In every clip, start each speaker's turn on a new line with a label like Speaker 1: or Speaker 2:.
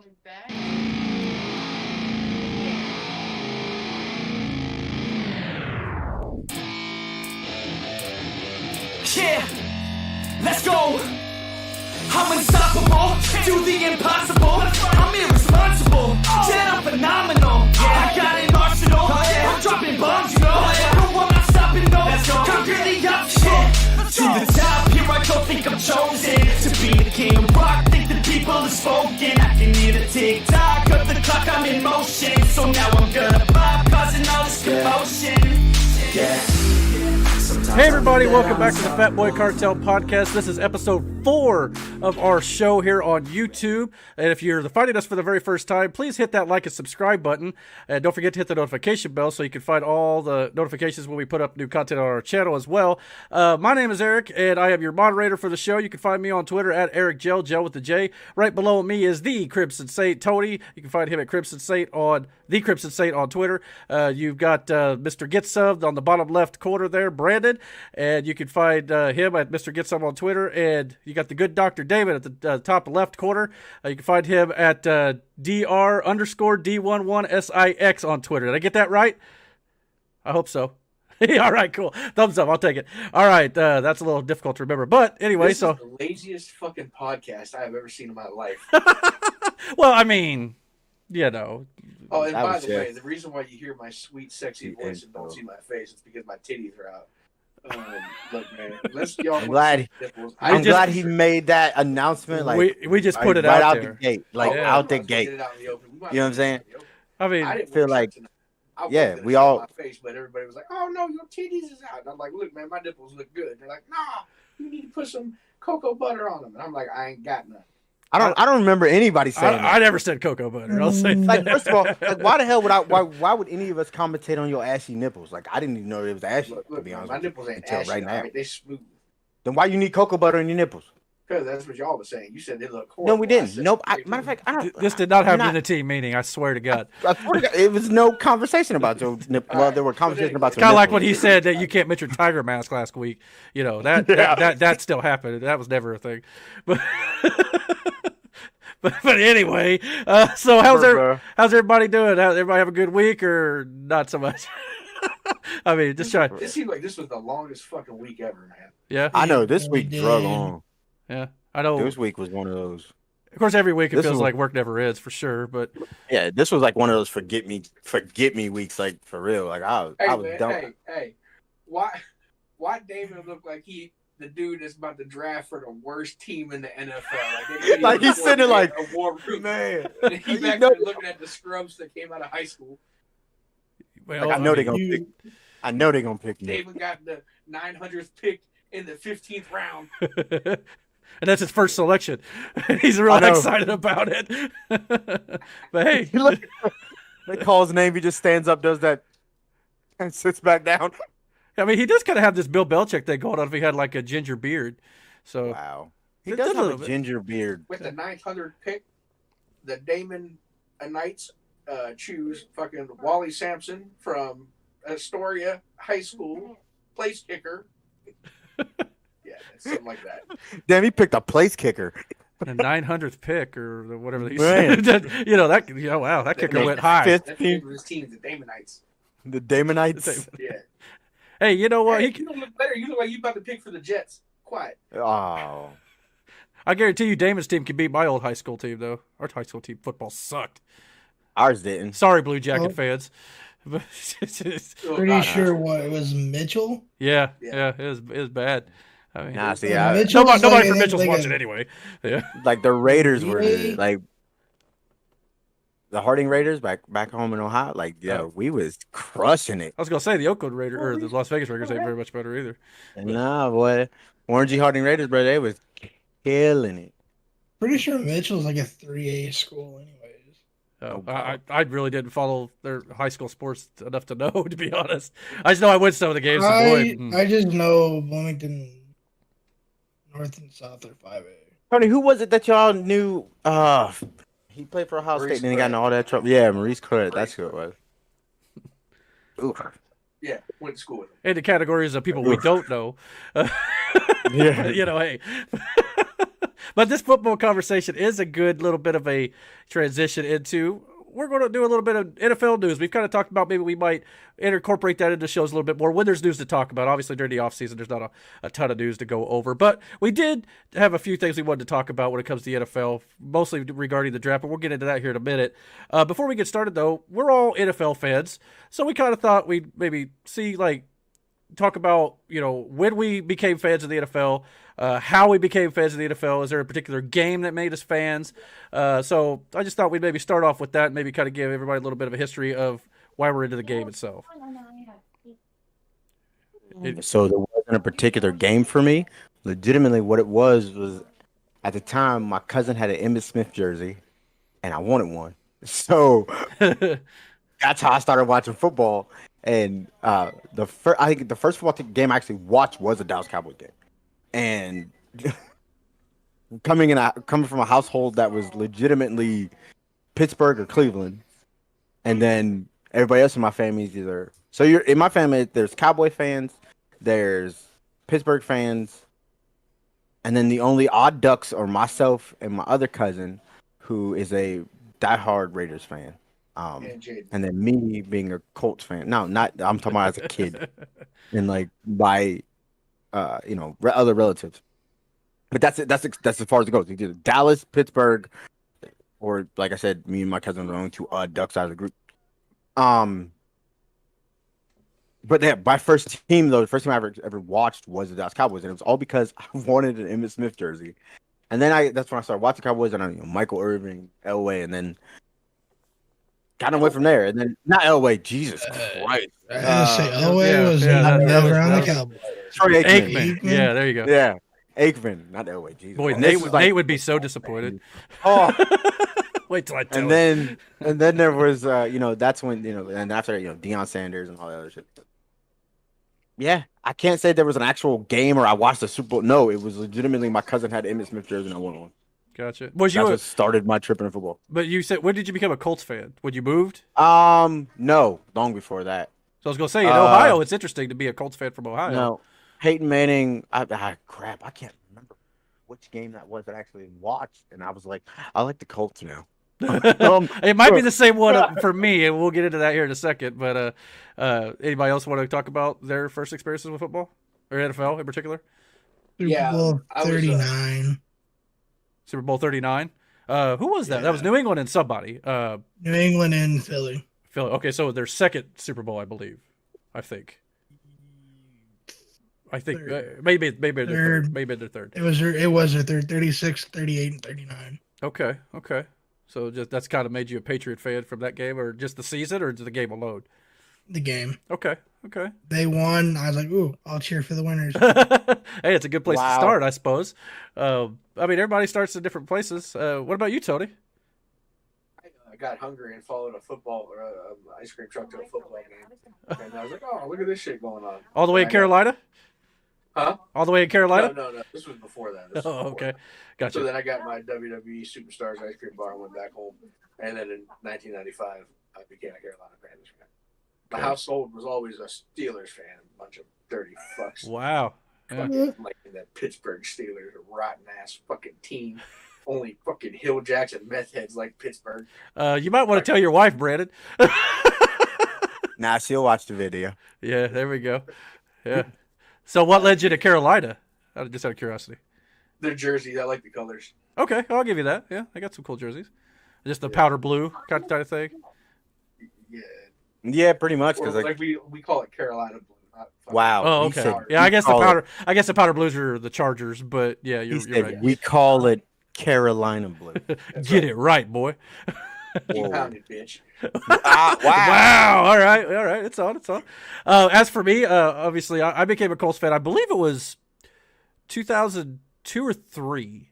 Speaker 1: Yeah, let's go. I'm unstoppable, do the impossible. I'm irresponsible, yeah, I'm phenomenal. I got an arsenal, I'm dropping bombs, you know. No, I'm not stopping, no. Conquer the obstacle. To the top, here I go, think I'm chosen to be the king of rock, think the people are spoken. I can hear the tick-tock of the clock, I'm in motion. So now I'm gonna pop, causing all this commotion. Yeah.
Speaker 2: Hey everybody, welcome back to the Fat Boy Cartel podcast. This is episode 4 of our show here on YouTube. And if you're finding us for the very first time, please hit that like and subscribe button. And don't forget to hit the notification bell so you can find all the notifications when we put up new content on our channel as well. My name is Eric, and I am your moderator for the show. You can find me on Twitter at EricJell, Jell with the J. Right below me is the Crimson Saint, Tony. You can find him at Crimson Saint on the Crimson Saint on Twitter. You've got Mr. Get Subbed on the bottom left corner there, Brandon. And you can find him at Mr. Get Some on Twitter. And you got the good Dr. Damon at the top left corner. You can find him at Dr_D11SIX on Twitter. Did I get that right? I hope so. All right, cool. Thumbs up. I'll take it. All right. That's a little difficult to remember. But anyway,
Speaker 3: this is the laziest fucking podcast I have ever seen in my life.
Speaker 2: Well, I mean, you know.
Speaker 3: Oh, and by the way, the reason why you hear my sweet, sexy voice and don't see my face is because my titties are out. Look, man,
Speaker 4: I'm glad he made that announcement. Like
Speaker 2: we just put it
Speaker 4: right
Speaker 2: out
Speaker 4: there.
Speaker 2: there.
Speaker 4: The gate, out the gate. You know what I'm saying?
Speaker 2: I mean,
Speaker 4: I feel like, we all.
Speaker 3: My face, but everybody was like, "Oh no, your titties is out." And I'm like, "Look, man, my nipples look good." They're like, "Nah, you need to put some cocoa butter on them." And I'm like, "I ain't got none."
Speaker 4: I don't remember anybody saying that.
Speaker 2: I never said cocoa butter. I'll say
Speaker 4: like, first of all, like, why the hell would why would any of us commentate on your ashy nipples? Like, I didn't even know it was ashy, to be honest.
Speaker 3: My nipples ain't ashy
Speaker 4: right now.
Speaker 3: Right? They smooth.
Speaker 4: Then why you need cocoa butter in your nipples?
Speaker 3: Because that's what y'all was saying. You said they look horrible.
Speaker 4: No, we didn't. Nope. Matter of fact, I don't.
Speaker 2: This did not happen in the team meeting. I swear to God.
Speaker 4: I swear to God, it was no conversation about your nipples. Well, there were conversations about your
Speaker 2: kind of
Speaker 4: nipples.
Speaker 2: like when he said that you can't mention Tiger Mask last week. You know that still happened. That was never a thing. But anyway, so how's everybody doing? Everybody have a good week or not so much? I mean, just try.
Speaker 3: It seemed like this was the longest fucking week ever, man.
Speaker 2: Yeah,
Speaker 4: I know this week drug on.
Speaker 2: Yeah, I know.
Speaker 4: This week was one of those.
Speaker 2: Of course, every week it feels like work never ends for sure. But
Speaker 4: yeah, this was like one of those forget me weeks, like for real. Like I was done.
Speaker 3: Hey, why David look like the dude that's about to draft for the worst team in the NFL?
Speaker 4: Like he's sitting like
Speaker 3: a war room.
Speaker 4: Man.
Speaker 3: And he's back there looking at the scrubs that came out of high school.
Speaker 2: Well,
Speaker 4: like, I know they're gonna pick me.
Speaker 3: David got the 900th pick in the 15th round.
Speaker 2: And that's his first selection. He's really excited about it. But hey,
Speaker 4: they call his name. He just stands up, does that, and sits back down.
Speaker 2: I mean, he does kind of have this Bill Belichick thing going on if he had like a ginger beard. So
Speaker 4: wow, he does have a ginger beard.
Speaker 3: With the 900th pick, the Damon Knights choose fucking Wally Sampson from Astoria High School, place kicker. Yeah, something like that.
Speaker 4: Damn, he picked a place kicker.
Speaker 2: The 900th pick or whatever they said. Wow, that kicker went high.
Speaker 3: That's the name of his team, the Damonites.
Speaker 4: The Damonites?
Speaker 3: Yeah.
Speaker 2: Hey, you know what?
Speaker 3: Hey, you don't look better. You look like you about to pick for the Jets. Quiet.
Speaker 4: Oh.
Speaker 2: I guarantee you Damon's team can beat my old high school team, though. Our high school team football sucked.
Speaker 4: Ours didn't.
Speaker 2: Sorry, Blue Jacket fans.
Speaker 5: Pretty sure it was Mitchell?
Speaker 2: Yeah, it was bad. I mean,
Speaker 5: nobody
Speaker 2: from Mitchell's watching anyway. Yeah,
Speaker 4: like the Raiders were like the Harding Raiders back home in Ohio. Like, we was crushing it.
Speaker 2: I was gonna say the Oakland Raiders or the Las Vegas Raiders ain't very much better either.
Speaker 4: Nah, boy, Orangey Harding Raiders, bro, they was killing it.
Speaker 5: Pretty sure Mitchell's like a 3A school, anyways.
Speaker 2: I really didn't follow their high school sports enough to know, to be honest. I just know I went to some of the games.
Speaker 5: I just know Bloomington North and South are 5A.
Speaker 4: Tony, who was it that y'all knew? He played for Ohio State and then he got in all that trouble. Yeah, Maurice Claret. That's who it was.
Speaker 3: Ooh. Yeah, went to school with him.
Speaker 2: In the categories of people we don't know.
Speaker 4: Yeah.
Speaker 2: You know, hey. But this football conversation is a good little bit of a transition into. We're going to do a little bit of NFL news. We've kind of talked about maybe we might incorporate that into shows a little bit more when there's news to talk about. Obviously, during the offseason, there's not a ton of news to go over. But we did have a few things we wanted to talk about when it comes to the NFL, mostly regarding the draft, but we'll get into that here in a minute. Before we get started, though, we're all NFL fans, so we kind of thought we'd maybe talk about, when we became fans of the NFL, how we became fans of the NFL. Is there a particular game that made us fans? So I just thought we'd maybe start off with that and maybe kind of give everybody a little bit of a history of why we're into the game itself.
Speaker 4: So there wasn't a particular game for me. Legitimately, what it was at the time, my cousin had an Emmitt Smith jersey, and I wanted one. So that's how I started watching football. And I think the first football game I actually watched was a Dallas Cowboys game. And coming from a household that was legitimately Pittsburgh or Cleveland, and then everybody else in my family is either. So you're in my family. There's Cowboy fans, there's Pittsburgh fans, and then the only odd ducks are myself and my other cousin, who is a diehard Raiders fan. And then me being a Colts fan. No, not. I'm talking about as a kid, and like by, other relatives. But that's it. That's as far as it goes. Either Dallas, Pittsburgh, or like I said, me and my cousin are the only two odd ducks out of the group. But yeah, my first team though, the first team I ever watched was the Dallas Cowboys, and it was all because I wanted an Emmitt Smith jersey. And then that's when I started watching Cowboys, and Michael Irvin, Elway, and then kind of went from there. And then not Elway, Jesus Christ.
Speaker 5: I was gonna say Elway was never on the Cowboys.
Speaker 4: Troy
Speaker 2: Aikman. Yeah, there you go.
Speaker 4: Yeah, Aikman, not Elway. Jesus.
Speaker 2: Boy, Nate would be so disappointed.
Speaker 4: Oh,
Speaker 2: wait till I tell him.
Speaker 4: And then there was, that's when, and after, Deion Sanders and all that other shit. Yeah, I can't say there was an actual game or I watched the Super Bowl. No, it was legitimately my cousin had an Emmitt Smith jersey and I won one.
Speaker 2: Gotcha.
Speaker 4: That's what started my trip into football.
Speaker 2: But you said, when did you become a Colts fan? When you moved?
Speaker 4: No, long before that.
Speaker 2: So I was gonna say, in Ohio, it's interesting to be a Colts fan from Ohio.
Speaker 4: No, Peyton Manning. Crap, I can't remember which game that was that I actually watched, and I was like, I like the Colts now.
Speaker 2: It might be the same one for me, and we'll get into that here in a second. But anybody else want to talk about their first experiences with football or NFL in particular?
Speaker 5: Super Bowl 39.
Speaker 2: Super Bowl 39. Who was that? That was New England and somebody.
Speaker 5: New England and Philly.
Speaker 2: Philly. Okay, so their second Super Bowl, I believe. I think maybe their third. Maybe their third.
Speaker 5: It was their third. 36, 38, and 39.
Speaker 2: Okay. So that's kind of made you a Patriot fan from that game, or just the season, or just the game alone?
Speaker 5: The game.
Speaker 2: Okay.
Speaker 5: They won. I was like, ooh, I'll cheer for the winners.
Speaker 2: Hey, it's a good place to start, I suppose. Everybody starts in different places. What about you, Tony?
Speaker 3: I got hungry and followed a football or ice cream truck to a football game, and I was like, "Oh, look at this shit going on!"
Speaker 2: All the way in Carolina?
Speaker 3: Huh?
Speaker 2: All the way in Carolina?
Speaker 3: No. This was before that.
Speaker 2: Okay, gotcha.
Speaker 3: So then I got my WWE Superstars ice cream bar and went back home, and then in 1995, I became a Carolina Panthers fan. My household was always a Steelers fan, a bunch of dirty fucks.
Speaker 2: Wow. Yeah.
Speaker 3: Like that Pittsburgh Steelers, a rotten ass fucking team. Only fucking Hill Jackson meth heads like Pittsburgh.
Speaker 2: You might want to tell your wife, Brandon.
Speaker 4: Nah, she'll watch the video.
Speaker 2: Yeah, there we go. Yeah. So what led you to Carolina? Just out of curiosity.
Speaker 3: Their jerseys, I like the colors.
Speaker 2: Okay, I'll give you that. Yeah, I got some cool jerseys. Just the powder blue kind of thing.
Speaker 4: Yeah, pretty much. Because
Speaker 3: like we call it Carolina blue.
Speaker 4: Wow.
Speaker 2: Oh, okay. Yeah, I guess the powder blues are the Chargers, but yeah, you're right.
Speaker 4: We call it Carolina blue.
Speaker 2: Get it right, boy.
Speaker 3: Pounded, bitch.
Speaker 2: Wow. All right. It's on. As for me, obviously, I became a Colts fan. I believe it was 2002 or 3.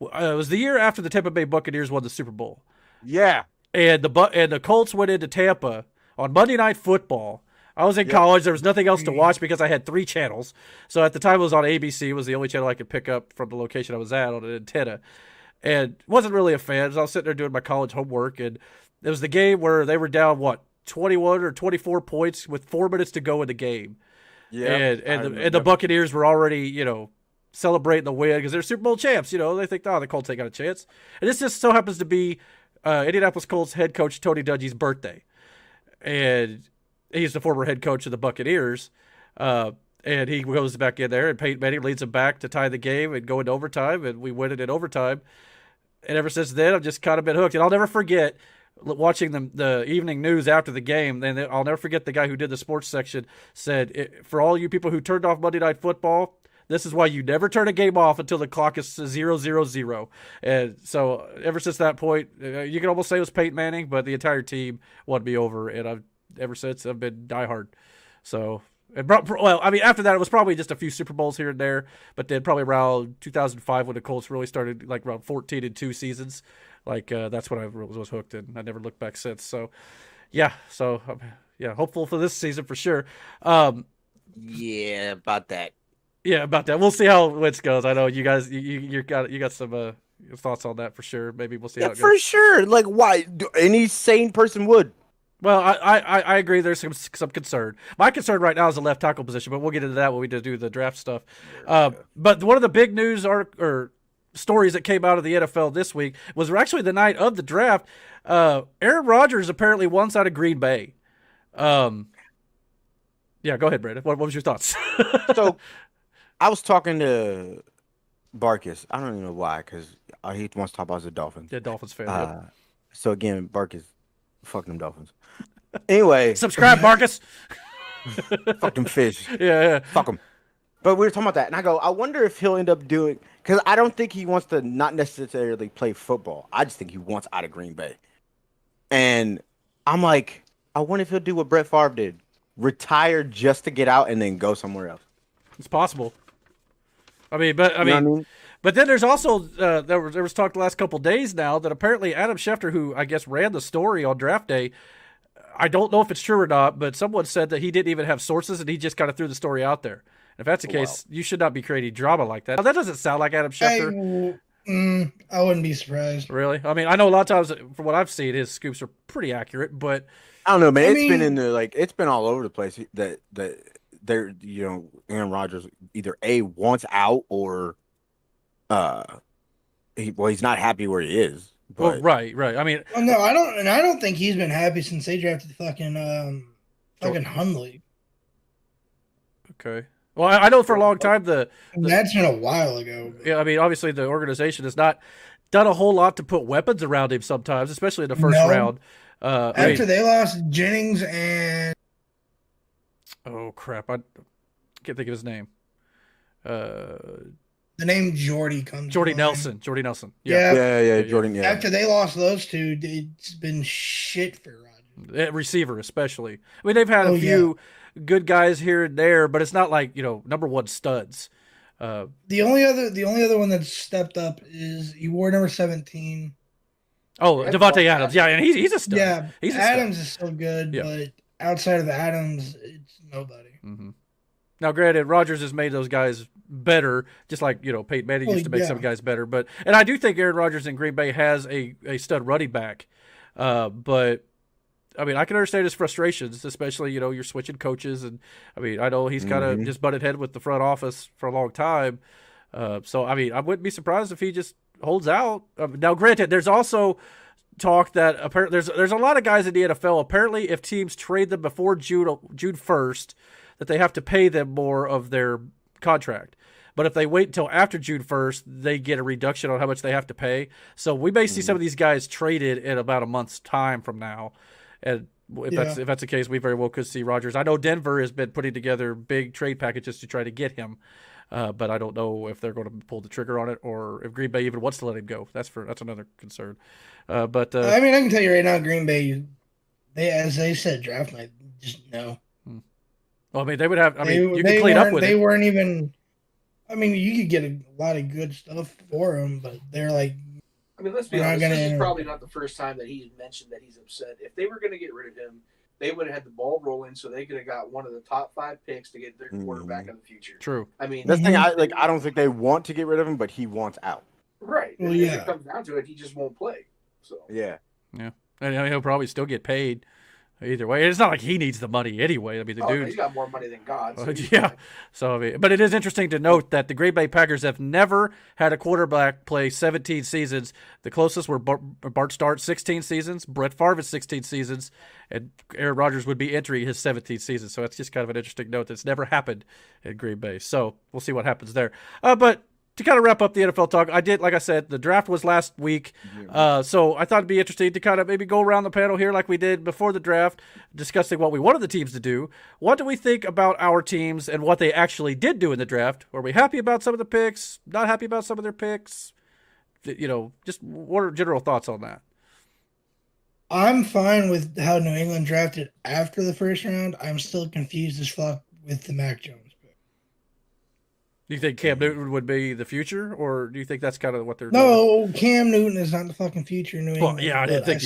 Speaker 2: It was the year after the Tampa Bay Buccaneers won the Super Bowl.
Speaker 4: Yeah.
Speaker 2: And the Colts went into Tampa on Monday Night Football. I was in college. There was nothing else to watch because I had 3 channels. So at the time, it was on ABC. It was the only channel I could pick up from the location I was at on an antenna. And wasn't really a fan. So I was sitting there doing my college homework. And it was the game where they were down, 21 or 24 points with 4 minutes to go in the game. Yeah. And the Buccaneers were already, celebrating the win because they're Super Bowl champs. You know, they think, oh, the Colts ain't got a chance. And this just so happens to be Indianapolis Colts head coach Tony Dungy's birthday. And he's the former head coach of the Buccaneers. And he goes back in there, and Peyton Manning leads him back to tie the game and go into overtime, and we win it in overtime. And ever since then, I've just kind of been hooked. And I'll never forget watching the evening news after the game. And I'll never forget the guy who did the sports section said, for all you people who turned off Monday Night Football, this is why you never turn a game off until the clock is 0-0-0. And so ever since that point, you can almost say it was Peyton Manning, but the entire team won me over. And ever since, I've been diehard. So... Well, I mean, after that, it was probably just a few Super Bowls here and there, but then probably around 2005 when the Colts really started, like around 14-2 seasons, that's when I was hooked, and I never looked back since. So, yeah, hopeful for this season for sure.
Speaker 4: Yeah, about that.
Speaker 2: Yeah, about that. We'll see how Wentz goes. I know you guys, you got some thoughts on that for sure. Maybe we'll see how it goes.
Speaker 4: For sure. Like, why? Any sane person would.
Speaker 2: Well, I agree. There's some concern. My concern right now is the left tackle position, but we'll get into that when we do the draft stuff. But one of the big news or stories that came out of the NFL this week was actually the night of the draft. Aaron Rodgers apparently wants out of Green Bay. Yeah, go ahead, Brandon. What was your thoughts?
Speaker 4: So, I was talking to Barkis. I don't even know why, because he wants to talk about the Dolphins.
Speaker 2: Yeah, Dolphins fan. Yeah.
Speaker 4: So again, Barkis, fuck them Dolphins. Anyway,
Speaker 2: subscribe, Marcus.
Speaker 4: Fuck them fish.
Speaker 2: Yeah.
Speaker 4: Fuck them. But we were talking about that, and I go, I wonder if he'll end up doing, because I don't think he wants to not necessarily play football. I just think he wants out of Green Bay. And I'm like, I wonder if he'll do what Brett Favre did, retire just to get out and then go somewhere else.
Speaker 2: It's possible. But then there's also there was talk the last couple days now that apparently Adam Schefter, who I guess ran the story on draft day, I don't know if it's true or not, but someone said that he didn't even have sources and he just kind of threw the story out there. If that's the case, you should not be creating drama like that. Now, that doesn't sound like Adam Schefter.
Speaker 5: I wouldn't be surprised.
Speaker 2: Really? I mean, I know a lot of times, from what I've seen, his scoops are pretty accurate, but
Speaker 4: I don't know, man. Been in the it's been all over the place. That they're Aaron Rodgers either wants out or he's not happy where he is. But...
Speaker 2: Well, right. I mean,
Speaker 5: no, I don't think he's been happy since they drafted fucking Hundley.
Speaker 2: Okay. Well, I know for a long time
Speaker 5: that's been a while ago.
Speaker 2: Yeah, I mean, obviously the organization has not done a whole lot to put weapons around him sometimes, especially in the first round.
Speaker 5: After they lost Jennings and
Speaker 2: oh crap, I can't think of his name.
Speaker 5: The name Jordy comes.
Speaker 2: Jordy Nelson.
Speaker 4: Yeah, Jordan. Yeah.
Speaker 5: After they lost those two, it's been shit for Rodgers.
Speaker 2: Receiver, especially. I mean, they've had a few good guys here and there, but it's not like number one studs.
Speaker 5: The only other one that's stepped up is he wore number 17.
Speaker 2: Oh, Devontae Adams. Yeah, and he's a stud.
Speaker 5: Yeah, Adams
Speaker 2: stud.
Speaker 5: is still good, but outside of the Adams, it's nobody.
Speaker 2: Mm-hmm. Now, granted, Rodgers has made those guys better, just like Peyton Manning used to make some guys better. And I do think Aaron Rodgers in Green Bay has a stud running back. But I mean, I can understand his frustrations, especially you're switching coaches, and I mean, I know he's kind of just butted head with the front office for a long time. So I mean, I wouldn't be surprised if he just holds out. Now, granted, there's also talk that apparently there's a lot of guys in the NFL. Apparently, if teams trade them before June 1st, that they have to pay them more of their contract. But if they wait until after June 1st, they get a reduction on how much they have to pay. So we may see some of these guys traded in about a month's time from now. And if that's the case, we very well could see Rodgers. I know Denver has been putting together big trade packages to try to get him, but I don't know if they're going to pull the trigger on it or if Green Bay even wants to let him go. That's another concern. But
Speaker 5: I mean, I can tell you right now, Green Bay, as they said, draft night, just no.
Speaker 2: Well, I mean, they would have. I mean, you could clean up with it.
Speaker 5: They weren't even. I mean, you could get a lot of good stuff for them, but they're like.
Speaker 3: I mean, let's be honest. This is probably not the first time that he's mentioned that he's upset. If they were going to get rid of him, they would have had the ball rolling, so they could have got one of the top 5 picks to get their quarterback in the future.
Speaker 2: True.
Speaker 3: I mean,
Speaker 4: that's the thing. I don't think they want to get rid of him, but he wants out.
Speaker 3: Right. Well, if it comes down to it, he just won't play. So
Speaker 2: yeah, and he'll probably still get paid. Either way, it's not like he needs the money anyway. I mean, the dude.
Speaker 3: He's got more money than God. So
Speaker 2: Yeah. So, I mean, but it is interesting to note that the Green Bay Packers have never had a quarterback play 17 seasons. The closest were Bart Starr, 16 seasons. Brett Favre is 16 seasons. And Aaron Rodgers would be entering his 17th season. So that's just kind of an interesting note that's never happened in Green Bay. So we'll see what happens there. But to kind of wrap up the NFL talk, like I said, the draft was last week. So I thought it'd be interesting to kind of maybe go around the panel here like we did before the draft, discussing what we wanted the teams to do. What do we think about our teams and what they actually did do in the draft? Were we happy about some of the picks? Not happy about some of their picks? Just what are general thoughts on that?
Speaker 5: I'm fine with how New England drafted after the first round. I'm still confused as fuck with the Mac Jones pick.
Speaker 2: Do you think Cam Newton would be the future, or do you think that's kind of what they're doing?
Speaker 5: No, Cam Newton is not the fucking future in New England.
Speaker 2: Well, yeah, I didn't think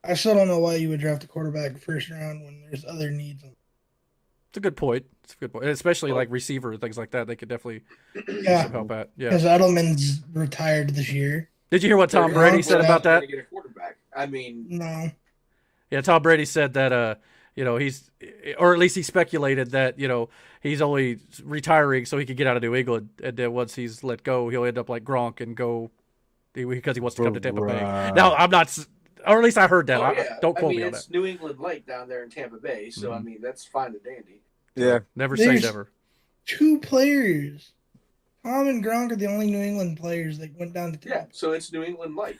Speaker 5: I still don't know why you would draft a quarterback first round when there's other needs.
Speaker 2: It's a good point. And especially like receiver and things like that. They could definitely
Speaker 5: Yeah,
Speaker 2: help out. Yeah.
Speaker 5: because Edelman's retired this year.
Speaker 2: Did you hear what Tom Brady said about that?
Speaker 3: To get a quarterback. I mean,
Speaker 5: No.
Speaker 2: Yeah, Tom Brady said that he's, or at least he speculated that, he's only retiring so he could get out of New England, and then once he's let go, he'll end up like Gronk and go because he wants to come to Tampa Bay. Now, I'm not, or at least I heard that. Don't quote me on
Speaker 3: it's
Speaker 2: that.
Speaker 3: New England light down there in Tampa Bay, so I mean that's fine and dandy.
Speaker 4: Yeah.
Speaker 2: Never say
Speaker 5: There's-
Speaker 2: never.
Speaker 5: 2 players. Tom and Gronk are the only New England players that went down to Tampa.
Speaker 3: Yeah, so it's New England light.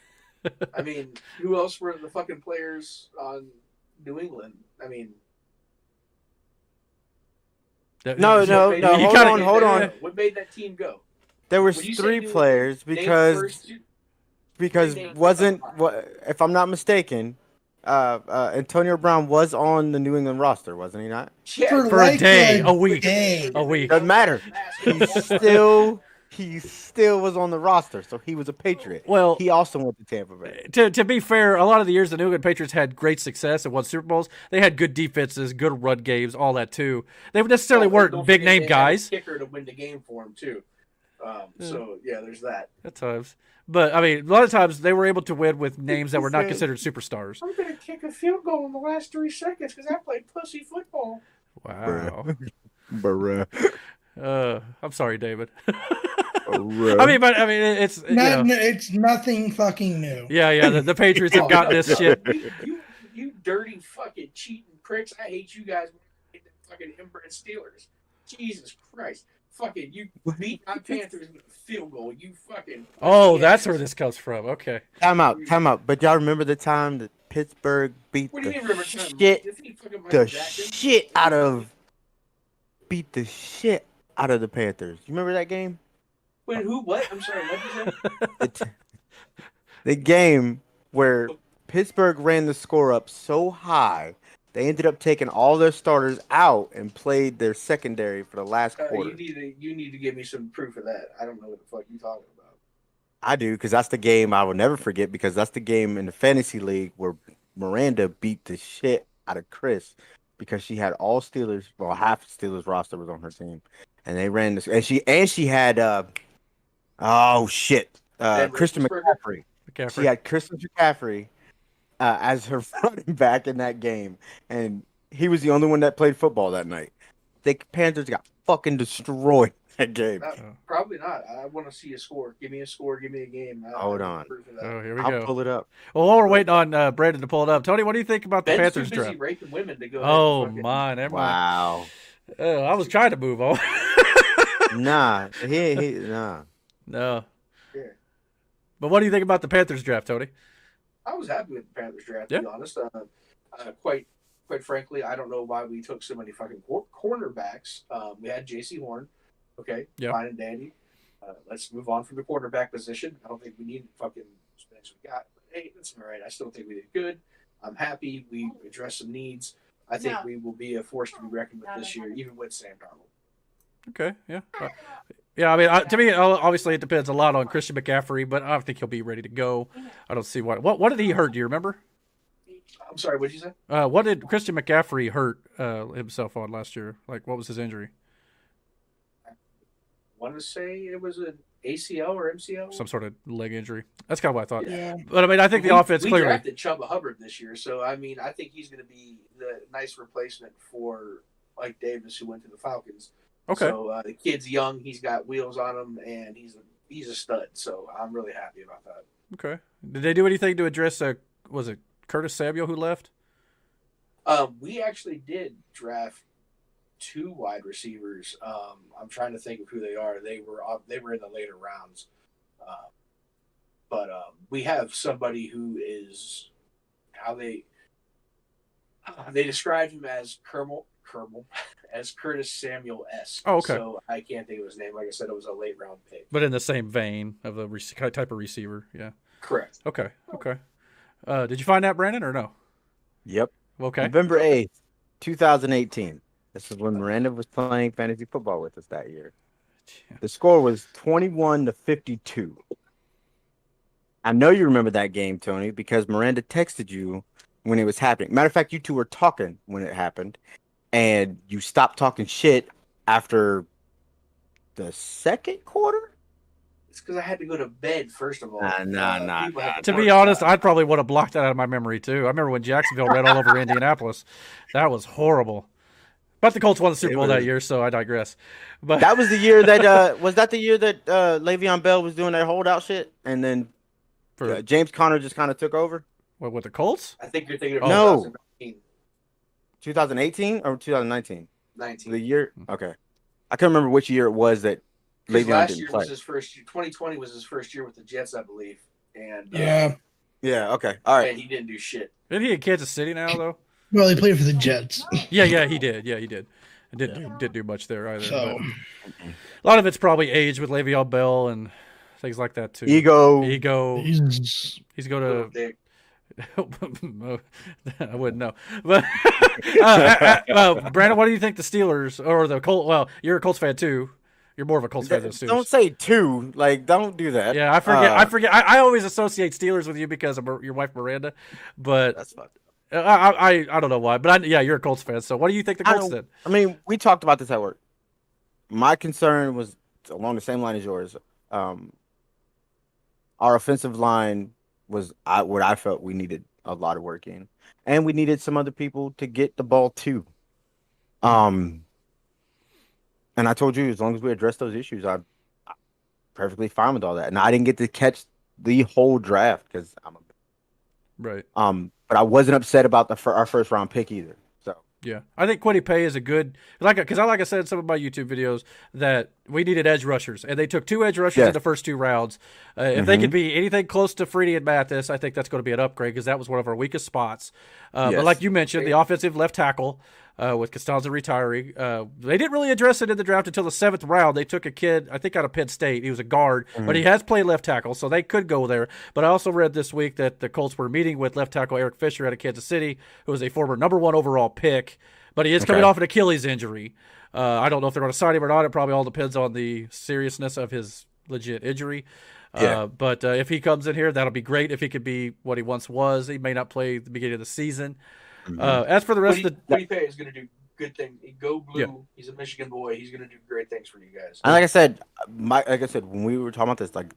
Speaker 3: I mean, who else were the fucking players on New England? I mean,
Speaker 4: No,
Speaker 3: what made that
Speaker 2: You
Speaker 3: team
Speaker 2: kinda-
Speaker 4: hold
Speaker 3: go?
Speaker 4: on.
Speaker 3: What made that team go?
Speaker 4: There was
Speaker 3: When you say
Speaker 4: 3
Speaker 3: New
Speaker 4: players
Speaker 3: Name the
Speaker 4: because
Speaker 3: first two-
Speaker 4: because
Speaker 3: name
Speaker 4: wasn't
Speaker 3: the first
Speaker 4: what if I'm not mistaken, Antonio Brown was on the New England roster, wasn't he not?
Speaker 3: Yeah,
Speaker 2: For a day, a week.
Speaker 5: day.
Speaker 2: A week.
Speaker 4: Doesn't matter. He still was on the roster, so he was a Patriot.
Speaker 2: Well,
Speaker 4: He also went to Tampa Bay.
Speaker 2: to be fair, a lot of the years the New England Patriots had great success and won Super Bowls. They had good defenses, good run games, all that too. They necessarily
Speaker 3: Don't
Speaker 2: weren't
Speaker 3: forget
Speaker 2: big
Speaker 3: they
Speaker 2: name
Speaker 3: had a
Speaker 2: guys
Speaker 3: Kicker to win the game for him too. So yeah, there's that.
Speaker 2: at times. But I mean, a lot of times they were able to win with names that were not considered superstars.
Speaker 3: I'm gonna kick a field goal in the last 3 seconds because I played pussy football.
Speaker 2: Wow.
Speaker 4: Bruh.
Speaker 2: I'm sorry, David.
Speaker 4: Bruh.
Speaker 2: I mean, it's
Speaker 5: It's nothing fucking new.
Speaker 2: yeah. The Patriots have gotten this shit.
Speaker 3: You dirty fucking cheating pricks! I hate you guys. Fucking inbred Steelers. Jesus Christ! Fucking you beat my Panthers with a field goal. You fucking.
Speaker 2: Oh, that's where this comes from. Okay.
Speaker 4: Time out. But y'all remember the time that Pittsburgh beat
Speaker 3: What do you mean, remember time?
Speaker 4: shit
Speaker 3: Isn't he fucking Michael
Speaker 4: the
Speaker 3: Jackson?
Speaker 4: shit out of the Panthers? You remember that game?
Speaker 3: Wait, who? What? I'm sorry. What did you say?
Speaker 4: The game where Pittsburgh ran the score up so high, they ended up taking all their starters out and played their secondary for the last quarter.
Speaker 3: You need to give me some proof of that. I don't know what the fuck you talking about.
Speaker 4: I do, because that's the game I will never forget, because that's the game in the fantasy league where Miranda beat the shit out of Chris because she had all Steelers, well, half the Steelers roster was on her team. And they ran this, and she had Christian McCaffrey. She had Christian McCaffrey as her running back in that game, and he was the only one that played football that night. The Panthers got fucking destroyed that game.
Speaker 3: Probably not. I want to see a score. Give me a score. Give me a game.
Speaker 4: Hold on.
Speaker 2: Oh, here we
Speaker 4: I'll
Speaker 2: go.
Speaker 4: pull it up.
Speaker 2: Well, while we're waiting on Brandon to pull it up, Tony, what do you think about the
Speaker 3: Ben's
Speaker 2: Panthers
Speaker 3: too busy
Speaker 2: draft?
Speaker 3: raping women to go.
Speaker 2: Oh,
Speaker 3: ahead and fucking-
Speaker 2: mine. Never mind.
Speaker 4: Wow.
Speaker 2: I was trying to move on.
Speaker 4: Nah, nah.
Speaker 2: No.
Speaker 3: Yeah.
Speaker 2: But what do you think about the Panthers draft, Tony?
Speaker 3: I was happy with the Panthers draft,
Speaker 2: Yeah.
Speaker 3: to be honest. Quite frankly, I don't know why we took so many fucking cornerbacks. We had J.C. Horn, okay,
Speaker 2: Yeah.
Speaker 3: fine and dandy. Let's move on from the quarterback position. I don't think we need fucking things we got. But hey, that's all right. I still think we did good. I'm happy. We addressed some needs. I think we will be a force to be reckoned with this year, even with Sam Darnold.
Speaker 2: Okay, yeah. Yeah, I mean, to me, obviously it depends a lot on Christian McCaffrey, but I think he'll be ready to go. I don't see why. What did he hurt? Do you remember?
Speaker 3: I'm sorry, what did you say?
Speaker 2: What did Christian McCaffrey hurt himself on last year? Like, what was his injury?
Speaker 3: I want to say it was an ACL or MCL.
Speaker 2: Some sort of leg injury. That's kind of what I thought.
Speaker 5: Yeah.
Speaker 2: But I mean, I think the offense
Speaker 3: we
Speaker 2: clearly.
Speaker 3: drafted Chuba Hubbard this year, so I mean, I think he's going to be the nice replacement for Mike Davis, who went to the Falcons.
Speaker 2: Okay.
Speaker 3: So the kid's young, he's got wheels on him, and he's a stud. So I'm really happy about that.
Speaker 2: Okay. Did they do anything to address? Was it Curtis Samuel who left?
Speaker 3: We actually did draft 2 wide receivers. I'm trying to think of who they are. They were in the later rounds, but we have somebody who is how they described him as Kermel as Curtis Samuel S.
Speaker 2: Oh, okay.
Speaker 3: So I can't think of his name. Like I said, it was a late round pick.
Speaker 2: But in the same vein of the type of receiver, yeah.
Speaker 3: Correct.
Speaker 2: Okay. Did you find that, Brandon, or no?
Speaker 4: Yep.
Speaker 2: Okay.
Speaker 4: November 8th, 2018. This is when Miranda was playing fantasy football with us that year. The score was 21-52. I know you remember that game, Tony, because Miranda texted you when it was happening. Matter of fact, you two were talking when it happened, and you stopped talking shit after the second quarter?
Speaker 3: It's because I had to go to bed, first of all.
Speaker 4: Nah.
Speaker 3: People had
Speaker 2: To be
Speaker 3: work.
Speaker 2: honest, I'd probably would have blocked that out of my memory too. I remember when Jacksonville ran all over Indianapolis. That was horrible. But the Colts won the Super Bowl that year, so I digress. But
Speaker 4: That was the year that was that the year that Le'Veon Bell was doing that holdout shit, and then James Conner just kind of took over.
Speaker 2: What, with the Colts?
Speaker 3: I think you're thinking of
Speaker 4: No.
Speaker 3: 2019.
Speaker 4: 2018 or 2019?
Speaker 3: 19.
Speaker 4: The year? Okay. I can't remember which year it was that
Speaker 3: Because
Speaker 4: Le'Veon
Speaker 3: last
Speaker 4: didn't
Speaker 3: year
Speaker 4: play.
Speaker 3: was his first year. 2020 was his first year with the Jets, I believe. And
Speaker 5: Yeah.
Speaker 4: Yeah, okay. All right.
Speaker 3: and he didn't do shit.
Speaker 2: Isn't he in Kansas City now, though?
Speaker 5: Well, he played for the Jets.
Speaker 2: Yeah, he did. Yeah, he did. And didn't do much there either.
Speaker 5: So
Speaker 2: But a lot of it's probably age with Le'Veon Bell and things like that too.
Speaker 4: Ego.
Speaker 2: He's going to.
Speaker 3: Dick.
Speaker 2: I wouldn't know. But Brandon, what do you think the Steelers or the Colts? Well, you're a Colts fan too. You're more of a Colts fan than Steelers.
Speaker 4: Don't say two. Like, don't do that.
Speaker 2: Yeah, I forget. I always associate Steelers with you because of your wife Miranda, but
Speaker 4: That's fucked.
Speaker 2: I don't know why. But you're a Colts fan. So what do you think the Colts did?
Speaker 4: I mean, we talked about this at work. My concern was along the same line as yours. Our offensive line was what I felt we needed a lot of work in, and we needed some other people to get the ball too. And I told you, as long as we address those issues, I'm perfectly fine with all that. And I didn't get to catch the whole draft because I'm
Speaker 2: Right.
Speaker 4: but I wasn't upset about our first round pick either. So
Speaker 2: Yeah, I think Quiddy Pay is a good because like I said in some of my YouTube videos that we needed edge rushers, and they took 2 edge rushers in the first 2 rounds. If they could be anything close to Freedy and Mathis, I think that's going to be an upgrade because that was one of our weakest spots. But like you mentioned, the offensive left tackle with Costanza retiring, they didn't really address it in the draft until the 7th round. They took a kid, I think out of Penn State. He was a guard, but he has played left tackle, so they could go there. But I also read this week that the Colts were meeting with left tackle Eric Fisher out of Kansas City, who was a former number 1 overall pick, but he is coming off an Achilles injury. I don't know if they're going to sign him or not. It probably all depends on the seriousness of his legit injury. But if he comes in here, that'll be great. If he could be what he once was, he may not play at the beginning of the season. As for the rest of the...
Speaker 3: Quiddy Pay is going to do good things. Go Blue.
Speaker 2: Yeah.
Speaker 3: He's a Michigan boy. He's going to do great things for you guys.
Speaker 4: And like I said, when we were talking about this, like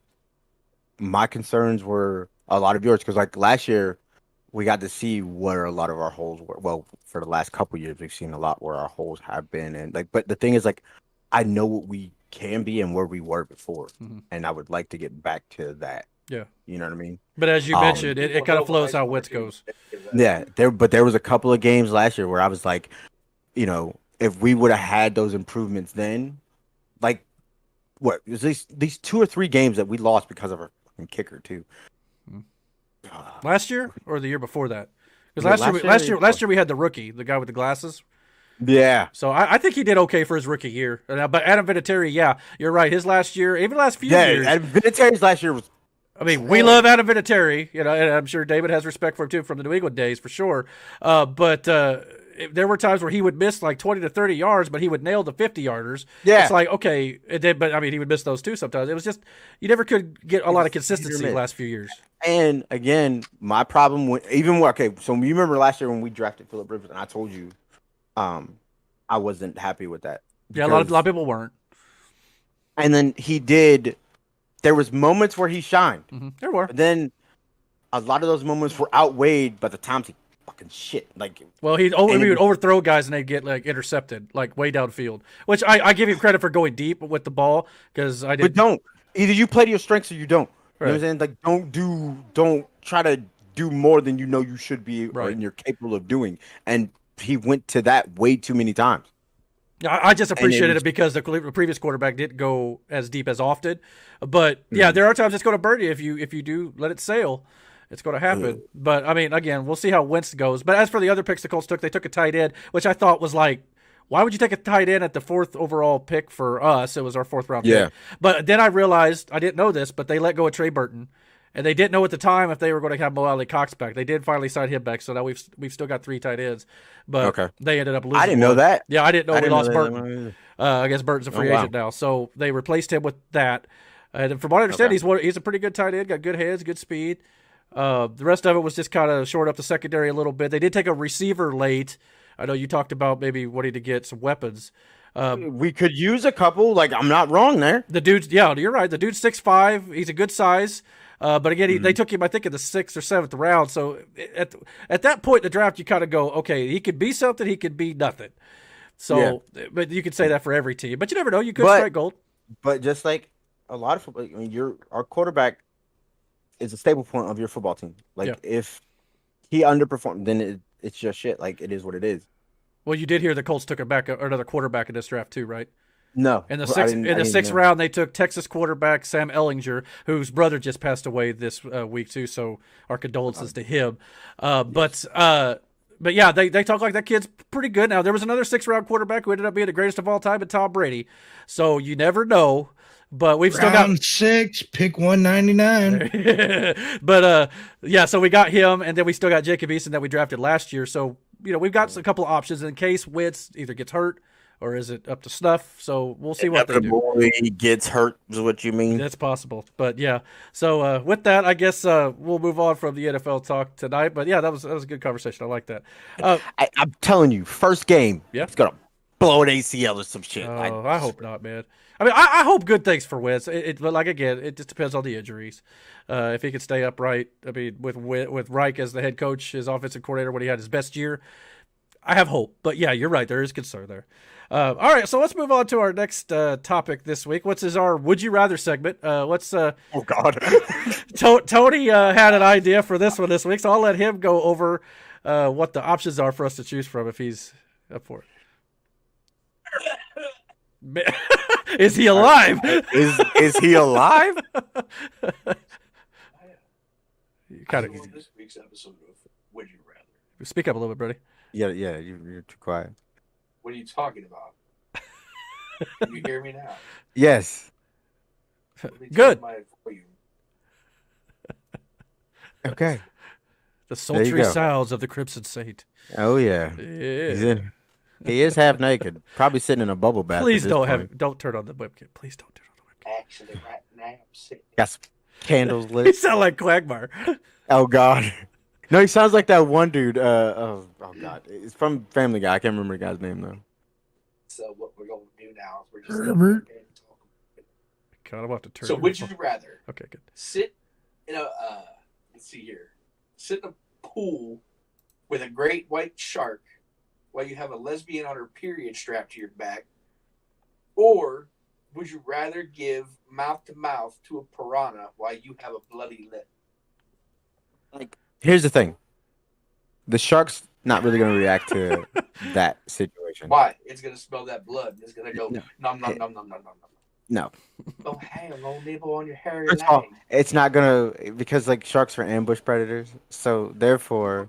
Speaker 4: my concerns were a lot of yours because like last year we got to see where a lot of our holes were. Well, for the last couple of years, we've seen a lot where our holes have been, and like, but the thing is, like, I know what we can be and where we were before, and I would like to get back to that.
Speaker 2: Yeah,
Speaker 4: you know what I mean.
Speaker 2: But as you mentioned, it kind of flows how Wentz goes.
Speaker 4: Yeah, there was a couple of games last year where I was like, you know, if we would have had those improvements then, like, what it was these 2 or 3 games that we lost because of our fucking kicker too.
Speaker 2: Last year or the year before that? Because last year we had the rookie, the guy with the glasses.
Speaker 4: Yeah.
Speaker 2: So I think he did okay for his rookie year. But Adam Vinatieri, yeah, you're right. His last year, even last few years.
Speaker 4: Yeah, Vinatieri's last year was.
Speaker 2: I mean, we love Adam Vinatieri, you know, and I'm sure David has respect for him too from the New England days for sure. But there were times where he would miss like 20 to 30 yards, but he would nail the 50-yarders. Yeah. It's like, okay, but I mean, he would miss those too sometimes. It was just, you never could get a lot of consistency the last few years.
Speaker 4: And again, my problem so you remember last year when we drafted Phillip Rivers, and I told you, I wasn't happy with that.
Speaker 2: Yeah, a lot of people weren't.
Speaker 4: And then he did there was moments where he shined.
Speaker 2: There were.
Speaker 4: But then a lot of those moments were outweighed by the times he fucking shit. Like,
Speaker 2: well, he would overthrow guys and they'd get like intercepted, like way downfield. Which I give him credit for going deep with the ball because I didn't.
Speaker 4: But don't. Either you play to your strengths or you don't.
Speaker 2: Right.
Speaker 4: You know what I'm saying? Like, don't try to do more than you know you should be or you're capable of doing. And he went to that way too many times.
Speaker 2: I just appreciated it because the previous quarterback didn't go as deep as often. But yeah, there are times it's going to burn you if you do let it sail. It's going to happen. But I mean, again, we'll see how Wentz goes. But as for the other picks the Colts took, they took a tight end, which I thought was like, why would you take a tight end at the 4th overall pick for us? It was our 4th round pick. But then I realized, I didn't know this, but they let go of Trey Burton. And they didn't know at the time if they were going to have Mo Alley Cox back. They did finally sign him back, so now we've still got 3 tight ends. But they ended up losing.
Speaker 4: I didn't know that.
Speaker 2: Yeah, I didn't know we lost Burton. I guess Burton's a free agent now. So they replaced him with that. And from what I understand, he's a pretty good tight end, got good hands, good speed. The rest of it was just kind of short up the secondary a little bit. They did take a receiver late. I know you talked about maybe wanting to get some weapons.
Speaker 4: We could use a couple. Like, I'm not wrong there.
Speaker 2: The dude's, you're right. The dude's 6'5". He's a good size. But again, they took him, I think, in the 6th or 7th round. So at that point in the draft, you kind of go, okay, he could be something, he could be nothing. So, but you could say that for every team. But you never know. You could strike gold.
Speaker 4: But just like a lot of football, I mean, our quarterback is a staple point of your football team. Like, if he underperformed, then it's just shit. Like, it is what it is.
Speaker 2: Well, you did hear the Colts took another quarterback in this draft too, right?
Speaker 4: No.
Speaker 2: In the sixth round, they took Texas quarterback Sam Ehlinger, whose brother just passed away this week too. So our condolences to him. But yeah, they talk like that kid's pretty good. Now there was another 6th round quarterback who ended up being the greatest of all time, and Tom Brady. So you never know. But we've still got
Speaker 5: round 6, pick 199.
Speaker 2: But so we got him, and then we still got Jacob Eason that we drafted last year. So we've got a couple of options in case Wentz either gets hurt or is it up to snuff. So we'll see what they do.
Speaker 4: He gets hurt is what you mean.
Speaker 2: That's possible. But yeah. So with that, I guess we'll move on from the NFL talk tonight. But yeah, that was a good conversation. I like that.
Speaker 4: I'm telling you, first game, it's gonna blow an ACL or some shit.
Speaker 2: I hope not, man. I mean, I hope good things for Wentz. But like again, it just depends on the injuries. If he could stay upright, I mean, with Reich as the head coach, his offensive coordinator, when he had his best year, I have hope. But yeah, you're right. There is concern there. All right, so let's move on to our next topic this week. What's our Would You Rather segment? Oh
Speaker 4: God,
Speaker 2: Tony had an idea for this one this week, so I'll let him go over what the options are for us to choose from if he's up for it. Is he alive?
Speaker 4: Is he alive?
Speaker 2: Kind of.
Speaker 3: This week's episode of Would You Rather.
Speaker 2: Speak up a little bit, Brady.
Speaker 4: Yeah, you're too quiet.
Speaker 3: What are you talking about? Can you hear me now?
Speaker 4: Yes.
Speaker 2: Good.
Speaker 4: Okay.
Speaker 2: The sultry sounds of the Crimson Saint.
Speaker 4: Oh yeah. He is half naked, probably sitting in a bubble bath.
Speaker 2: Please don't turn on the webcam. Please don't turn on the webcam.
Speaker 3: Actually, right now I'm sitting.
Speaker 4: Got some candles lit.
Speaker 2: You sound like Quagmire.
Speaker 4: Oh God. No, he sounds like that one dude. Oh God, it's from Family Guy. I can't remember the guy's name though.
Speaker 3: So what we're going to do now is we're just
Speaker 2: kind of want to turn.
Speaker 3: So would you rather?
Speaker 2: Okay, good.
Speaker 3: Sit in a let's see here. Sit in a pool with a great white shark while you have a lesbian on her period strapped to your back, or would you rather give mouth to mouth to a piranha while you have a bloody lip?
Speaker 4: Like, here's the thing: the shark's not really going to react to that situation.
Speaker 3: Why? It's going to smell that blood. And it's going to go nom nom nom nom nom nom.
Speaker 4: No.
Speaker 3: Oh, hey, a little nibble on your hairy
Speaker 4: First
Speaker 3: leg.
Speaker 4: of all, it's not gonna because like sharks are ambush predators, so therefore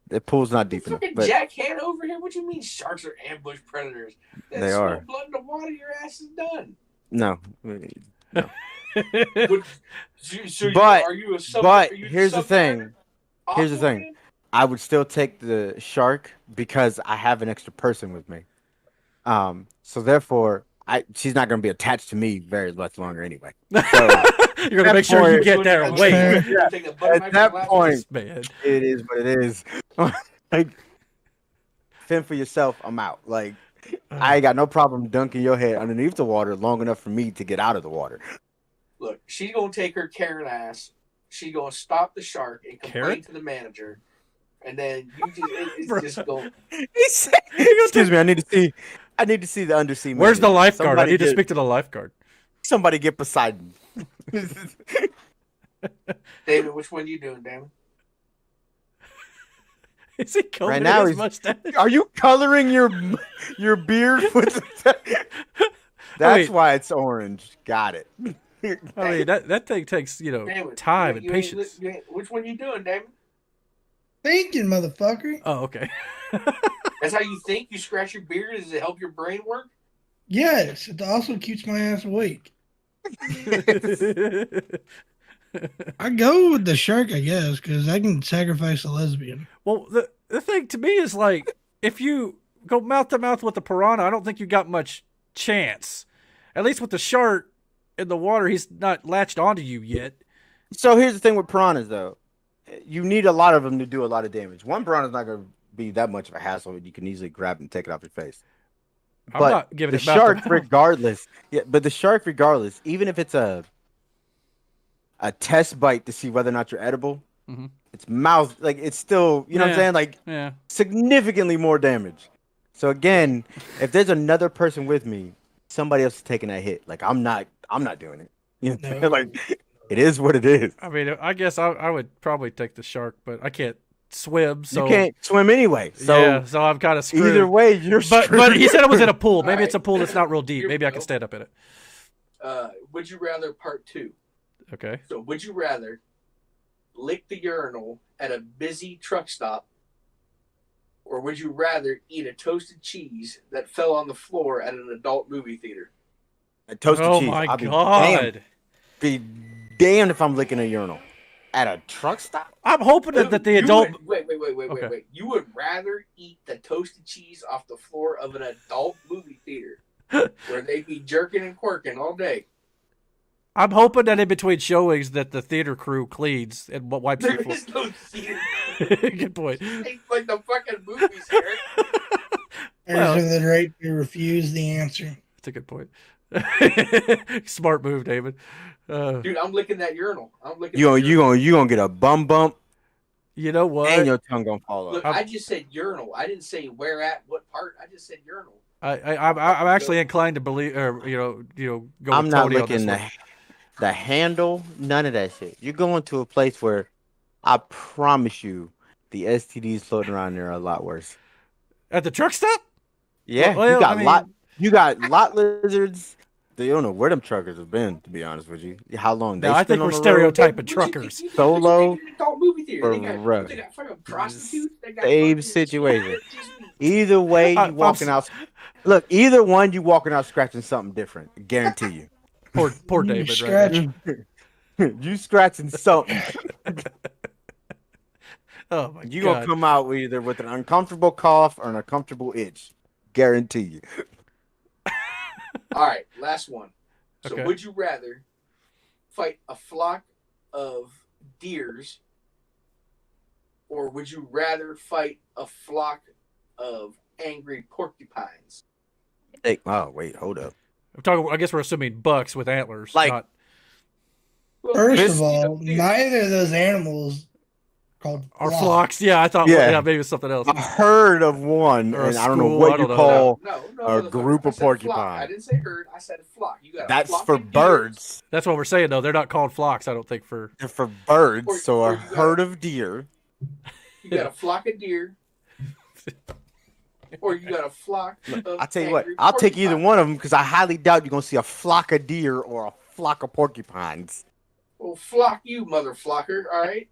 Speaker 4: the pool's not deep enough.
Speaker 3: Fucking jackhand over here. What you mean sharks are ambush predators?
Speaker 4: They are.
Speaker 3: Blood in the water. Your ass is done.
Speaker 4: No.
Speaker 3: But
Speaker 4: Here's the thing. Here's the thing. I would still take the shark because I have an extra person with me. So therefore, she's not going to be attached to me very much longer anyway. So,
Speaker 2: you're going to make sure you get there and wait.
Speaker 4: At that point, man, it is what it is. Like, fend for yourself. I'm out. Like, I ain't got no problem dunking your head underneath the water long enough for me to get out of the water.
Speaker 3: Look, she's gonna take her Karen ass. She's gonna stop the shark and complain
Speaker 2: Karen?
Speaker 3: to the manager, and then you it's just go.
Speaker 4: Excuse me, I need to see the undersea.
Speaker 2: Where's the
Speaker 4: manager.
Speaker 2: lifeguard? I need to
Speaker 4: get-
Speaker 2: speak to the lifeguard.
Speaker 4: Somebody get Poseidon.
Speaker 3: David, which one you doing, Damon?
Speaker 2: Is he combing
Speaker 4: Right now
Speaker 2: his
Speaker 4: he's-
Speaker 2: mustache?
Speaker 4: Are you coloring your beard with the... That's
Speaker 2: Wait.
Speaker 4: why it's orange. Got it.
Speaker 2: I mean, that thing takes,
Speaker 3: Damon,
Speaker 2: time and
Speaker 3: you ain't
Speaker 2: patience.
Speaker 3: which one you doing, Damon?
Speaker 5: Thinking, motherfucker.
Speaker 2: Oh, okay.
Speaker 3: That's how you think? You scratch your beard? Does it help your brain work?
Speaker 5: Yes, it also keeps my ass awake. I go with the shark, I guess, because I can sacrifice a lesbian.
Speaker 2: Well, the thing to me is like, if you go mouth to mouth with the piranha, I don't think you got much chance. At least with the shark in the water, he's not latched onto you yet.
Speaker 4: So here's the thing with piranhas, though. You need a lot of them to do a lot of damage. One piranha's not going to be that much of a hassle. You can easily grab and take it off your face.
Speaker 2: I'm
Speaker 4: But
Speaker 2: not giving
Speaker 4: the
Speaker 2: it mouth to
Speaker 4: shark,
Speaker 2: mouth.
Speaker 4: regardless. Yeah, but the shark, regardless, even if it's a test bite to see whether or not you're edible,
Speaker 2: Mhm.
Speaker 4: its mouth, like it's still, you know what I'm
Speaker 2: Yeah.
Speaker 4: saying, like
Speaker 2: Yeah.
Speaker 4: significantly more damage. So again, if there's another person with me, somebody else is taking that hit. Like I'm not doing it. You know,
Speaker 5: No.
Speaker 4: like it is what it is.
Speaker 2: I mean, I guess I would probably take the shark, but I can't swim, so
Speaker 4: You can't swim anyway. So
Speaker 2: yeah, so I'm kind of screwed.
Speaker 4: either way, you're
Speaker 2: but
Speaker 4: screwed.
Speaker 2: he said it was in a pool. Maybe
Speaker 3: Alright.
Speaker 2: it's a pool that's not real deep.
Speaker 3: Here
Speaker 2: Maybe
Speaker 3: we
Speaker 2: I can
Speaker 3: go.
Speaker 2: stand up in it.
Speaker 3: Would you rather part 2?
Speaker 2: Okay.
Speaker 3: So would you rather lick the urinal at a busy truck stop, or would you rather eat a toasted cheese that fell on the floor at an adult movie theater?
Speaker 4: A toasted
Speaker 2: Oh
Speaker 4: cheese.
Speaker 2: my
Speaker 4: I'll be
Speaker 2: god!
Speaker 4: Be damned if I'm licking a urinal at a truck stop.
Speaker 2: I'm hoping that the
Speaker 3: You
Speaker 2: adult.
Speaker 3: would- wait,
Speaker 2: Okay.
Speaker 3: wait. You would rather eat the toasted cheese off the floor of an adult movie theater where they'd be jerking and quirking all day.
Speaker 2: I'm hoping that in between showings that the theater crew cleans and wipes
Speaker 3: There
Speaker 2: the floor.
Speaker 3: is no theater.
Speaker 2: Good point.
Speaker 3: It's like the fucking movies, Eric.
Speaker 2: Well-
Speaker 5: There's the right to refuse the answer.
Speaker 2: That's a good point. Smart move, David.
Speaker 3: Dude, I'm licking that urinal. I'm licking.
Speaker 4: You
Speaker 3: that urinal.
Speaker 4: gonna get a bum bump
Speaker 2: You know what?
Speaker 4: and your tongue gonna fall
Speaker 3: Look,
Speaker 4: off.
Speaker 3: I just said urinal. I didn't say where at, what part. I just said urinal.
Speaker 2: I'm actually inclined to believe, or go.
Speaker 4: I'm
Speaker 2: with
Speaker 4: not
Speaker 2: Tony on this
Speaker 4: licking
Speaker 2: one.
Speaker 4: the handle, none of that shit. You're going to a place where I promise you the STDs floating around there are a lot worse.
Speaker 2: At the truck stop.
Speaker 4: Yeah,
Speaker 2: Well,
Speaker 4: you got
Speaker 2: I mean-
Speaker 4: you got lot lizards. They don't know where them truckers have been, to be honest with you. How long they
Speaker 2: No, I
Speaker 4: spent
Speaker 2: think
Speaker 4: on
Speaker 2: we're
Speaker 4: the road.
Speaker 2: stereotyping
Speaker 3: What you
Speaker 2: truckers.
Speaker 3: think-
Speaker 4: Solo
Speaker 3: what you think an adult movie theater. They
Speaker 4: for
Speaker 3: got fucking prostitutes. They got
Speaker 4: Same
Speaker 3: fucking-
Speaker 4: situation. Either way, you
Speaker 2: I'm
Speaker 4: walking out. Look, either one, you walking out scratching something different. Guarantee you.
Speaker 2: Poor
Speaker 5: You
Speaker 2: David.
Speaker 5: scratch-
Speaker 2: Right
Speaker 4: You scratching something.
Speaker 2: now. Oh my
Speaker 4: You
Speaker 2: god.
Speaker 4: gonna come out either with an uncomfortable cough or an uncomfortable itch. Guarantee you.
Speaker 3: All right, last one. So,
Speaker 2: Okay.
Speaker 3: would you rather fight a flock of deers, or would you rather fight a flock of angry porcupines?
Speaker 4: Hey, oh wait, hold up.
Speaker 2: I'm talking. I guess we're assuming bucks with antlers.
Speaker 4: Like-
Speaker 2: not,
Speaker 3: Well,
Speaker 5: First
Speaker 4: This-
Speaker 5: of all, neither of those animals called
Speaker 2: or
Speaker 5: flocks.
Speaker 2: flocks. Yeah, I thought.
Speaker 4: Yeah.
Speaker 2: Yeah, maybe it's something else.
Speaker 4: A herd of one,
Speaker 2: Or a
Speaker 4: and I don't know
Speaker 2: school,
Speaker 4: what
Speaker 2: I
Speaker 4: you
Speaker 2: don't know.
Speaker 4: call.
Speaker 3: no,
Speaker 4: a
Speaker 3: motherfucker.
Speaker 4: group
Speaker 3: I
Speaker 4: of
Speaker 3: said flock.
Speaker 4: porcupine.
Speaker 3: I didn't say herd. I said flock. You got a
Speaker 4: That's
Speaker 3: flock
Speaker 4: for
Speaker 3: of deers,
Speaker 4: birds.
Speaker 2: That's what we're saying though. They're not called flocks. I don't think for.
Speaker 4: They're for birds.
Speaker 3: Or-
Speaker 4: So
Speaker 3: or
Speaker 4: a
Speaker 3: you got-
Speaker 4: herd of deer.
Speaker 3: You got a flock of deer, or you got a flock. Of
Speaker 4: I tell you what,
Speaker 3: angry
Speaker 4: I'll take either
Speaker 3: porcupines.
Speaker 4: one of them because I highly doubt you're gonna see a flock of deer or a flock of porcupines.
Speaker 3: Well, flock you, mother flocker. All right.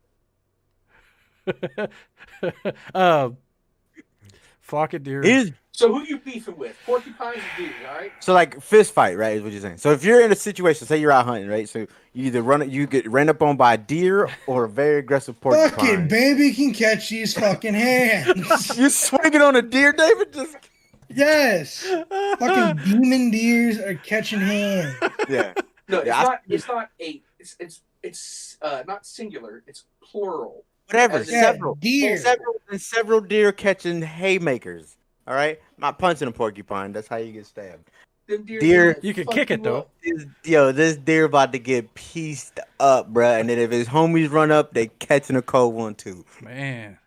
Speaker 2: Flock of deer.
Speaker 4: Is
Speaker 3: So who you beefing with? Porcupines or deer? All right.
Speaker 4: so like fist fight, right? Is what you're saying. So if you're in a situation, say you're out hunting, right? So you either you get ran up on by a deer or a very aggressive
Speaker 5: Fucking
Speaker 4: porcupine.
Speaker 5: baby can catch these fucking hands.
Speaker 4: You swinging on a deer, David? Just
Speaker 5: Yes. Fucking demon deers are catching hands.
Speaker 4: yeah.
Speaker 3: No, it's
Speaker 4: Yeah, I-
Speaker 3: not. It's not a. It's not singular. It's plural.
Speaker 4: Whatever.
Speaker 3: As in-
Speaker 5: Yeah,
Speaker 4: Several.
Speaker 5: deer.
Speaker 4: Several deer catching haymakers. All right. Not punching a porcupine. That's how you get stabbed.
Speaker 3: Them
Speaker 4: Deer-
Speaker 3: gonna
Speaker 2: You can
Speaker 3: fuck
Speaker 2: kick it, though.
Speaker 3: up.
Speaker 4: This deer about to get pieced up, bruh. And then if his homies run up, they catching a cold one too.
Speaker 2: Man,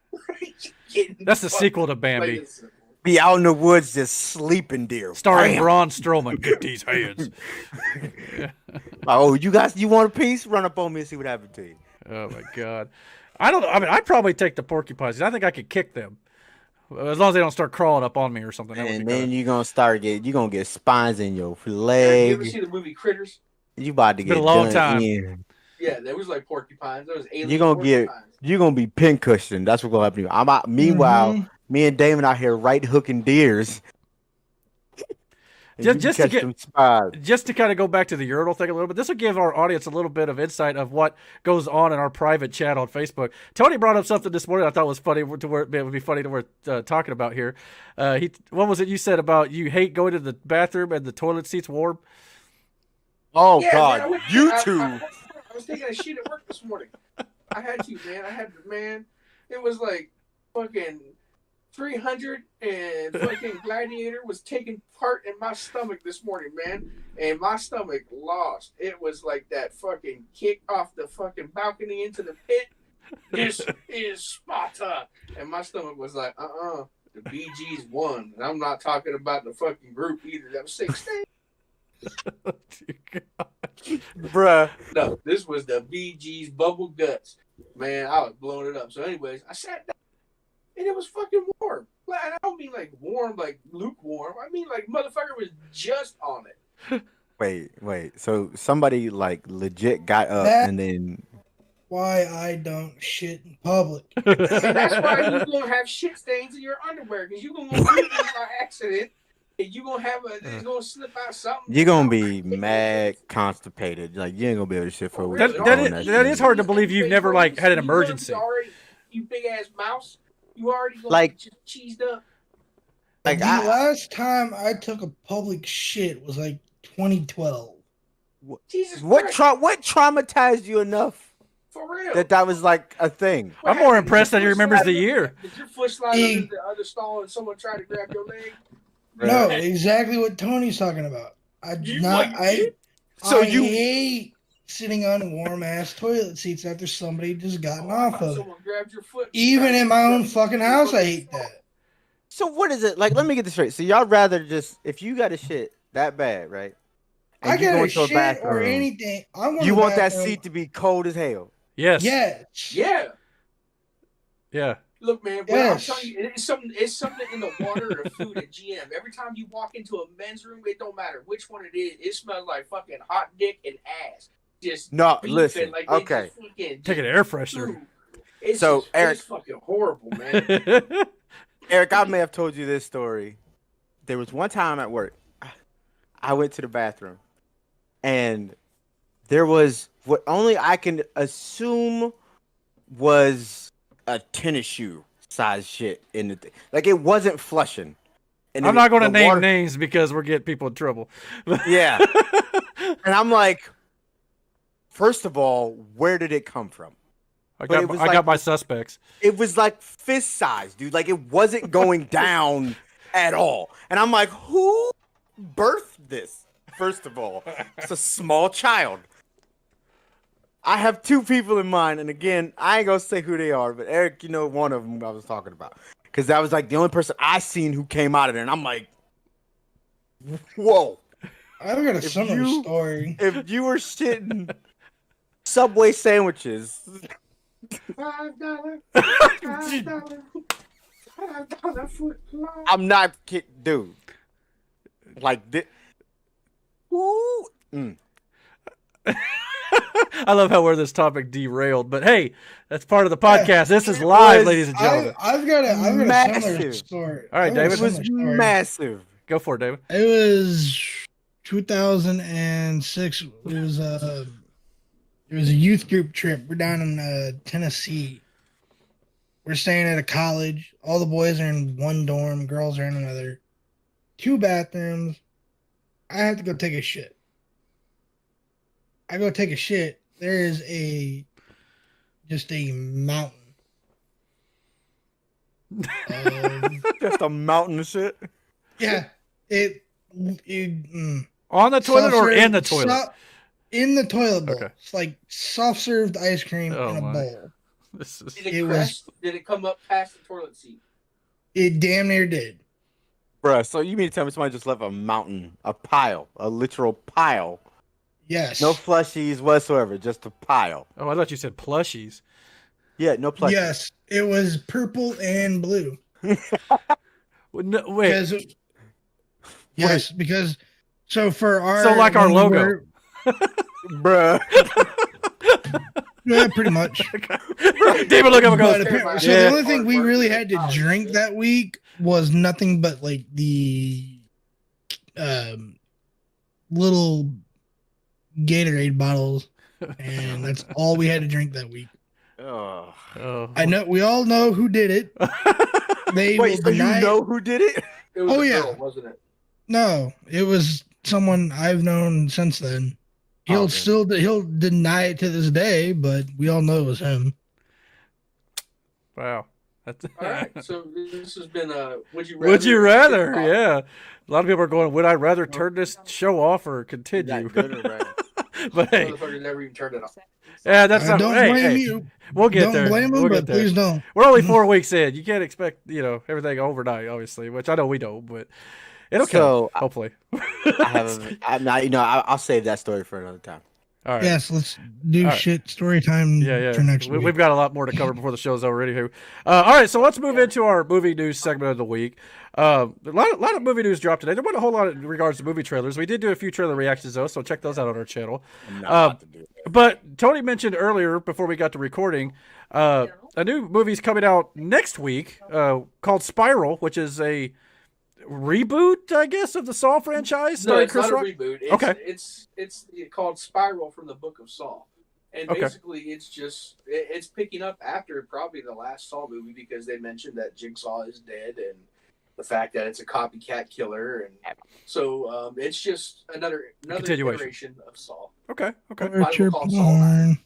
Speaker 3: Getting
Speaker 2: that's the
Speaker 3: fucked
Speaker 2: sequel to
Speaker 3: up
Speaker 2: Bambi,
Speaker 3: like a-
Speaker 4: Be out in the woods just sleeping deer.
Speaker 2: starring
Speaker 4: Bam!
Speaker 2: Braun Strowman. Get these hands.
Speaker 4: Oh, you want a piece? Run up on me and see what happened to you.
Speaker 2: Oh my god. I don't know. I mean, I'd probably take the porcupines. I think I could kick them. As long as they don't start crawling up on me or something. That would
Speaker 4: And
Speaker 2: be
Speaker 4: then
Speaker 2: good.
Speaker 4: you're gonna get spines in your
Speaker 3: You ever
Speaker 4: leg.
Speaker 3: see the movie Critters?
Speaker 4: You about to
Speaker 2: Been
Speaker 4: get
Speaker 2: a long
Speaker 4: done
Speaker 2: time.
Speaker 4: in.
Speaker 3: Yeah, there was like porcupines. There was alien
Speaker 4: You're gonna get
Speaker 3: porcupines.
Speaker 4: you're gonna be pin that's what's gonna happen to you. I'm out meanwhile,
Speaker 5: Mhm.
Speaker 4: me and Damon out here right hooking deers. And you
Speaker 2: Just to
Speaker 4: catch
Speaker 2: get-
Speaker 4: them spies.
Speaker 2: Just to kind of go back to the urinal thing a little bit, this will give our audience a little bit of insight of what goes on in our private chat on Facebook. Tony brought up something this morning I thought was funny to where it would be funny to we're talking about here. What was it you said about you hate going to the bathroom and the toilet seat's warm?
Speaker 4: Oh
Speaker 3: Yeah,
Speaker 4: God,
Speaker 3: man,
Speaker 4: you two.
Speaker 3: I was taking a shit at work this morning. I had to, man. It was like fucking 300 and fucking Gladiator was taking part in my stomach this morning, man. And my stomach lost. It was like that fucking kick off the fucking balcony into the pit. This is Sparta. And my stomach was like, the BGs won. And I'm not talking about the fucking group either. That was 16.
Speaker 4: Bruh.
Speaker 3: No, this was the BG's bubble guts. Man, I was blowing it up. So, anyways, I sat down and it was fucking warm. Like, I don't mean like warm, like lukewarm. I mean like motherfucker was just on it.
Speaker 4: Wait. So somebody like legit got up
Speaker 5: That-
Speaker 4: and then
Speaker 5: Why I don't shit in public.
Speaker 3: And that's why you're gonna have shit stains in your underwear because you're gonna do this by accident and you're gonna have it's gonna slip out something.
Speaker 4: you're gonna be mad constipated. Like you ain't gonna be able to shit for a week.
Speaker 2: That- that is hard to believe you've never, like, had an emergency.
Speaker 3: You big ass mouse. You already gonna
Speaker 4: Like-
Speaker 3: be cheesed up.
Speaker 4: Like
Speaker 5: The last time I took a public shit was like 2012.
Speaker 3: Jesus
Speaker 4: what
Speaker 3: Christ,
Speaker 4: what traumatized you enough
Speaker 3: for real.
Speaker 4: that was like a thing?
Speaker 3: What
Speaker 2: I'm more
Speaker 3: happened?
Speaker 2: impressed
Speaker 3: Did
Speaker 2: that he
Speaker 3: your
Speaker 2: remembers
Speaker 3: foot
Speaker 2: the
Speaker 3: slide
Speaker 2: year.
Speaker 3: under- Did your foot slide under the other stall and someone tried to grab your leg?
Speaker 5: No, exactly what Tony's talking about.
Speaker 4: So
Speaker 5: I
Speaker 4: you-
Speaker 5: hate sitting on warm ass toilet seats after somebody just gotten off of it.
Speaker 3: Someone grabbed your foot.
Speaker 5: Even in my own fucking house, I hate that.
Speaker 4: So what is it like? Let me get this straight. So y'all rather just if you got a shit that bad, right? And
Speaker 5: I
Speaker 4: you
Speaker 5: got
Speaker 4: go
Speaker 5: a
Speaker 4: into a
Speaker 5: shit or
Speaker 4: bathroom,
Speaker 5: anything. I want
Speaker 4: you
Speaker 5: the
Speaker 4: want that
Speaker 5: bathroom-
Speaker 4: seat to be cold as hell.
Speaker 2: Yes.
Speaker 5: Yes.
Speaker 3: Yeah.
Speaker 2: Yeah.
Speaker 3: Look, man, but
Speaker 5: Yes.
Speaker 3: I'm telling you, it's something in the water or food at GM. Every time you walk into a men's room, it don't matter which one it is, it smells like fucking hot dick and ass. Just
Speaker 4: No,
Speaker 3: beefing,
Speaker 4: listen,
Speaker 3: like they
Speaker 4: okay.
Speaker 3: just fucking
Speaker 2: Take an air freshener.
Speaker 3: It's
Speaker 4: So,
Speaker 3: just,
Speaker 4: Eric-
Speaker 3: it's fucking horrible, man.
Speaker 4: Eric, I may have told you this story. There was one time at work, I went to the bathroom, and there was what only I can assume was a tennis shoe size shit in the thing. Like it wasn't flushing. And
Speaker 2: I'm not going to
Speaker 4: the
Speaker 2: name
Speaker 4: water-
Speaker 2: names because we're getting people in trouble.
Speaker 4: Yeah. And I'm like, first of all, where did it come from?
Speaker 2: I
Speaker 4: But it
Speaker 2: got,
Speaker 4: was
Speaker 2: I
Speaker 4: like-
Speaker 2: got my suspects.
Speaker 4: It was like fist size, dude. Like it wasn't going down at all. And I'm like, who birthed this? First of all, it's a small child. I have two people in mind, and again, I ain't gonna say who they are, but Eric, you know one of them I was talking about, because that was like the only person I seen who came out of there, and I'm like, whoa!
Speaker 5: I've got a
Speaker 4: If
Speaker 5: similar
Speaker 4: you-
Speaker 5: story.
Speaker 4: If you were shitting Subway sandwiches,
Speaker 3: $5, $5, $5 foot long.
Speaker 4: I'm not kidding, dude. Like this. Ooh. Mm.
Speaker 2: I love how where this topic derailed, but hey, that's part of the podcast. This is live,
Speaker 4: was-
Speaker 2: ladies and gentlemen.
Speaker 5: I've got a similar
Speaker 4: Massive.
Speaker 5: story.
Speaker 2: All right,
Speaker 5: I've got a
Speaker 2: David.
Speaker 4: It was
Speaker 5: similar story.
Speaker 4: massive.
Speaker 2: Go for it, David.
Speaker 5: It was 2006. It was a youth group trip. We're down in Tennessee. We're staying at a college. All the boys are in one dorm, girls are in another. 2 bathrooms. I have to go take a shit. I go take a shit. There is just a mountain.
Speaker 4: Just a mountain of shit.
Speaker 5: Yeah, it
Speaker 2: On the toilet or in the toilet?
Speaker 5: In the toilet bowl.
Speaker 2: Okay.
Speaker 5: It's like soft served ice cream
Speaker 2: Oh,
Speaker 5: in a
Speaker 2: my.
Speaker 5: bowl.
Speaker 3: Did it come up past the toilet seat?
Speaker 5: It damn near did.
Speaker 4: Bruh, so you mean to tell me somebody just left a mountain, a pile, a literal pile?
Speaker 5: Yes.
Speaker 4: No plushies whatsoever, just a pile.
Speaker 2: Oh, I thought you said plushies.
Speaker 4: Yeah, no plushies.
Speaker 5: Yes, it was purple and blue.
Speaker 2: No, wait.
Speaker 5: Yes, because for our
Speaker 2: like our logo.
Speaker 4: Bruh.
Speaker 5: Yeah, pretty much.
Speaker 2: David look up and goes,
Speaker 5: the only thing we really had to drink that week was nothing but like the little Gatorade bottles, and that's all we had to drink that week.
Speaker 4: Oh.
Speaker 5: I know we all know who did it.
Speaker 4: Wait, so you know who did it?
Speaker 3: It was
Speaker 5: yeah,
Speaker 3: girl, wasn't it?
Speaker 5: No, it was someone I've known since then. He'll deny it to this day, but we all know it was him.
Speaker 2: Wow. That's
Speaker 3: All right, so this has been a would you
Speaker 2: rather? Yeah, a lot of people are going. Would I rather turn this show off or continue?
Speaker 4: Good or bad?
Speaker 2: But hey,
Speaker 3: motherfucker never even turned it off.
Speaker 2: yeah, that's not.
Speaker 5: Don't
Speaker 2: Hey,
Speaker 5: blame
Speaker 2: hey,
Speaker 5: you.
Speaker 2: we'll get
Speaker 5: Don't
Speaker 2: there.
Speaker 5: blame him,
Speaker 2: We'll
Speaker 5: but
Speaker 2: get there.
Speaker 5: please don't.
Speaker 2: We're only 4 weeks in. You can't expect everything overnight, obviously, which I know we don't, but it'll come. Hopefully.
Speaker 4: I'll save that story for another time.
Speaker 2: All right.
Speaker 5: Yes, let's do story time for next week.
Speaker 2: We've got a lot more to cover before the show's already here. All right, so let's move into our movie news segment of the week. A lot of movie news dropped today. There wasn't a whole lot in regards to movie trailers. We did do a few trailer reactions, though, so check those out on our channel. But Tony mentioned earlier, before we got to recording, a new movie's coming out next week called Spiral, which is a reboot, I guess, of the Saw franchise.
Speaker 3: No, it's
Speaker 2: Chris
Speaker 3: not
Speaker 2: Rock?
Speaker 3: a reboot. It's called Spiral from the Book of Saw, and basically it's picking up after probably the last Saw movie because they mentioned that Jigsaw is dead and the fact that it's a copycat killer, and so it's just another iteration of Saw.
Speaker 2: Okay.
Speaker 5: Torture porn.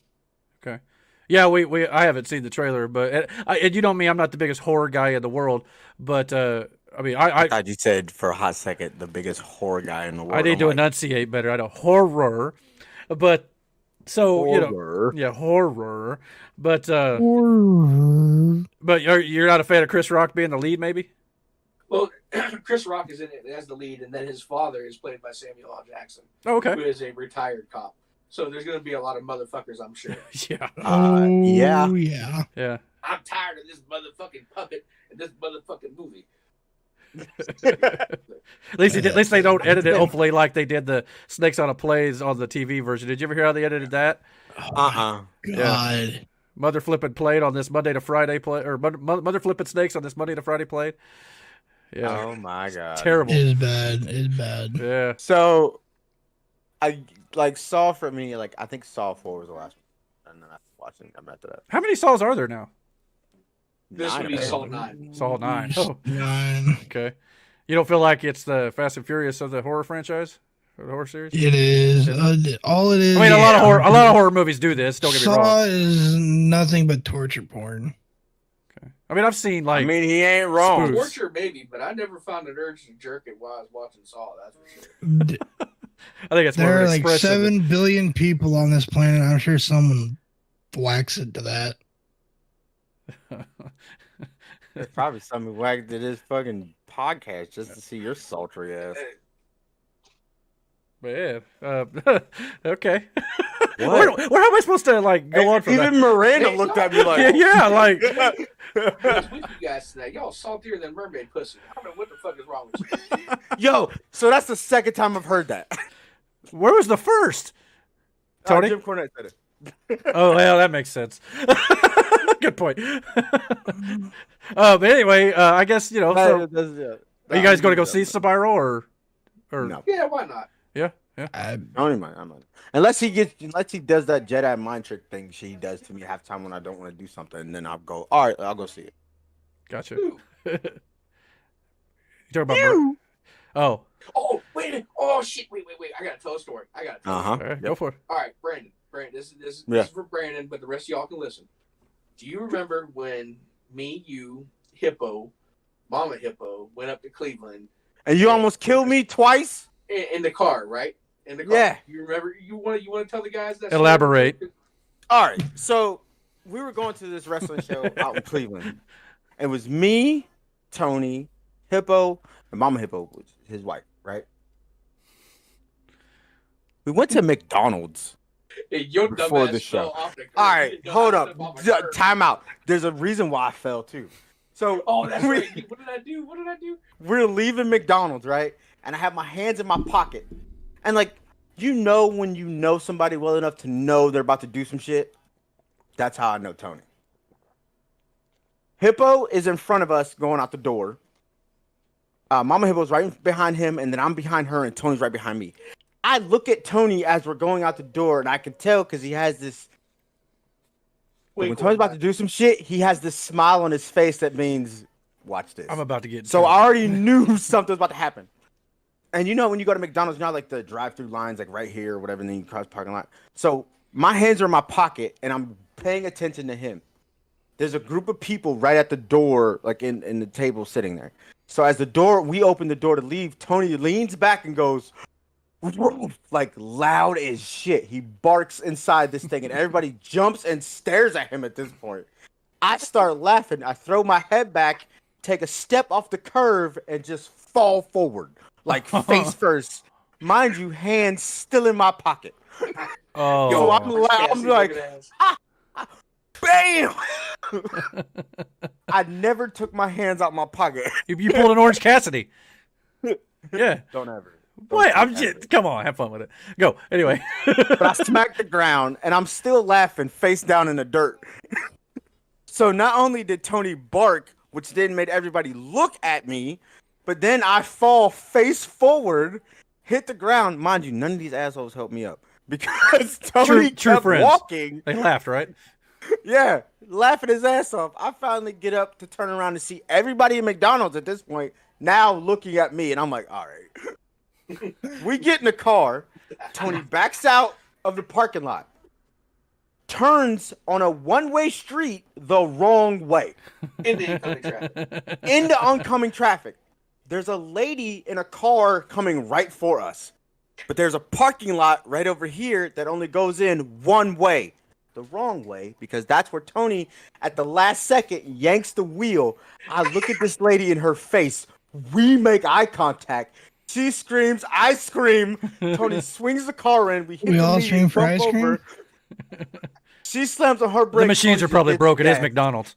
Speaker 2: Okay. Yeah, I haven't seen the trailer, but and you know me, I'm not the biggest horror guy in the world, but I mean, I
Speaker 4: thought you said for a hot second the biggest horror guy in the world.
Speaker 2: I need to enunciate better. I know horror, but so
Speaker 4: horror.
Speaker 2: Horror, but
Speaker 5: Horror.
Speaker 2: but you're not a fan of Chris Rock being the lead, maybe?
Speaker 3: Well, Chris Rock is in it as the lead, and then his father is played by Samuel L. Jackson,
Speaker 2: Oh, okay.
Speaker 3: who is a retired cop. So there's going to be a lot of motherfuckers, I'm sure.
Speaker 2: Yeah.
Speaker 5: Yeah.
Speaker 3: I'm tired of this motherfucking puppet and this motherfucking movie.
Speaker 2: At least they don't edit it. Hopefully, like they did the Snakes on a Plays on the TV version. Did you ever hear how they edited that?
Speaker 5: God.
Speaker 2: Yeah. Mother flipping played on this Monday to Friday play, or mother flipping snakes on this Monday to Friday play. Yeah.
Speaker 4: Oh my god.
Speaker 2: Terrible.
Speaker 5: It's bad.
Speaker 2: Yeah.
Speaker 4: So, I like Saw for me. Like I think Saw 4 was the last one, and then I watched them after that.
Speaker 2: How many Saws are there now?
Speaker 3: This would be Saw 9.
Speaker 2: Saw 9. Oh.
Speaker 5: 9.
Speaker 2: Okay. You don't feel like it's the Fast and Furious of the horror franchise? Or the horror series?
Speaker 5: It is. All it is.
Speaker 2: I mean, a lot of horror movies do this. Don't get me wrong.
Speaker 5: Saw is nothing but torture porn.
Speaker 2: Okay. I mean, I've seen like.
Speaker 4: I mean, he ain't wrong.
Speaker 2: Spoofs.
Speaker 3: Torture, maybe, but I never found an urge to jerk it while I was watching Saw. That's for sure.
Speaker 2: I think it's more
Speaker 5: There
Speaker 2: of
Speaker 5: are
Speaker 2: an
Speaker 5: like
Speaker 2: expression.
Speaker 5: 7 billion people on this planet. I'm sure someone whacks it to that.
Speaker 4: There's probably something whacked to this fucking podcast just to see your sultry ass.
Speaker 2: But yeah. Okay. Where am I supposed to like go on from
Speaker 4: Even
Speaker 2: that?
Speaker 4: Miranda looked at me like,
Speaker 2: Yeah, like.
Speaker 3: What's with you guys today? Y'all saltier than mermaid pussy. I don't know what the fuck is wrong with you.
Speaker 4: Yo, so that's the second time I've heard that.
Speaker 2: Where was the first? Tony?
Speaker 4: Jim Cornette said it.
Speaker 2: Oh, well, that makes sense. Good point. But anyway, I guess, so, are you guys going to go see Spiral or?
Speaker 4: No.
Speaker 3: Yeah, why not?
Speaker 2: Yeah.
Speaker 4: I don't mind. Unless he does that Jedi mind trick thing she does to me half time when I don't want to do something, and then I'll go, all right, I'll go see it.
Speaker 2: Gotcha. You talking about Oh.
Speaker 3: Oh, wait. Oh, shit. Wait. I got to tell a story.
Speaker 2: All right, go for it.
Speaker 3: All right, Brandon, this is for Brandon, but the rest of y'all can listen. Do you remember when me, you, Hippo, Mama Hippo went up to Cleveland
Speaker 4: And you almost killed me twice?
Speaker 3: In the car, right? In the car.
Speaker 4: Yeah.
Speaker 3: You remember? You want to tell the guys that?
Speaker 2: Elaborate.
Speaker 3: story?
Speaker 4: All right. So we were going to this wrestling show out in Cleveland. It was me, Tony, Hippo, and Mama Hippo was his wife, right? We went to McDonald's
Speaker 3: Hey, your dumb
Speaker 4: before
Speaker 3: ass
Speaker 4: the show.
Speaker 3: fell off the curb.
Speaker 4: All
Speaker 3: You
Speaker 4: right,
Speaker 3: didn't know
Speaker 4: hold
Speaker 3: how
Speaker 4: up.
Speaker 3: to step off a curb.
Speaker 4: Time out. There's a reason why I fell too. So
Speaker 3: Oh, that's right. What did I do? What did I do?
Speaker 4: we're leaving McDonald's, right? And I have my hands in my pocket. And like, you know when you know somebody well enough to know they're about to do some shit? That's how I know Tony. Hippo is in front of us going out the door. Mama Hippo's right behind him, and then I'm behind her, and Tony's right behind me. I look at Tony as we're going out the door, and I can tell because he has this. When Tony's about to do some shit, he has this smile on his face that means, watch this.
Speaker 2: I'm about to get.
Speaker 4: So I already knew something was about to happen. And you know when you go to McDonald's, you know like the drive-through lines like right here or whatever, and then you cross the parking lot. So my hands are in my pocket, and I'm paying attention to him. There's a group of people right at the door, like in the table sitting there. So as we open the door to leave, Tony leans back and goes, like loud as shit. He barks inside this thing, and everybody jumps and stares at him at this point. I start laughing. I throw my head back, take a step off the curve, and just fall forward, like face first. Mind you, hands still in my pocket.
Speaker 2: Oh,
Speaker 4: So I'm like, bam! I never took my hands out my pocket.
Speaker 2: you pulled an Orange Cassidy. Yeah.
Speaker 4: Don't ever.
Speaker 2: Wait, I'm just. Come on, have fun with it. Go. Anyway.
Speaker 4: But I smacked the ground, and I'm still laughing, face down in the dirt. So not only did Tony bark, which then made everybody look at me, but then I fall face forward, hit the ground. Mind you, none of these assholes helped me up because Tony
Speaker 2: True
Speaker 4: kept
Speaker 2: friends.
Speaker 4: walking.
Speaker 2: They laughed, right?
Speaker 4: Yeah, laughing his ass off. I finally get up to turn around to see everybody in McDonald's at this point now looking at me, and I'm like, all right. We get in the car. Tony backs out of the parking lot, turns on a one-way street the wrong way
Speaker 3: In the incoming traffic.
Speaker 4: into oncoming traffic. There's a lady in a car coming right for us, but there's a parking lot right over here that only goes in one way. The wrong way, because that's where Tony at the last second yanks the wheel. I look at this lady in her face. We make eye contact. She screams, I scream. Tony swings the car in. We hit
Speaker 5: We
Speaker 4: the
Speaker 5: all
Speaker 4: median,
Speaker 5: scream for
Speaker 4: jump
Speaker 5: ice cream?
Speaker 4: over. She slams on her brakes.
Speaker 2: The machines
Speaker 4: Tony
Speaker 2: are probably
Speaker 4: hits
Speaker 2: broken.
Speaker 4: the
Speaker 2: It is
Speaker 4: gas.
Speaker 2: McDonald's.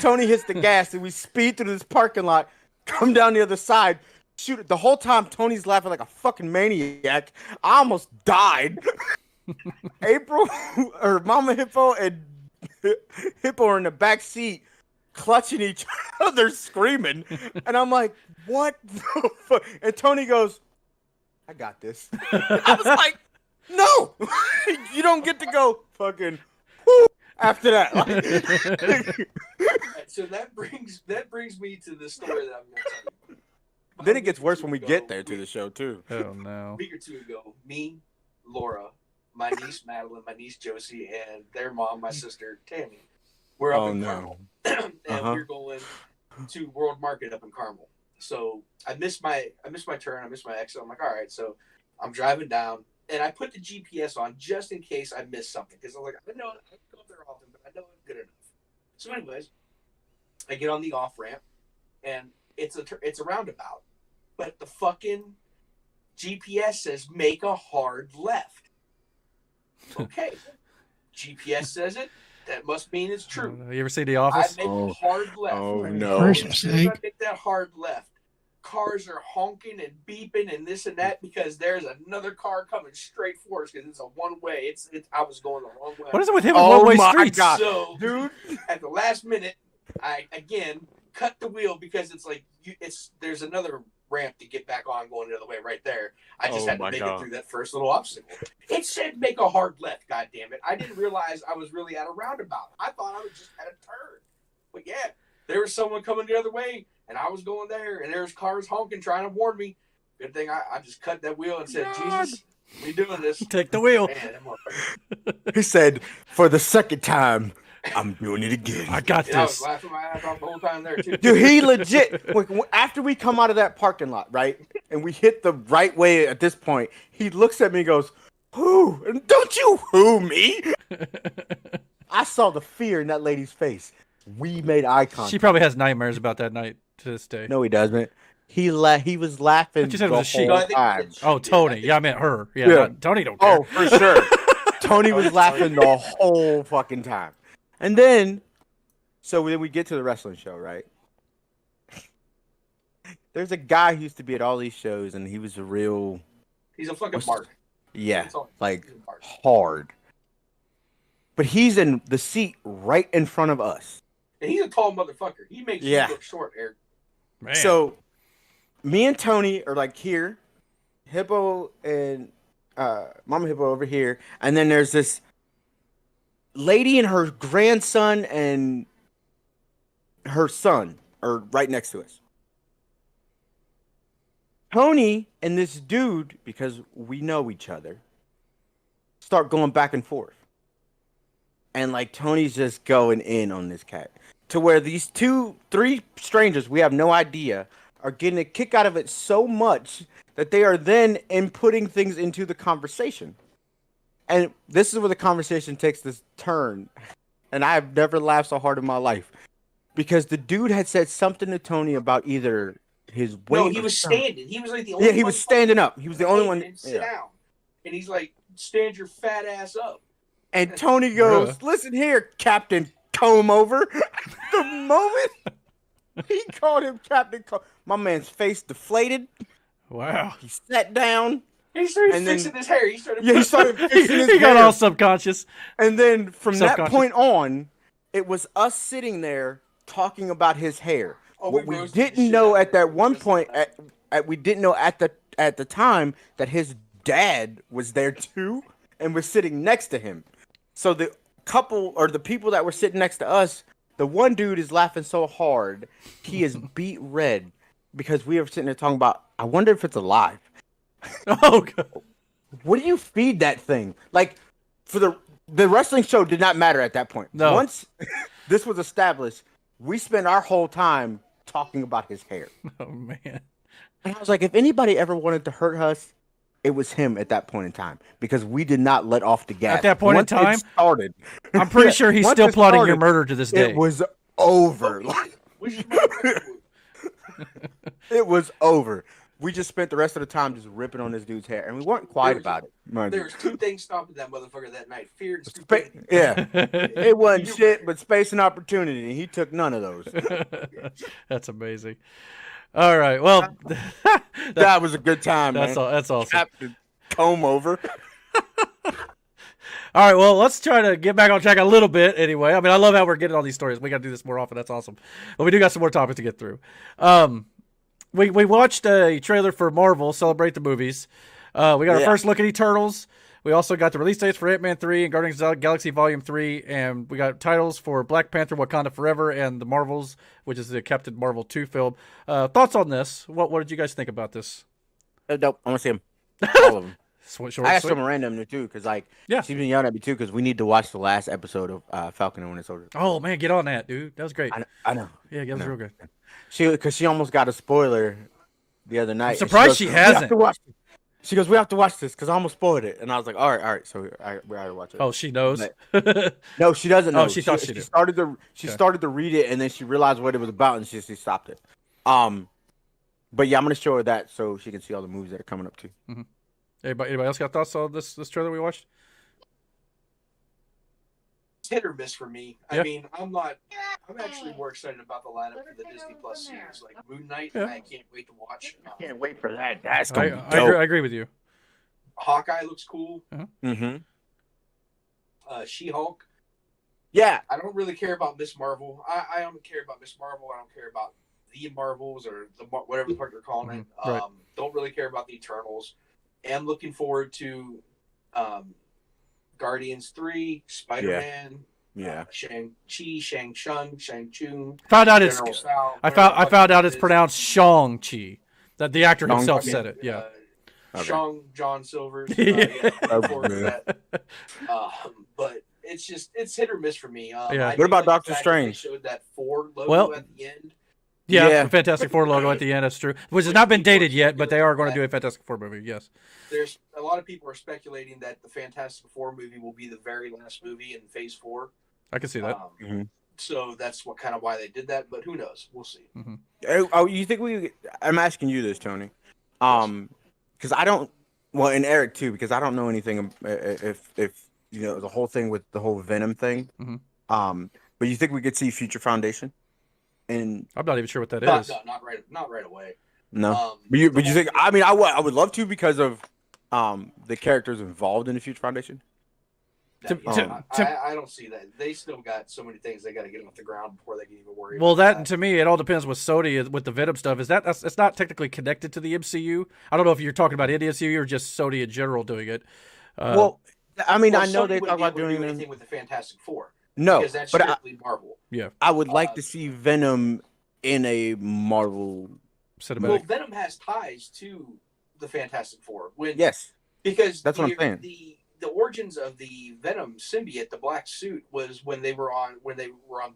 Speaker 4: Tony hits the gas, and we speed through this parking lot, come down the other side, shoot it. The whole time, Tony's laughing like a fucking maniac. I almost died. April, or Mama Hippo, and Hippo are in the back seat, clutching each other, screaming. And I'm like, what the fuck? And Tony goes, I got this. I was like, no, you don't get to go fucking whoo after that. Like,
Speaker 3: So that brings me to the story that I'm going to tell you.
Speaker 4: then it gets worse when we get there to the show, too.
Speaker 2: Oh no.
Speaker 3: A week or two ago, me, Laura, my niece Madeline, my niece Josie, and their mom, my sister Tammy, we're up in Carmel, and we're going to World Market up in Carmel. So I missed my turn. I missed my exit. I'm like, all right. So I'm driving down, and I put the GPS on just in case I missed something, because I was like, I know I don't go up there often, but I know I'm good enough. So, anyways, I get on the off ramp, and it's a roundabout, but the fucking GPS says make a hard left. Okay, GPS says it. That must mean it's true.
Speaker 2: You ever see The
Speaker 3: I
Speaker 2: Office?
Speaker 3: make a hard left.
Speaker 4: Oh, no.
Speaker 5: First
Speaker 3: As soon as I
Speaker 5: mistake.
Speaker 3: make that hard left, cars are honking and beeping and this and that because there's another car coming straight for us because it's a one way. It's I was going the wrong way.
Speaker 2: What is it with him and
Speaker 4: Oh
Speaker 2: one-way
Speaker 4: my
Speaker 2: streets?
Speaker 4: God.
Speaker 3: So,
Speaker 4: Dude.
Speaker 3: at the last minute, I again cut the wheel because it's like there's another ramp to get back on going the other way right there. I just
Speaker 4: Oh
Speaker 3: had to
Speaker 4: my
Speaker 3: make
Speaker 4: God.
Speaker 3: it through that first little obstacle. It said make a hard left, god damn it. I didn't realize I was really at a roundabout. I thought I was just at a turn. But yeah, there was someone coming the other way and I was going there and there was cars honking trying to warn me. Good thing I just cut that wheel and said,
Speaker 4: God.
Speaker 3: Jesus, we doing this.
Speaker 2: Take the wheel.
Speaker 3: Man, that motherfucker.
Speaker 4: He said, for the second time, I'm doing it again.
Speaker 2: I got
Speaker 3: And I was
Speaker 2: this.
Speaker 3: laughing my ass off the whole time there, too.
Speaker 4: Dude, he legit. After we come out of that parking lot, right, and we hit the right way at this point, he looks at me and goes, "Who? And don't you who me?" I saw the fear in that lady's face. We made eye contact.
Speaker 2: She probably has nightmares about that night to this day.
Speaker 4: No, he doesn't. He was laughing.
Speaker 2: But you said it was a she.
Speaker 4: the
Speaker 3: No, I
Speaker 4: whole
Speaker 3: think
Speaker 4: time.
Speaker 3: it's-
Speaker 2: Oh, Tony. Yeah, I meant her. Yeah,
Speaker 4: Yeah.
Speaker 2: Tony don't care.
Speaker 4: Oh, for sure. Tony was laughing the whole fucking time. And then, so then we get to the wrestling show, right? There's a guy who used to be at all these shows, and he was a real,
Speaker 3: He's a fucking mark.
Speaker 4: yeah,
Speaker 3: That's all.
Speaker 4: like
Speaker 3: He's a mark.
Speaker 4: hard. But he's in the seat right in front of us.
Speaker 3: And he's a tall motherfucker. He makes
Speaker 4: Yeah.
Speaker 3: you look short, Eric.
Speaker 2: Man.
Speaker 4: So, me and Tony are like here, Hippo and Mama Hippo over here, and then there's this lady and her grandson and her son are right next to us. Tony and this dude, because we know each other, start going back and forth. And like Tony's just going in on this cat. To where these 3 strangers, we have no idea, are getting a kick out of it so much that they are then inputting things into the conversation. And this is where the conversation takes this turn. And I have never laughed so hard in my life. Because the dude had said something to Tony about either his weight.
Speaker 3: No, he was standing. He was like the only
Speaker 4: Yeah, he
Speaker 3: one
Speaker 4: was standing up. He was the only
Speaker 3: fucking
Speaker 4: one.
Speaker 3: and sit down. And he's like, stand your fat ass up.
Speaker 4: And Tony goes, "Listen here, Captain Comb Over." The moment he called him Captain Comb, my man's face deflated.
Speaker 2: Wow.
Speaker 4: He sat down.
Speaker 3: And he started
Speaker 4: And then-
Speaker 3: fixing his hair. He started.
Speaker 4: Yeah, he started fixing his
Speaker 2: He got
Speaker 4: hair.
Speaker 2: all subconscious.
Speaker 4: And then from that
Speaker 2: Self-conscious.
Speaker 4: point on, it was us sitting there talking about his hair.
Speaker 3: Oh,
Speaker 4: What
Speaker 3: we
Speaker 4: we
Speaker 3: roasted the
Speaker 4: didn't
Speaker 3: shit
Speaker 4: know
Speaker 3: out
Speaker 4: at
Speaker 3: of
Speaker 4: that
Speaker 3: him.
Speaker 4: one point, we didn't know at the time that his dad was there too and was sitting next to him. So the couple or the people that were sitting next to us, the one dude is laughing so hard he is beat red because we were sitting there talking about. I wonder if it's alive.
Speaker 2: Oh, God.
Speaker 4: What do you feed that thing? Like, for the wrestling show did not matter at that point.
Speaker 2: No.
Speaker 4: Once this was established, we spent our whole time talking about his hair.
Speaker 2: Oh, man.
Speaker 4: And I was like, if anybody ever wanted to hurt us, it was him at that point in time because we did not let off the gas.
Speaker 2: At that point in
Speaker 4: Once it
Speaker 2: time?
Speaker 4: started.
Speaker 2: I'm pretty
Speaker 4: Yeah,
Speaker 2: sure he's
Speaker 4: once
Speaker 2: still
Speaker 4: it
Speaker 2: plotting your
Speaker 4: started,
Speaker 2: murder to this day.
Speaker 4: It was over.
Speaker 3: Which is my
Speaker 4: It was over. We just spent the rest of the time just ripping on this dude's hair, and we weren't quiet
Speaker 3: There was-
Speaker 4: about it. mind you.
Speaker 3: There's 2 things stopping that motherfucker that night: fear and
Speaker 4: Spa-
Speaker 3: stupidity.
Speaker 4: yeah, it wasn't shit, but space and opportunity. And he took none of those.
Speaker 2: That's amazing. All right. Well,
Speaker 4: That was a good time, man.
Speaker 2: that's awesome.
Speaker 4: Captain Comb Over.
Speaker 2: All right, well, let's try to get back on track a little bit anyway. I mean, I love how we're getting all these stories. We got to do this more often. That's awesome. But we do got some more topics to get through. We watched a trailer for Marvel, Celebrate the Movies. We got our first look at Eternals. We also got the release dates for Antman 3 and Guardians of the Galaxy Volume 3. And we got titles for Black Panther, Wakanda Forever, and The Marvels, which is the Captain Marvel 2 film. Thoughts on this? What did you guys think about this?
Speaker 4: Dope. I want to see him. All of them.
Speaker 2: Short,
Speaker 4: I asked
Speaker 2: sweet.
Speaker 4: someone random too, because
Speaker 2: Yeah.
Speaker 4: she's been yelling at me too, because we need to watch the last episode of Falcon and Winter Soldier.
Speaker 2: Oh, man, get on that, dude. That was great.
Speaker 4: I know.
Speaker 2: Yeah, that was real good.
Speaker 4: Because she almost got a spoiler the other night.
Speaker 2: I'm surprised
Speaker 4: and
Speaker 2: she
Speaker 4: goes, "We have
Speaker 2: hasn't."
Speaker 4: to watch this." She goes, "We have to we almost spoiled it." And I was like, all right. So we had to watch it.
Speaker 2: Oh, she knows?
Speaker 4: No, she doesn't know.
Speaker 2: Oh, she thought she did.
Speaker 4: started
Speaker 2: Okay.
Speaker 4: started to read it, and then she realized what it was about, and she stopped it. But yeah, I'm gonna show her that so she can see all the movies that are coming up too.
Speaker 2: Anybody else got thoughts on this trailer we watched?
Speaker 3: It's hit or miss for me.
Speaker 2: Yeah.
Speaker 3: I mean, I'm actually more excited about the lineup for the Disney Plus series, like Moon Knight.
Speaker 2: Yeah.
Speaker 3: I can't wait to watch.
Speaker 4: Can't wait for that. That's
Speaker 2: I,
Speaker 4: gonna be
Speaker 2: I,
Speaker 4: dope.
Speaker 2: agree, I agree with you.
Speaker 3: Hawkeye looks cool.
Speaker 4: Mm-hmm.
Speaker 3: She-Hulk.
Speaker 4: Yeah,
Speaker 3: I don't really care about Miss Marvel. I don't care about Miss Marvel. I don't care about the Marvels or whatever the fuck you're calling it.
Speaker 2: Right.
Speaker 3: Don't really care about the Eternals. Am looking forward to Guardians 3, Spider-Man,
Speaker 4: yeah.
Speaker 3: Shang-Chi, Shang-Chung, Shang-Chun,
Speaker 2: Found out it's
Speaker 3: General Tsao,
Speaker 2: I found out it's pronounced Shang-Chi. That the actor himself
Speaker 4: Shang-Chi.
Speaker 2: said it. Yeah.
Speaker 3: Shang John Silver's.
Speaker 2: Yeah.
Speaker 3: Looking forward to that. But it's hit or miss for me.
Speaker 2: Yeah.
Speaker 3: I
Speaker 4: What
Speaker 3: do
Speaker 4: about
Speaker 3: like the
Speaker 4: Doctor
Speaker 3: fact that they
Speaker 4: Strange?
Speaker 3: showed that 4 logo
Speaker 2: Well-
Speaker 3: at the end.
Speaker 2: Yeah,
Speaker 4: Yeah.
Speaker 2: the Fantastic Four logo at the end. That's true. Which has not been dated yet, but they are going to do a Fantastic Four movie. Yes.
Speaker 3: There's a lot of people are speculating that the Fantastic Four movie will be the very last movie in Phase 4.
Speaker 2: I can see that.
Speaker 4: Mhm.
Speaker 3: So that's why they did that. But who knows? We'll see.
Speaker 4: Oh, you think I'm asking you this, Tony. Because I don't. Well, and Eric too, because I don't know anything if you know the whole thing with the whole Venom thing. But you think we could see Future Foundation? And
Speaker 2: I'm not even sure what that is.
Speaker 3: Not right away.
Speaker 4: no, but you think? I mean, I would love to because of the characters involved in the Future Foundation.
Speaker 3: I don't see that. They still got so many things they got to get off the ground before they can even worry.
Speaker 2: Well,
Speaker 3: about
Speaker 2: that to me, it all depends with Sony with the Venom stuff. It's not technically connected to the MCU. I don't know if you're talking about the MCU or just Sony in general doing it.
Speaker 4: Well, I mean,
Speaker 3: Well,
Speaker 4: I know
Speaker 3: Sony
Speaker 4: they
Speaker 3: wouldn't
Speaker 4: talk
Speaker 3: be
Speaker 4: about
Speaker 3: able to
Speaker 4: doing
Speaker 3: do anything with the Fantastic Four.
Speaker 4: No,
Speaker 3: because that's
Speaker 4: but
Speaker 3: strictly Marvel.
Speaker 4: I would like to see Venom in a Marvel
Speaker 2: Cinematic.
Speaker 3: Well, Venom has ties to the Fantastic Four.
Speaker 4: Yes,
Speaker 3: Because
Speaker 4: that's what I'm saying.
Speaker 3: The origins of the Venom symbiote, the black suit, was when they were on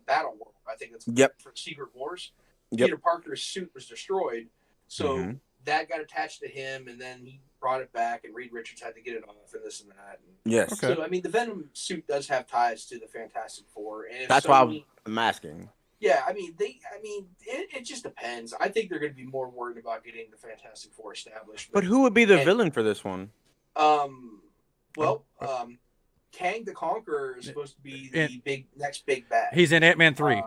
Speaker 3: Battle World. I think it's for Secret Wars.
Speaker 4: Yep.
Speaker 3: Peter Parker's suit was destroyed, so that got attached to him, and then he brought it back, and Reed Richards had to get it off, and this and that. And
Speaker 4: yes.
Speaker 2: Okay.
Speaker 3: So I mean, the Venom suit does have ties to the Fantastic Four, and if
Speaker 4: That's why I'm asking.
Speaker 3: Yeah, I mean, it just depends. I think they're going to be more worried about getting the Fantastic Four established.
Speaker 4: But who would be the villain for this one?
Speaker 3: Kang the Conqueror is supposed to be the next big bad.
Speaker 2: He's in Ant-Man 3.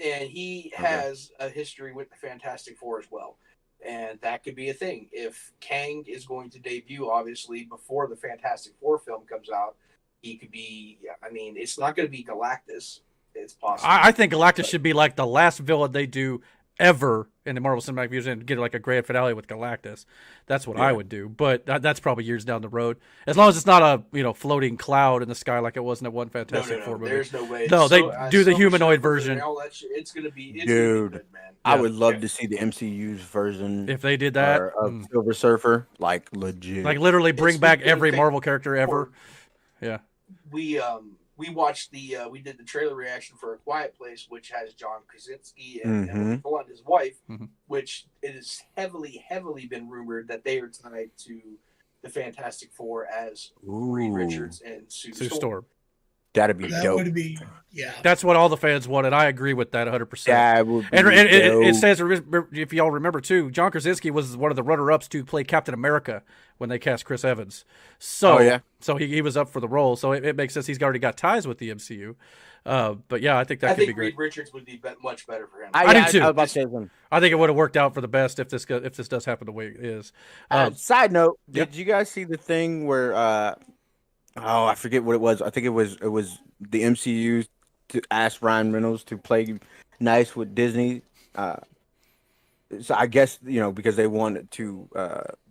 Speaker 3: And he has a history with the Fantastic Four as well. And that could be a thing. If Kang is going to debut, obviously, before the Fantastic Four film comes out, he could be, I mean, it's not going to be Galactus. It's possible.
Speaker 2: I think Galactus should be like the last villain they do ever in the Marvel Cinematic Universe and get like a grand finale with Galactus. That's what I would do, but that's probably years down the road. As long as it's not a floating cloud in the sky like it was in that one Fantastic Four movie.
Speaker 3: There's no way.
Speaker 2: No, they do the humanoid version.
Speaker 3: It's gonna be
Speaker 4: Dude,
Speaker 3: good, man.
Speaker 4: I would love to see the MCU's version
Speaker 2: If they did that,
Speaker 4: of Silver Surfer, like legit.
Speaker 2: like literally bring
Speaker 3: It's
Speaker 2: back
Speaker 3: been
Speaker 2: every
Speaker 3: fake
Speaker 2: Marvel character ever. Yeah.
Speaker 3: We watched we did the trailer reaction for A Quiet Place, which has John Krasinski and Emily Blunt, his wife, which it is heavily been rumored that they are tied to the Fantastic Four as Reed Richards and Sue Storm.
Speaker 4: That'd be
Speaker 5: That
Speaker 4: dope.
Speaker 5: would be, yeah.
Speaker 2: That's what all the fans wanted. I agree with that 100%.
Speaker 4: That would be
Speaker 2: And it
Speaker 4: dope.
Speaker 2: says, if y'all remember too, John Krasinski was one of the runner-ups to play Captain America when they cast Chris Evans. So, so he was up for the role. So it makes sense. He's already got ties with the MCU. But yeah, I think that could be great.
Speaker 3: Reed Richards would be much better for him.
Speaker 2: I do too.
Speaker 4: I was about to say something.
Speaker 2: I think it would have worked out for the best if this does happen the way it is.
Speaker 4: Side note: Did you guys see the thing where? I forget what it was. I think it was the MCU to ask Ryan Reynolds to play nice with Disney. So I guess because they wanted to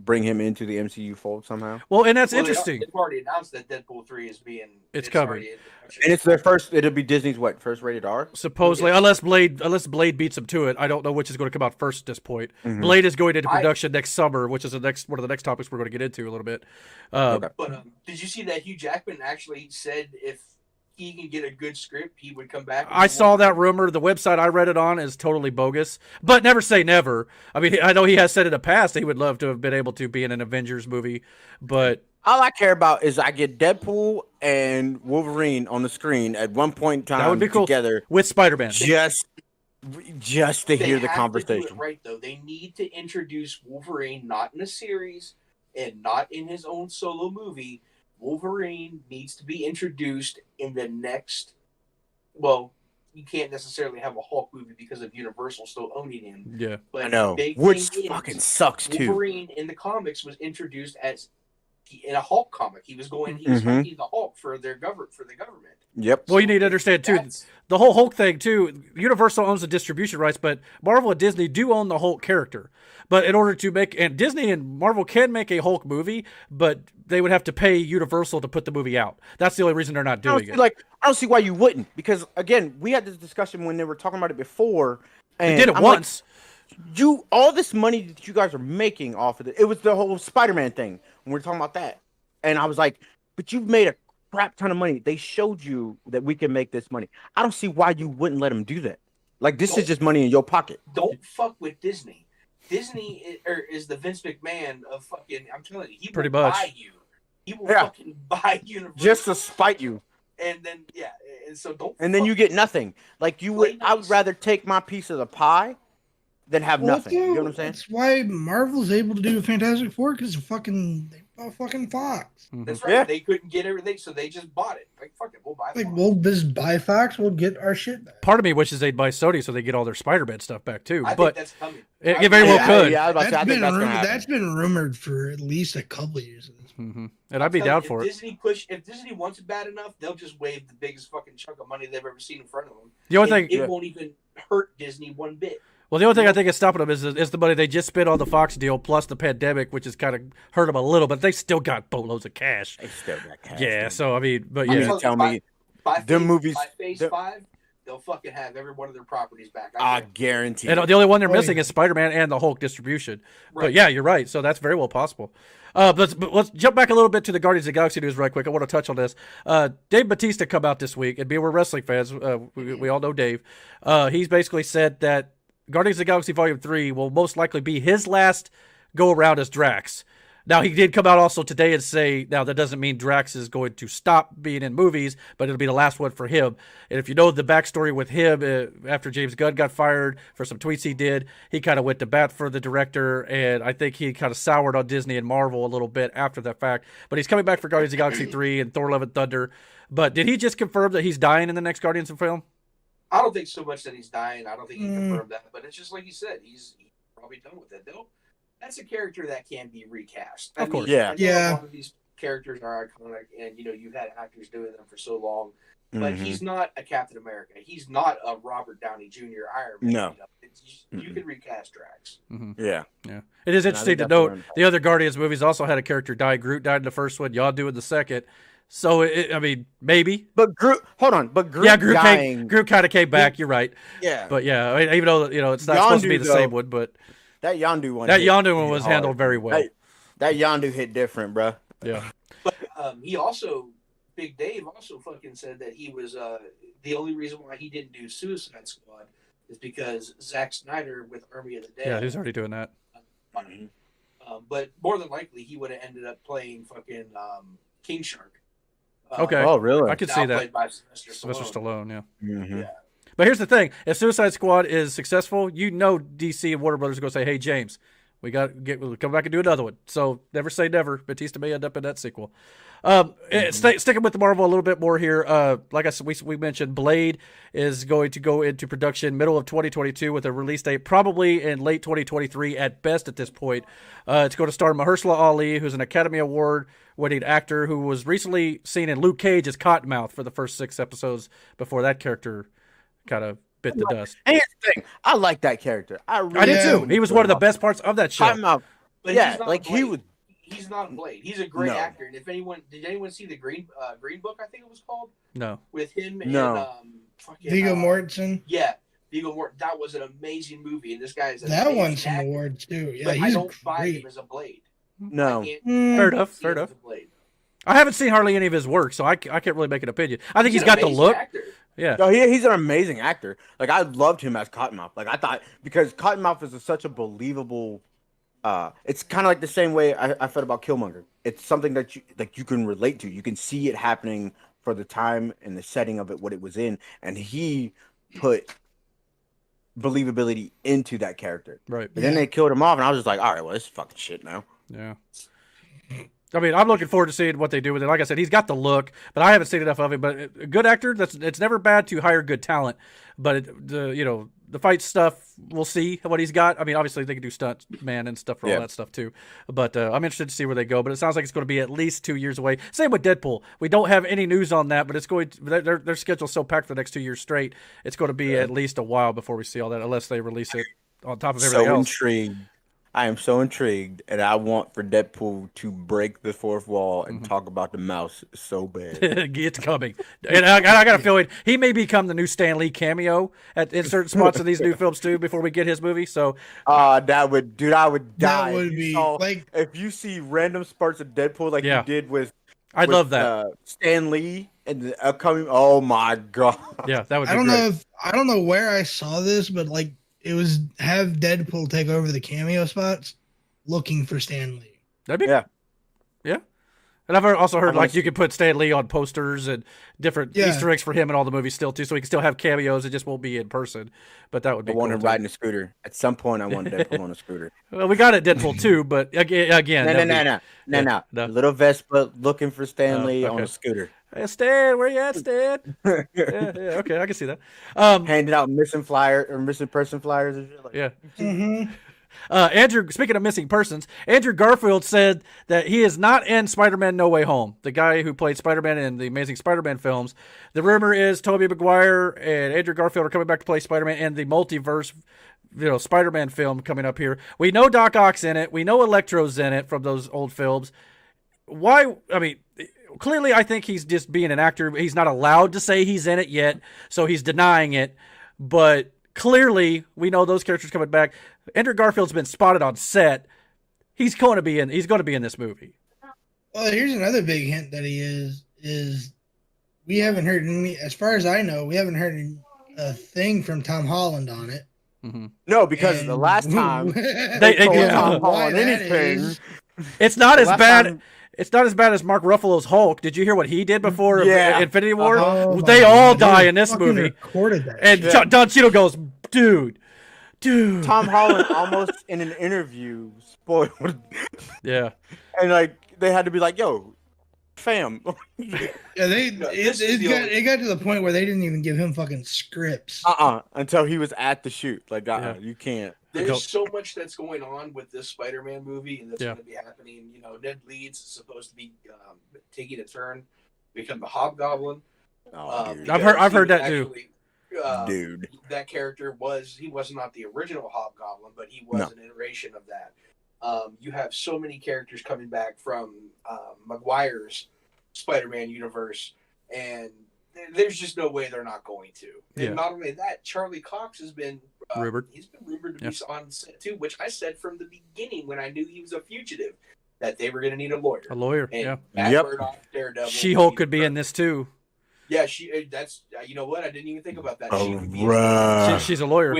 Speaker 4: bring him into the MCU fold somehow.
Speaker 2: Well, and that's interesting.
Speaker 3: They've already announced that Deadpool 3 is being.
Speaker 2: It's coming.
Speaker 3: already in production.
Speaker 4: And it's their first. It'll be Disney's first rated R.
Speaker 2: Supposedly, unless Blade beats him to it, I don't know which is going to come out first at this point. Blade is going into production next summer, which is one of the next topics we're going to get into a little bit.
Speaker 3: But did you see that Hugh Jackman actually said if he can get a good script, he would come back?
Speaker 2: I saw that rumor. The website I read it on is totally bogus, but never say never. I mean, I know he has said in the past he would love to have been able to be in an Avengers movie, but
Speaker 4: all I care about is I get Deadpool and Wolverine on the screen at one point in time.
Speaker 2: That would be cool
Speaker 4: together
Speaker 2: with Spider-Man.
Speaker 4: Just to hear the
Speaker 3: have
Speaker 4: conversation.
Speaker 3: To do it right though, they need to introduce Wolverine not in a series and not in his own solo movie. Wolverine needs to be introduced in the next. Well, you can't necessarily have a Hulk movie because of Universal still owning him.
Speaker 2: Yeah,
Speaker 3: but
Speaker 4: I know, which fucking sucks too.
Speaker 3: Wolverine in the comics was introduced as in a Hulk comic. He was fighting the Hulk for the government.
Speaker 4: Yep.
Speaker 2: Well, you need to understand too, the whole Hulk thing too. Universal owns the distribution rights, but Marvel and Disney do own the Hulk character. But in order to Disney and Marvel can make a Hulk movie, but they would have to pay Universal to put the movie out. That's the only reason they're not doing it.
Speaker 4: I don't see why you wouldn't, because again, we had this discussion when they were talking about it before. And
Speaker 2: they did it once.
Speaker 4: All this money that you guys are making off of it was the whole Spider-Man thing when we were talking about that, and I was like, but you've made crap ton of money. They showed you that we can make this money. I don't see why you wouldn't let them do that. Like, this is just money in your pocket.
Speaker 3: Don't fuck with Disney. Disney is the Vince McMahon of fucking. I'm telling you, he will buy you. He will fucking buy Universal
Speaker 4: just to spite you.
Speaker 3: And then and so don't.
Speaker 4: And then you get nothing. Like you would. I would rather take my piece of the pie than have nothing. You know what I'm saying?
Speaker 5: That's why Marvel's able to do Fantastic Four because they bought fucking Fox.
Speaker 3: That's right.
Speaker 4: Yeah.
Speaker 3: They couldn't get everything, so they just bought it. Like, fuck it, we'll buy it.
Speaker 5: Like, we'll just buy Fox. We'll get our shit back.
Speaker 2: Part of me wishes they'd buy Sony so they get all their Spider-Man stuff back too.
Speaker 3: I
Speaker 2: but
Speaker 3: think that's coming.
Speaker 2: it very well could.
Speaker 4: Yeah, I was about to say, I think
Speaker 5: That's been rumored for at least a couple of years.
Speaker 2: And I'd be down for it.
Speaker 3: If Disney wants it bad enough, they'll just wave the biggest fucking chunk of money they've ever seen in front of them.
Speaker 2: The only thing
Speaker 3: it won't even hurt Disney one bit.
Speaker 2: Well, the only thing I think is stopping them is the money they just spent on the Fox deal plus the pandemic, which has kind of hurt them a little, but they still got boatloads of cash.
Speaker 4: They still got cash.
Speaker 2: Yeah, so I mean, but
Speaker 4: I
Speaker 2: yeah.
Speaker 4: mean, tell me, their movies.
Speaker 3: By Phase 5, they'll fucking have every one of their properties back.
Speaker 4: I guarantee.
Speaker 2: And the only one they're missing is Spider-Man and the Hulk distribution. Right. But yeah, you're right. So that's very well possible. But let's jump back a little bit to the Guardians of the Galaxy news right quick. I want to touch on this. Dave Bautista come out this week, and we're wrestling fans. We all know Dave. He's basically said that Guardians of the Galaxy Volume 3 will most likely be his last go-around as Drax. Now, he did come out also today and say, now that doesn't mean Drax is going to stop being in movies, but it'll be the last one for him. And if you know the backstory with him, after James Gunn got fired for some tweets he did, he kind of went to bat for the director, and I think he kind of soured on Disney and Marvel a little bit after that fact. But he's coming back for Guardians of the Galaxy 3 and Thor: Love and Thunder. But did he just confirm that he's dying in the next Guardians film?
Speaker 3: I don't think so much that he's dying. I don't think he confirmed that. But it's just like you said, he's probably done with it. That's a character that can be recast.
Speaker 2: Of course.
Speaker 3: A lot of these characters are iconic, and you've had actors doing them for so long. But he's not a Captain America. He's not a Robert Downey Jr. Iron Man.
Speaker 4: No.
Speaker 3: You can recast Drax.
Speaker 4: Yeah.
Speaker 2: It is interesting to note the other Guardians movies also had a character die. Groot died in the first one. Yondu in the second. So I mean, maybe.
Speaker 4: But Groot, hold on. But Groot,
Speaker 2: Groot kind of came back. You're right.
Speaker 4: Yeah.
Speaker 2: But yeah, even though it's not supposed to be the same one, but
Speaker 4: that Yondu one.
Speaker 2: That Yondu one was handled very well.
Speaker 4: That Yondu hit different, bro.
Speaker 2: Yeah.
Speaker 3: But Big Dave also fucking said that he was the only reason why he didn't do Suicide Squad is because Zack Snyder with Army of the Dead.
Speaker 2: Yeah, he's already doing that.
Speaker 3: But more than likely, he would have ended up playing fucking King Shark.
Speaker 2: Okay.
Speaker 4: Oh, really?
Speaker 2: I could see that.
Speaker 3: By
Speaker 2: Sylvester Stallone, yeah.
Speaker 3: Yeah.
Speaker 2: But here's the thing: if Suicide Squad is successful, DC and Warner Brothers are going to say, "Hey, James, we'll come back and do another one." So never say never. Batista may end up in that sequel. Sticking with the Marvel a little bit more here. Like I said, we mentioned Blade is going to go into production middle of 2022 with a release date probably in late 2023 at best at this point. It's going to star Mahershala Ali, who's an Academy Award-winning actor who was recently seen in Luke Cage as Cottonmouth for the first 6 episodes before that character kind of bit the dust.
Speaker 4: And here's the thing, I like that character. I
Speaker 2: did too. He was one of the best parts of that show.
Speaker 3: But
Speaker 4: yeah, like he was.
Speaker 3: He's not Blade. He's a great actor. And did anyone see the Green Book? I think it was called.
Speaker 2: No.
Speaker 3: With him and
Speaker 5: Viggo Mortensen.
Speaker 3: Yeah, Viggo Mortensen. That was an amazing movie, and this guy is
Speaker 5: that won some awards too. Yeah,
Speaker 3: but
Speaker 5: he's
Speaker 3: I don't buy
Speaker 5: great.
Speaker 3: him as a Blade.
Speaker 4: No.
Speaker 2: Fair enough. I haven't seen hardly any of his work, so I can't really make an opinion. I think he's got the look.
Speaker 3: Actor.
Speaker 2: Yeah.
Speaker 4: No, he's an amazing actor. Like I loved him as Cottonmouth. Like I thought because Cottonmouth is such a believable. It's kind of like the same way I felt about Killmonger. It's something that you can relate to. You can see it happening for the time and the setting of it, what it was in, and he put believability into that character.
Speaker 2: Right.
Speaker 4: But then they killed him off, and I was just like, all right, well, this is fucking shit now.
Speaker 2: Yeah. I mean, I'm looking forward to seeing what they do with it. Like I said, he's got the look, but I haven't seen enough of him. But a good actor, it's never bad to hire good talent. But the fight stuff, we'll see what he's got. I mean, obviously they can do stunt man and stuff for all that stuff too. But I'm interested to see where they go. But it sounds like it's going to be at least 2 years away. Same with Deadpool. We don't have any news on that, but it's going. Their schedule's so packed for the next 2 years straight. It's going to be at least a while before we see all that, unless they release it on top of everything else.
Speaker 4: Intrigued. I am so intrigued, and I want for Deadpool to break the fourth wall and talk about the mouse so bad.
Speaker 2: It's coming. And I got a feeling he may become the new Stan Lee cameo in certain spots of these new films, too, before we get his movie. So,
Speaker 4: I would die.
Speaker 5: That would be
Speaker 4: if you see random spurts of Deadpool like you did with
Speaker 2: I'd
Speaker 4: with,
Speaker 2: love that.
Speaker 4: Stan Lee and the upcoming. Oh my god!
Speaker 2: Yeah, that would be
Speaker 5: I don't
Speaker 2: great.
Speaker 5: know if I don't know where I saw this, but like it was have Deadpool take over the cameo spots, looking for Stan Lee.
Speaker 2: That'd be
Speaker 4: Yeah.
Speaker 2: yeah. And I've also heard
Speaker 4: I wanna
Speaker 2: like you could put Stan Lee on posters and different
Speaker 5: Yeah.
Speaker 2: Easter eggs for him in all the movies still too, so he can still have cameos. It just won't be in person, but that would
Speaker 4: I
Speaker 2: be
Speaker 4: want
Speaker 2: cool
Speaker 4: him
Speaker 2: too.
Speaker 4: riding a scooter. At some point, I want Deadpool on a scooter.
Speaker 2: Well, we got it Deadpool too, but again,
Speaker 4: No.
Speaker 2: no.
Speaker 4: Little Vespa looking for Stan
Speaker 2: Oh,
Speaker 4: Lee on
Speaker 2: okay.
Speaker 4: a scooter,
Speaker 2: Hey, Stan, where you at, Stan? yeah, okay, I can see that.
Speaker 4: handing out missing person flyers and shit. Like,
Speaker 2: Yeah.
Speaker 5: Mm-hmm.
Speaker 2: Andrew, speaking of missing persons, Andrew Garfield said that he is not in Spider-Man No Way Home, the guy who played Spider-Man in the Amazing Spider-Man films. The rumor is Tobey Maguire and Andrew Garfield are coming back to play Spider-Man in the multiverse, Spider-Man film coming up here. We know Doc Ock's in it. We know Electro's in it from those old films. Why? I mean, clearly I think he's just being an actor. He's not allowed to say he's in it yet, so he's denying it. But clearly we know those characters coming back. Andrew Garfield's been spotted on set. He's going to be in this movie.
Speaker 5: Well, here's another big hint that he is we haven't heard any, as far as I know, we haven't heard a thing from Tom Holland on it.
Speaker 2: Mm-hmm.
Speaker 4: No, because the last time
Speaker 2: They
Speaker 4: told
Speaker 2: yeah.
Speaker 4: Tom
Speaker 5: Why
Speaker 4: Holland
Speaker 5: that
Speaker 4: anything,
Speaker 5: is.
Speaker 2: It's not as
Speaker 4: last
Speaker 2: bad.
Speaker 4: time-
Speaker 2: It's not as bad as Mark Ruffalo's Hulk. Did you hear what he did before
Speaker 4: Yeah.
Speaker 2: Infinity War?
Speaker 5: Oh
Speaker 2: They
Speaker 5: my
Speaker 2: all
Speaker 5: God,
Speaker 2: die
Speaker 5: they
Speaker 2: in this
Speaker 5: fucking
Speaker 2: movie.
Speaker 5: Recorded that.
Speaker 2: And
Speaker 4: Yeah.
Speaker 2: Don Cheadle goes, dude.
Speaker 4: Tom Holland almost in an interview spoiled,
Speaker 2: Yeah.
Speaker 4: and like they had to be like, "Yo, fam."
Speaker 5: Yeah,
Speaker 3: this is the only-
Speaker 5: it got to the point where they didn't even give him fucking scripts.
Speaker 4: Until he was at the shoot. Like,
Speaker 2: Yeah.
Speaker 4: you can't.
Speaker 3: There's so much that's going on with this Spider-Man movie, and that's
Speaker 2: Yeah.
Speaker 3: going to be happening. You know, Ned Leeds is supposed to be taking a turn, become the Hobgoblin.
Speaker 4: Oh, dude.
Speaker 2: I've
Speaker 3: because
Speaker 2: heard
Speaker 3: he
Speaker 2: that too.
Speaker 3: actually,
Speaker 4: Dude.
Speaker 3: That character was not the original Hobgoblin, but he was
Speaker 4: No.
Speaker 3: an iteration of that. You have so many characters coming back from Maguire's Spider-Man universe, and there's just no way they're not going to. And
Speaker 2: Yeah.
Speaker 3: not only that, Charlie Cox has been
Speaker 2: Rumored.
Speaker 3: He's been rumored to be on set too, which I said from the beginning when I knew he was a fugitive that they were going to need a lawyer.
Speaker 2: A lawyer.
Speaker 3: And
Speaker 2: Yeah.
Speaker 3: Matt
Speaker 4: Yep.
Speaker 3: Murdock, Daredevil.
Speaker 2: She-Hulk could be in this too.
Speaker 3: Yeah, that's you know what? I didn't even think about that.
Speaker 4: Oh,
Speaker 3: She could be in
Speaker 4: bruh.
Speaker 2: She's a lawyer.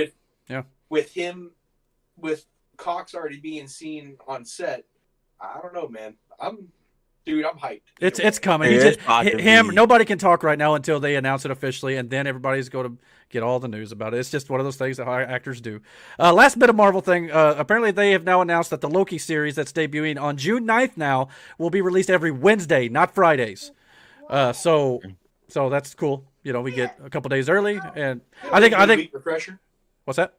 Speaker 3: with Cox already being seen on set. I don't know, man. I'm hyped.
Speaker 2: It's coming.
Speaker 4: It
Speaker 2: He
Speaker 4: is
Speaker 2: just,
Speaker 4: about to
Speaker 2: him.
Speaker 4: be.
Speaker 2: Nobody can talk right now until they announce it officially, and then everybody's going to get all the news about it. It's just one of those things that actors do. Last bit of Marvel thing. Apparently, they have now announced that the Loki series that's debuting on June 9th now will be released every Wednesday, not Fridays. So that's cool. You know, we get a couple days early, and I think
Speaker 3: Midweek refresher.
Speaker 2: what's that?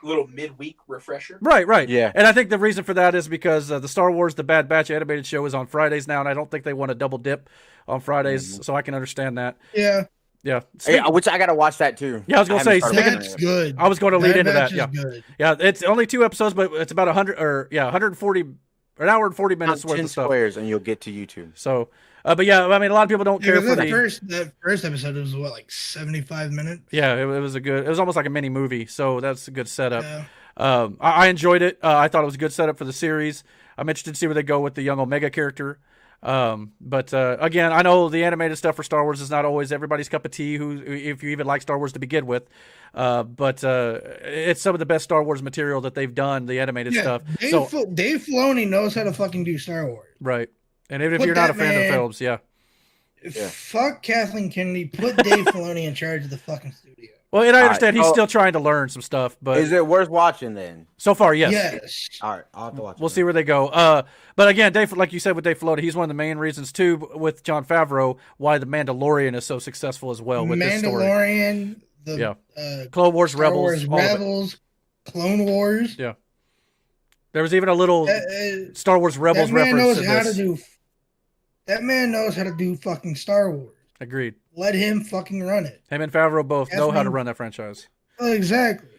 Speaker 3: Little midweek refresher.
Speaker 2: Right.
Speaker 4: Yeah.
Speaker 2: And I think the reason for that is because the Star Wars The Bad Batch animated show is on Fridays now, and I don't think they want to double dip on Fridays, so I can understand that.
Speaker 5: Yeah,
Speaker 2: Yeah.
Speaker 4: Yeah, which I gotta watch that too.
Speaker 2: Yeah, I was gonna say,
Speaker 4: haven't started
Speaker 5: that's
Speaker 4: watching it.
Speaker 5: good.
Speaker 2: I was going to lead into
Speaker 5: Batch
Speaker 2: that. Yeah.
Speaker 5: is good.
Speaker 2: Yeah, it's only 2 episodes, but it's about 140, an hour and 40 minutes
Speaker 4: Count
Speaker 2: worth
Speaker 4: 10
Speaker 2: of stuff.
Speaker 4: squares and you'll get to YouTube.
Speaker 2: So, but yeah, I mean, a lot of people don't care for
Speaker 5: that
Speaker 2: the.
Speaker 5: first episode was what, like 75 minutes.
Speaker 2: Yeah, it was it was almost like a mini movie, so that's a good setup.
Speaker 5: Yeah.
Speaker 2: I enjoyed it. I thought it was a good setup for the series. I'm interested to see where they go with the young Omega character. But again, I know the animated stuff for Star Wars is not always everybody's cup of tea. If you even like Star Wars to begin with, but it's some of the best Star Wars material that they've done. The animated stuff.
Speaker 5: Dave Filoni knows how to fucking do Star Wars.
Speaker 2: Right. And even if
Speaker 5: Put
Speaker 2: you're not a
Speaker 5: that
Speaker 2: fan of
Speaker 5: man-
Speaker 2: films, yeah.
Speaker 5: Fuck Kathleen Kennedy. Put Dave Filoni in charge of the fucking studio.
Speaker 2: Well, and I understand he's
Speaker 4: so-
Speaker 2: still trying to learn some stuff, but
Speaker 4: Is it worth watching then?
Speaker 2: so far, yes.
Speaker 5: Yes.
Speaker 4: All right, I'll have to watch.
Speaker 2: We'll
Speaker 4: it
Speaker 2: see where they go. But again, Dave, like you said with Dave Filoni, he's one of the main reasons too, with Jon Favreau, why the Mandalorian is so successful as well with this story.
Speaker 5: Mandalorian, the
Speaker 2: Yeah. Clone Wars,
Speaker 5: Star
Speaker 2: Rebels,
Speaker 5: Wars,
Speaker 2: all of it.
Speaker 5: Rebels, Clone Wars.
Speaker 2: Yeah. There was even a little Star Wars Rebels
Speaker 5: that man
Speaker 2: reference
Speaker 5: knows
Speaker 2: in
Speaker 5: how
Speaker 2: this.
Speaker 5: to do. That man knows how to do fucking Star Wars.
Speaker 2: Agreed.
Speaker 5: Let him fucking run it.
Speaker 2: Him and Favreau both know how to
Speaker 5: Kathleen-
Speaker 2: run that franchise.
Speaker 5: Exactly.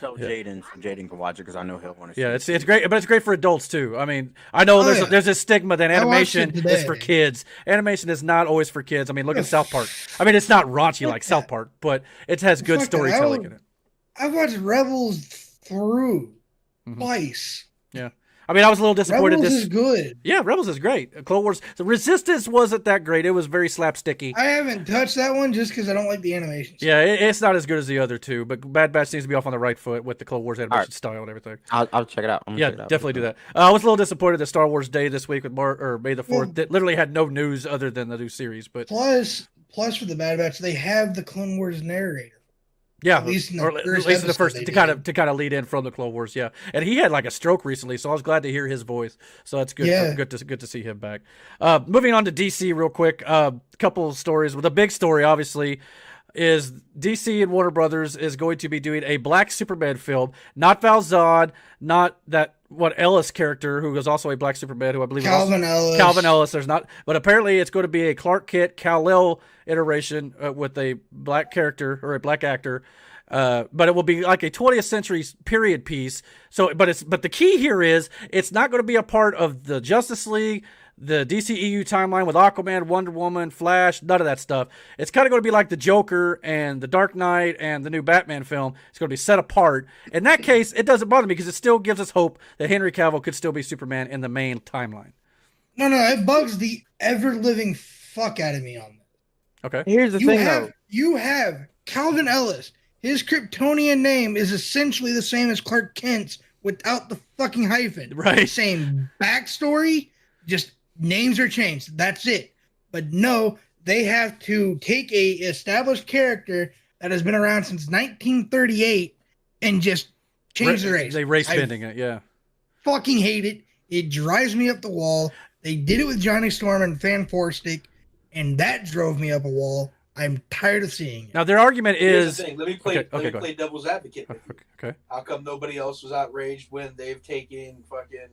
Speaker 4: Tell Jaden so Jaden can watch it because I know he'll want to.
Speaker 2: Yeah, it's great, but it's great for adults too. I mean, I know
Speaker 5: Oh, yeah.
Speaker 2: there's a stigma that
Speaker 5: I watched
Speaker 2: animation
Speaker 5: it
Speaker 2: is for
Speaker 5: today.
Speaker 2: kids. Animation is not always for kids. I mean, look at
Speaker 5: Yes.
Speaker 2: South Park. I mean, it's not raunchy like
Speaker 5: that.
Speaker 2: South Park, but it has good
Speaker 5: Fuck that.
Speaker 2: storytelling in it.
Speaker 5: I've watched Rebels through
Speaker 2: Mhm.
Speaker 5: twice.
Speaker 2: I mean, I was a little disappointed.
Speaker 5: Rebels
Speaker 2: This
Speaker 5: is good.
Speaker 2: Yeah, Rebels is great. Clone Wars, the Resistance wasn't that great. It was very slapsticky.
Speaker 5: I haven't touched that one just because I don't like the animation.
Speaker 2: Yeah, it's not as good as the other two, but Bad Batch seems to be off on the right foot with the Clone Wars animation style and everything.
Speaker 4: I'll check it out. I'm gonna
Speaker 2: Yeah,
Speaker 4: check it out.
Speaker 2: definitely do that. I was a little disappointed that Star Wars Day this week with May the 4th that literally had no news other than the new series. But
Speaker 5: Plus for the Bad Batch, they have the Clone Wars narrator.
Speaker 2: yeah,
Speaker 5: At least in the
Speaker 2: or at
Speaker 5: first
Speaker 2: least in the
Speaker 5: episode
Speaker 2: first
Speaker 5: they
Speaker 2: to kind of lead in from the Clone Wars. Yeah, and he had like a stroke recently, so I was glad to hear his voice. So that's good.
Speaker 5: Yeah.
Speaker 2: Good to see him back. Moving on to DC real quick. Couple of stories. Well, the big story obviously is DC and Warner Brothers is going to be doing a Black Superman film. Not Val Zod, not that Ellis character who was also a Black Superman, who I believe
Speaker 5: Calvin Ellis.
Speaker 2: Calvin Ellis. There's not, but apparently it's going to be a Clark Kent Kal-El iteration with a black character or a black actor. But it will be like a 20th century period piece. So, but the key here is it's not going to be a part of the Justice League, the DCEU timeline with Aquaman, Wonder Woman, Flash, none of that stuff. It's kind of going to be like the Joker and the Dark Knight and the new Batman film. It's going to be set apart. In that case, it doesn't bother me because it still gives us hope that Henry Cavill could still be Superman in the main timeline.
Speaker 5: No, it bugs the ever-living fuck out of me on that.
Speaker 2: Okay.
Speaker 4: Here's the thing, though.
Speaker 5: You have Calvin Ellis. His Kryptonian name is essentially the same as Clark Kent's without the fucking hyphen.
Speaker 2: Right.
Speaker 5: Same backstory, just names are changed. That's it. But no, they have to take a established character that has been around since 1938 and just change the race.
Speaker 2: They race bending it, yeah.
Speaker 5: Fucking hate it. It drives me up the wall. They did it with Johnny Storm and Fan Stick, and that drove me up a wall. I'm tired of seeing it.
Speaker 2: Now their argument
Speaker 3: Here's
Speaker 2: is
Speaker 3: the thing. Let me play
Speaker 2: go
Speaker 3: play devil's advocate. With you.
Speaker 2: Okay.
Speaker 3: How come nobody else was outraged when they've taken fucking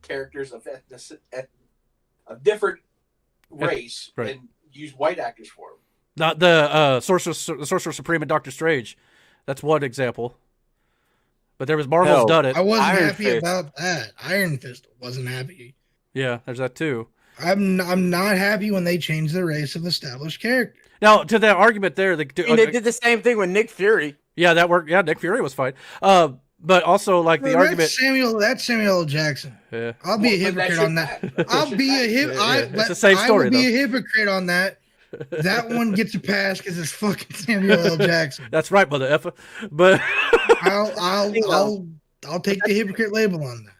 Speaker 3: characters of a different race
Speaker 2: right.
Speaker 3: and used white actors for them?
Speaker 2: Not the Sorcerer Supreme and Doctor Strange. That's one example. But there was Marvel's done it.
Speaker 5: I wasn't
Speaker 4: Iron
Speaker 5: happy
Speaker 4: Fist.
Speaker 5: about that. Iron Fist wasn't happy.
Speaker 2: Yeah, there's that too.
Speaker 5: I'm not happy when they change the race of established characters.
Speaker 2: Now, to that argument there,
Speaker 4: They did the same thing with Nick Fury.
Speaker 2: Yeah, that worked. Yeah, Nick Fury was fine. But also, like the argument,
Speaker 5: That's Samuel L. Jackson.
Speaker 2: yeah.
Speaker 5: I'll be a hypocrite on that. I'll be a
Speaker 2: It's the same story,
Speaker 5: I will be a hypocrite on that. That one gets a pass because it's fucking Samuel L. Jackson.
Speaker 2: That's right, mother effer. But
Speaker 5: I'll take the hypocrite label on that.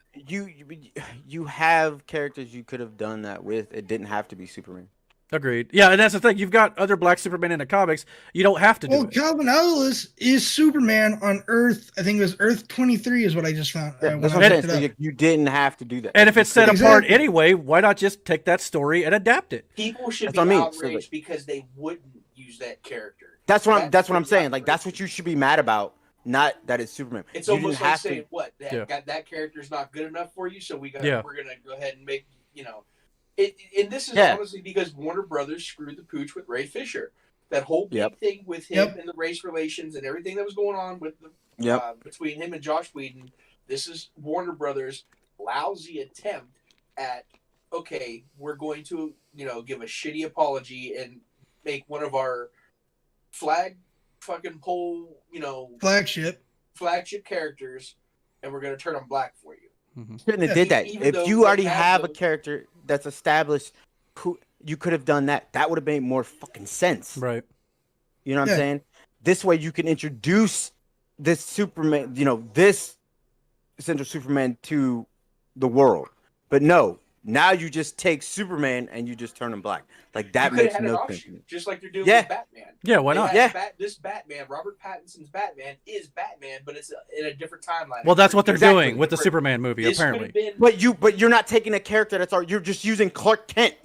Speaker 4: You have characters you could have done that with. It didn't have to be Superman.
Speaker 2: agreed. Yeah, and that's the thing. You've got other Black Superman in the comics. You don't have to do it.
Speaker 5: Calvin Ellis is Superman on Earth. I think it was Earth 23 is what I just found.
Speaker 4: That's what I'm saying. So you didn't have to do that.
Speaker 2: And if it's set apart anyway, why not just take that story and adapt it?
Speaker 3: People should
Speaker 4: That's
Speaker 3: be
Speaker 4: what I mean.
Speaker 3: outraged because they wouldn't use that character.
Speaker 4: That's what I'm saying. Like that's what you should be mad about. Not that it's Superman.
Speaker 3: It's
Speaker 4: You
Speaker 3: almost
Speaker 4: didn't
Speaker 3: like
Speaker 4: have
Speaker 3: saying,
Speaker 4: to.
Speaker 3: "What? That character's not good enough for you, so we're gonna go ahead and make it." And this is honestly because Warner Brothers screwed the pooch with Ray Fisher. That whole big thing with him and the race relations and everything that was going on with between him and Josh Whedon. This is Warner Brothers' lousy attempt at we're going to give a shitty apology and make one of our flagship characters, and we're going to turn them black for you.
Speaker 2: Mm-hmm.
Speaker 4: Shouldn't have did that. If you already have a character that's established, who you could have done that. That would have made more fucking sense.
Speaker 2: Right.
Speaker 4: You know what I'm saying? This way you can introduce this Superman, this Central Superman to the world. But no, now you just take Superman and you just turn him black. Like that makes no sense.
Speaker 3: Just like they're doing with Batman.
Speaker 2: Yeah, why not?
Speaker 3: This Batman, Robert Pattinson's Batman, is Batman, but it's in a different timeline.
Speaker 2: Well, that's what they're doing with the Superman movie, apparently.
Speaker 4: But you're not taking a character that's you're just using Clark Kent,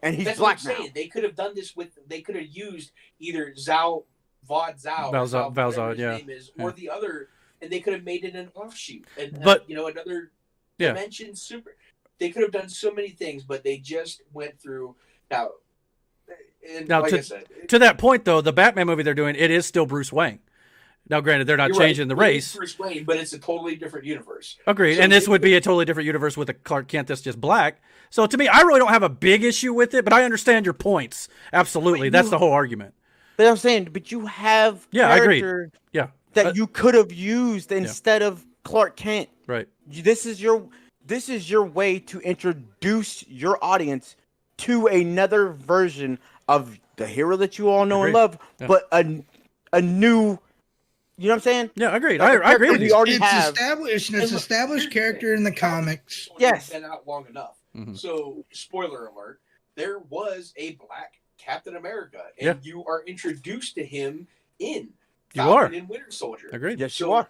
Speaker 4: and he's
Speaker 3: that's
Speaker 4: black
Speaker 3: what I'm
Speaker 4: now.
Speaker 3: saying. They could have done this they could have used either Val
Speaker 2: Zod,
Speaker 3: name is, or the other, and they could have made it an offshoot, and another dimension super. They could have done so many things, but they just went through now.
Speaker 2: To that point, though, the Batman movie they're doing, it is still Bruce Wayne. Now, granted, they're not changing the race.
Speaker 3: It's Bruce Wayne, but it's a totally different universe.
Speaker 2: Agreed. So and this would be a totally different universe with a Clark Kent that's just black. So to me, I really don't have a big issue with it, but I understand your points. Absolutely. That's the whole argument.
Speaker 4: But I'm saying, you have
Speaker 2: I agree. Yeah.
Speaker 4: That you could have used instead of Clark Kent.
Speaker 2: Right.
Speaker 4: This is this is your way to introduce your audience to another version of the hero that you all know and
Speaker 2: Agreed.
Speaker 4: love,
Speaker 2: Yeah.
Speaker 4: but a new, you know what I'm saying?
Speaker 2: Yeah, agreed.
Speaker 4: Like
Speaker 2: I agree with
Speaker 4: we
Speaker 2: you.
Speaker 4: already
Speaker 5: It's
Speaker 4: have.
Speaker 5: established. It's established character in the comics.
Speaker 4: Yes.
Speaker 3: Been out long enough.
Speaker 2: Mhm.
Speaker 3: So, spoiler alert: there was a black Captain America, and
Speaker 2: Yeah.
Speaker 3: you are introduced to him in
Speaker 2: You
Speaker 3: Falcon
Speaker 2: are.
Speaker 3: and Winter Soldier.
Speaker 2: Agreed.
Speaker 4: Yes, you
Speaker 3: So
Speaker 4: are.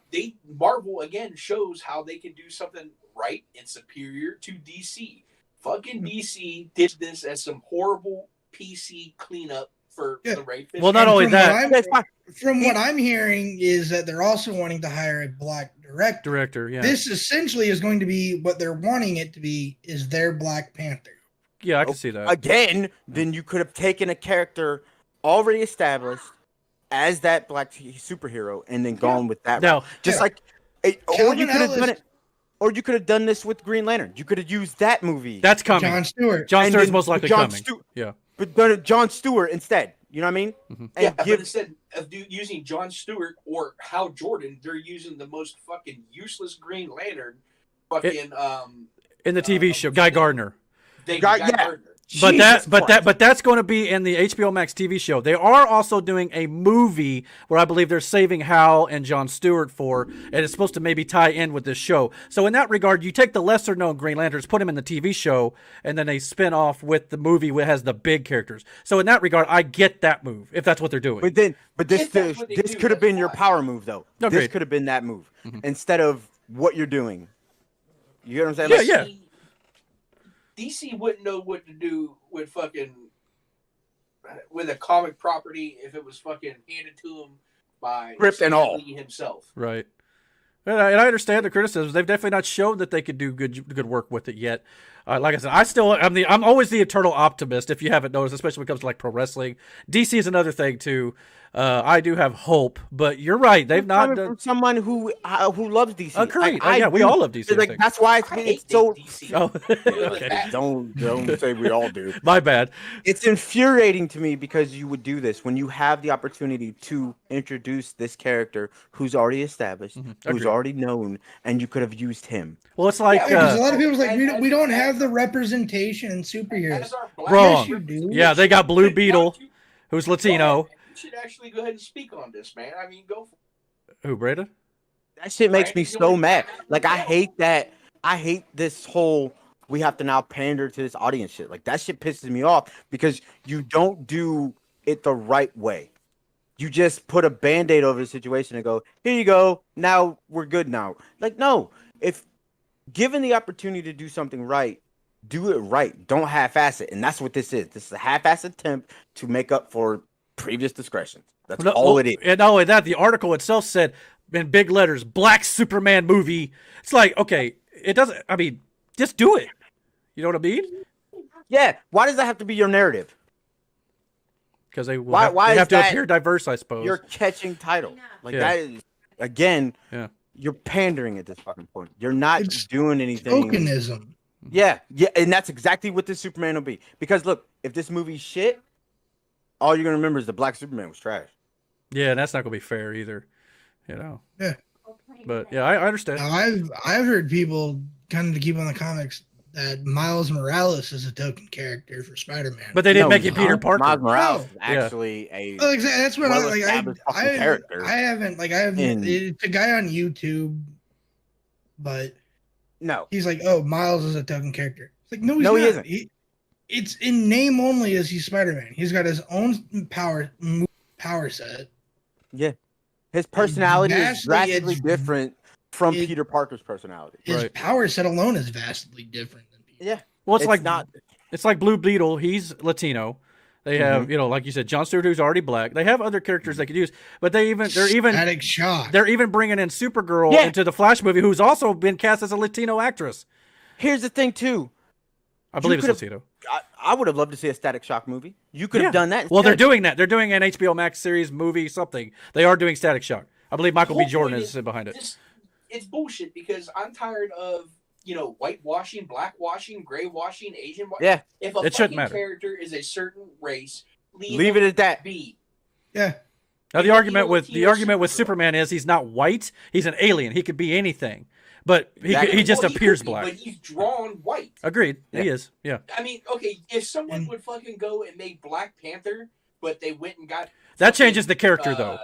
Speaker 3: Marvel again shows how they can do something right and superior to DC. Fucking DC did this as some horrible PC cleanup for
Speaker 5: Yeah.
Speaker 3: the Ray.
Speaker 2: Well, not
Speaker 5: And
Speaker 2: only
Speaker 5: from
Speaker 2: that,
Speaker 5: what I'm-
Speaker 4: That's fine.
Speaker 5: From what I'm hearing is that they're also wanting to hire a black director.
Speaker 2: director. Yeah.
Speaker 5: This essentially is going to be what they're wanting it to be is their Black Panther.
Speaker 2: Yeah, I can see that.
Speaker 4: Again, then you could have taken a character already established as that black superhero and then gone with that.
Speaker 2: Now-
Speaker 4: route. Just
Speaker 5: Yeah.
Speaker 4: like, or
Speaker 5: Calvin
Speaker 4: you could have done
Speaker 5: Ellis-
Speaker 4: it, or you could have done this with Green Lantern. You could have used that movie.
Speaker 2: That's coming.
Speaker 5: John Stewart.
Speaker 2: John
Speaker 4: and
Speaker 2: Stewart's
Speaker 4: then
Speaker 2: most likely
Speaker 4: John
Speaker 2: coming.
Speaker 4: Stew-
Speaker 2: Yeah.
Speaker 4: but done it John Stewart instead. You know what I mean?
Speaker 2: Mhm.
Speaker 3: Yeah,
Speaker 4: And
Speaker 3: but
Speaker 4: give
Speaker 3: instead of using John Stewart or Hal Jordan, they're using the most fucking useless Green Lantern, fucking
Speaker 2: In the TV show, Guy Gardner.
Speaker 3: Guy
Speaker 4: yeah.
Speaker 3: Gardner.
Speaker 2: But
Speaker 4: Jesus Christ.
Speaker 2: that's going to be in the HBO Max TV show. They are also doing a movie where I believe they're saving Hal and John Stewart for, and it's supposed to maybe tie in with this show. So in that regard, you take the lesser known Green Lanterns, put them in the TV show, and then they spin off with the movie that has the big characters. So in that regard, I get that move if that's what they're doing.
Speaker 4: But this
Speaker 3: If that's what they
Speaker 4: this
Speaker 3: do,
Speaker 4: could have
Speaker 3: that's
Speaker 4: been your
Speaker 3: fine.
Speaker 4: power move though. This
Speaker 2: Agreed.
Speaker 4: could have been that move instead of what you're doing. You know what I'm saying?
Speaker 2: Yeah,
Speaker 4: Like,
Speaker 2: yeah.
Speaker 3: DC wouldn't know what to do with with a comic property if it was fucking handed to him by
Speaker 4: Script and all.
Speaker 3: Stan Lee himself.
Speaker 2: Right. And I understand the criticisms. They've definitely not shown that they could do good work with it yet. Like I said, I'm always the eternal optimist. If you haven't noticed, especially when it comes to like pro wrestling, DC is another thing too. I do have hope, but you're right. They've not
Speaker 4: coming
Speaker 2: done.
Speaker 4: from someone who loves DC.
Speaker 2: Agreed.
Speaker 4: I
Speaker 2: Yeah, we
Speaker 4: do.
Speaker 2: all love DC, I
Speaker 4: Like
Speaker 2: think.
Speaker 4: that's why
Speaker 3: I hate
Speaker 4: it's so.
Speaker 3: DC.
Speaker 2: Oh,
Speaker 3: Okay.
Speaker 4: Don't say we all do.
Speaker 2: my bad.
Speaker 4: It's infuriating to me because you would do this when you have the opportunity to introduce this character who's already established, who's
Speaker 2: Agreed.
Speaker 4: already known, and you could have used him.
Speaker 2: Well, it's like
Speaker 3: Yeah,
Speaker 5: Because a
Speaker 2: uh,
Speaker 5: lot of people's like,
Speaker 3: as-
Speaker 5: we don't have the representation in superheroes.
Speaker 3: As our black
Speaker 2: Wrong.
Speaker 5: Yes, you do.
Speaker 2: yeah, they got Blue Beetle,
Speaker 3: You
Speaker 2: who's Latino.
Speaker 3: should actually go ahead and speak on this, man. I mean, go for
Speaker 2: Who, Breda?
Speaker 4: That shit makes
Speaker 3: Right?
Speaker 4: me
Speaker 3: You
Speaker 4: so
Speaker 3: know,
Speaker 4: mad. Like I
Speaker 3: yeah.
Speaker 4: hate that. I hate this whole we have to now pander to this audience shit. Like that shit pisses me off because you don't do it the right way. You just put a band-aid over the situation and go, here you go. Now we're good now. Like, no. If given the opportunity to do something right, do it right. Don't half-ass it. And that's what this is. This is a half-ass attempt to make up for previous discretions. That's
Speaker 2: No,
Speaker 4: all it is.
Speaker 2: And not only that, the article itself said in big letters, "Black Superman movie." It's like, okay, it doesn't. I mean, just do it. You know what I mean?
Speaker 4: Yeah. Why does that have to be your narrative?
Speaker 2: Because they will
Speaker 4: Why-
Speaker 2: have,
Speaker 4: why
Speaker 2: they
Speaker 4: is
Speaker 2: have to
Speaker 4: that
Speaker 2: appear diverse, I suppose.
Speaker 4: Your catching title. Like
Speaker 2: Yeah.
Speaker 4: that is again,
Speaker 2: Yeah.
Speaker 4: you're pandering at this fucking point. You're not
Speaker 5: It's
Speaker 4: doing anything.
Speaker 5: Tokenism.
Speaker 4: Yeah, and that's exactly what this Superman will be. Because look, if this movie's shit, all you're gonna remember is the Black Superman was trash.
Speaker 2: Yeah, and that's not gonna be fair either. You know.
Speaker 5: Yeah.
Speaker 2: But yeah, I understand.
Speaker 5: Now, I've heard people kind of to keep on the comics that Miles Morales is a token character for Spider-Man.
Speaker 2: But they didn't
Speaker 4: No,
Speaker 2: make it Peter
Speaker 4: Miles
Speaker 2: Parker.
Speaker 4: Morales
Speaker 5: No.
Speaker 4: is actually a
Speaker 5: Oh, exactly. That's what
Speaker 4: well-established fucking character.
Speaker 5: I haven't
Speaker 4: In-
Speaker 5: it's a guy on YouTube, but
Speaker 4: no.
Speaker 5: he's like, oh, Miles is a token character. It's like, no, he's
Speaker 4: No,
Speaker 5: not.
Speaker 4: he isn't.
Speaker 5: It's in name only as he's Spider-Man. He's got his own power set.
Speaker 4: Yeah. His personality is
Speaker 5: Vastly,
Speaker 4: drastically
Speaker 5: it's-
Speaker 4: different from
Speaker 5: it-
Speaker 4: Peter Parker's personality.
Speaker 5: His
Speaker 2: Right.
Speaker 5: power set alone is vastly different than Peter.
Speaker 4: Yeah.
Speaker 2: Well, it's like
Speaker 4: not
Speaker 2: It's like Blue Beetle. He's Latino. They have, you know, like you said, John Stewart, who's already black. They have other characters they could use, but they're even
Speaker 5: Static Shock.
Speaker 2: they're even bringing in Supergirl
Speaker 4: Yeah.
Speaker 2: into the Flash movie, who's also been cast as a Latino actress.
Speaker 4: here's the thing too.
Speaker 2: I believe it's
Speaker 4: could've-
Speaker 2: Latino.
Speaker 4: I would have loved to see a Static Shock movie. You could
Speaker 2: Yeah.
Speaker 4: have done that.
Speaker 2: Well, they're
Speaker 4: instead.
Speaker 2: doing that. They're doing an HBO Max series, movie, something. They are doing Static Shock. I believe Michael B.
Speaker 3: whole
Speaker 2: Jordan
Speaker 3: point
Speaker 2: is behind it.
Speaker 3: It's bullshit because I'm tired of whitewashing, blackwashing, gray washing, Asian washing.
Speaker 4: Yeah.
Speaker 3: If a
Speaker 2: It shouldn't
Speaker 3: fucking
Speaker 2: matter.
Speaker 3: character is a certain race,
Speaker 4: Leave it at that.
Speaker 3: be.
Speaker 5: Yeah.
Speaker 2: Now the
Speaker 3: Latino,
Speaker 2: argument with
Speaker 3: Latino
Speaker 2: Superman
Speaker 3: Supergirl.
Speaker 2: is he's not white. He's an alien. He could be anything. But he
Speaker 4: Exactly.
Speaker 2: just
Speaker 3: Well, he
Speaker 2: appears
Speaker 3: could be,
Speaker 2: black.
Speaker 3: but he's drawn white.
Speaker 2: Agreed.
Speaker 4: Yeah.
Speaker 2: He is. Yeah.
Speaker 3: I mean, okay, if someone would fucking go and make Black Panther, but they went and got
Speaker 2: That
Speaker 3: fucking,
Speaker 2: changes the character, though.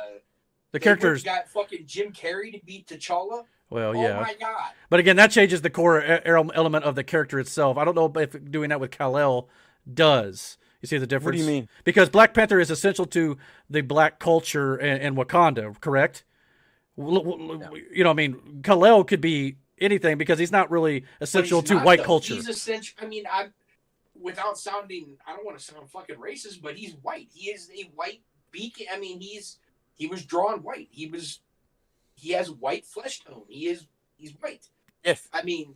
Speaker 2: The character's
Speaker 3: got fucking Jim Carrey to beat T'Challa.
Speaker 2: well,
Speaker 3: Oh
Speaker 2: yeah.
Speaker 3: my god!
Speaker 2: But again, that changes the core element of the character itself. I don't know if doing that with Kal-El does. You see the difference?
Speaker 4: What do you mean?
Speaker 2: Because Black Panther is essential to the black culture and Wakanda, correct? You know, I mean, Kal-El could be anything because he's not really essential
Speaker 3: But he's
Speaker 2: to
Speaker 3: not,
Speaker 2: white
Speaker 3: though.
Speaker 2: culture.
Speaker 3: He's essential. I mean, without sounding, I don't want to sound fucking racist, but he's white. He is a white beacon. I mean, he was drawn white. He has white flesh tone. He's white.
Speaker 4: Yes.
Speaker 3: I mean,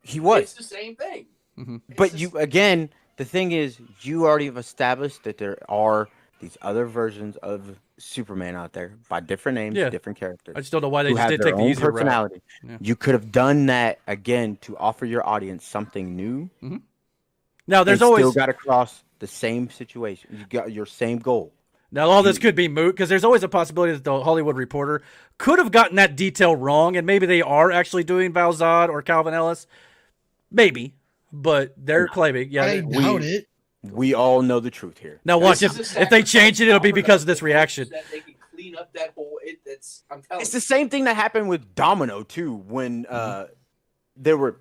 Speaker 4: he was.
Speaker 3: It's the same thing.
Speaker 2: Mm-hmm.
Speaker 4: But again, the thing is, you already have established that there are these other versions of Superman out there by different names,
Speaker 2: Yeah.
Speaker 4: different characters.
Speaker 2: I just don't know why they
Speaker 4: who
Speaker 2: just
Speaker 4: have
Speaker 2: did
Speaker 4: their
Speaker 2: take the
Speaker 4: own
Speaker 2: easier route.
Speaker 4: personality.
Speaker 2: Yeah.
Speaker 4: You could have done that again to offer your audience something new.
Speaker 2: Now, there's
Speaker 4: and
Speaker 2: always
Speaker 4: still got across the same situation. You got your same goal.
Speaker 2: now all this could be moot because there's always a possibility that the Hollywood Reporter could have gotten that detail wrong, and maybe they are actually doing Val Zod or Calvin Ellis, maybe, but they're claiming, yeah.
Speaker 5: I doubt it.
Speaker 4: We all know the truth here.
Speaker 2: Now watch
Speaker 3: This is a
Speaker 2: if they change it, it'll be because of this
Speaker 3: sacrifice
Speaker 2: reaction.
Speaker 3: that they can clean up that whole. I'm telling
Speaker 4: It's
Speaker 3: you.
Speaker 4: the same thing that happened with Domino too, when there were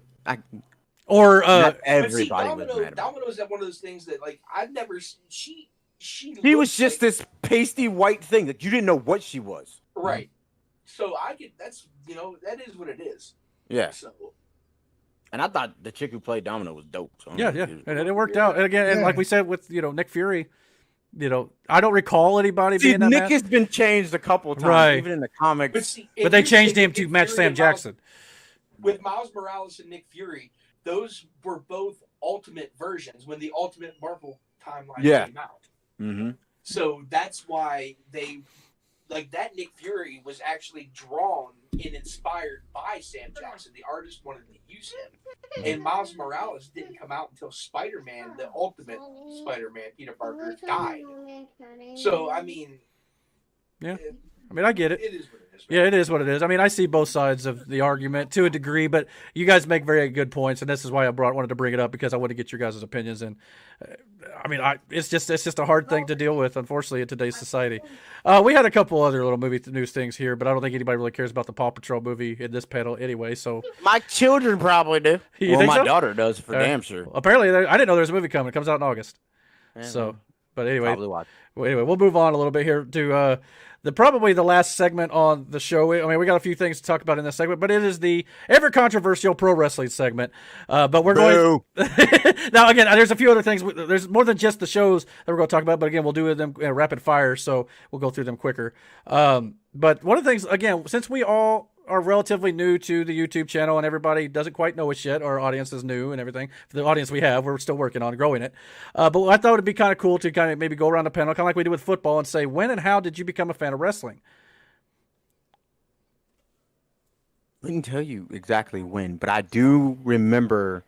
Speaker 2: Or
Speaker 4: not
Speaker 3: But
Speaker 4: everybody
Speaker 3: see,
Speaker 4: was mad about.
Speaker 3: Domino's one of those things that like I've never. She
Speaker 4: She
Speaker 3: looks
Speaker 4: was just
Speaker 3: like,
Speaker 4: this pasty white thing that you didn't know what she was.
Speaker 3: right. So I get that's that is what it is.
Speaker 4: Yeah.
Speaker 3: So
Speaker 4: And I thought the chick who played Domino was dope. So
Speaker 2: yeah, and it worked out. And again, and like we said with Nick Fury, I don't recall anybody
Speaker 4: See,
Speaker 2: being that
Speaker 4: Nick
Speaker 2: mad.
Speaker 4: has been changed a couple of times,
Speaker 2: Right.
Speaker 4: even in the comics.
Speaker 3: but see,
Speaker 2: But they
Speaker 3: if
Speaker 2: changed
Speaker 3: you-
Speaker 2: him
Speaker 3: if
Speaker 2: to match
Speaker 3: Fury
Speaker 2: Sam
Speaker 3: and Miles-
Speaker 2: Jackson.
Speaker 3: with Miles Morales and Nick Fury, those were both ultimate versions when the Ultimate Marvel timeline came out.
Speaker 4: Mm-hmm.
Speaker 3: So that's why they like that Nick Fury was actually drawn and inspired by Sam Jackson. The artist wanted to use him. And Miles Morales didn't come out until Spider-Man, the ultimate Spider-Man, Peter Parker, died. So, I mean...
Speaker 2: Yeah. I mean, I get it.
Speaker 3: It is what it is.
Speaker 2: Yeah, it is what it is. I mean, I see both sides of the argument to a degree, but you guys make very good points, and this is why I wanted to bring it up because I want to get your guys' opinions. And I mean, it's just a hard thing to deal with, unfortunately, in today's society. We had a couple other little movie news things here, but I don't think anybody really cares about the Paw Patrol movie in this panel anyway. So
Speaker 4: My children probably do.
Speaker 2: You
Speaker 4: Well,
Speaker 2: think
Speaker 4: my
Speaker 2: so?
Speaker 4: daughter does for damn sure.
Speaker 2: apparently, I didn't know there was a movie coming. It comes out in August.
Speaker 4: Yeah,
Speaker 2: So, but anyway,
Speaker 4: probably watch.
Speaker 2: Well, anyway, we'll move on a little bit here to probably the last segment on the show. I mean, we got a few things to talk about in this segment, but it is the ever controversial pro wrestling segment. But we're going now. Again, there's a few other things. There's more than just the shows that we're going to talk about. But again, we'll do them rapid fire, so we'll go through them quicker. But one of the things, again, since we all are relatively new to the YouTube channel and everybody doesn't quite know us yet, our audience is new and everything. For the audience we have, we're still working on growing it. But I thought it'd be kind of cool to kind of maybe go around the panel, kind of like we do with football, and say, when and how did you become a fan of wrestling?
Speaker 4: I couldn't tell you exactly when, but I do remember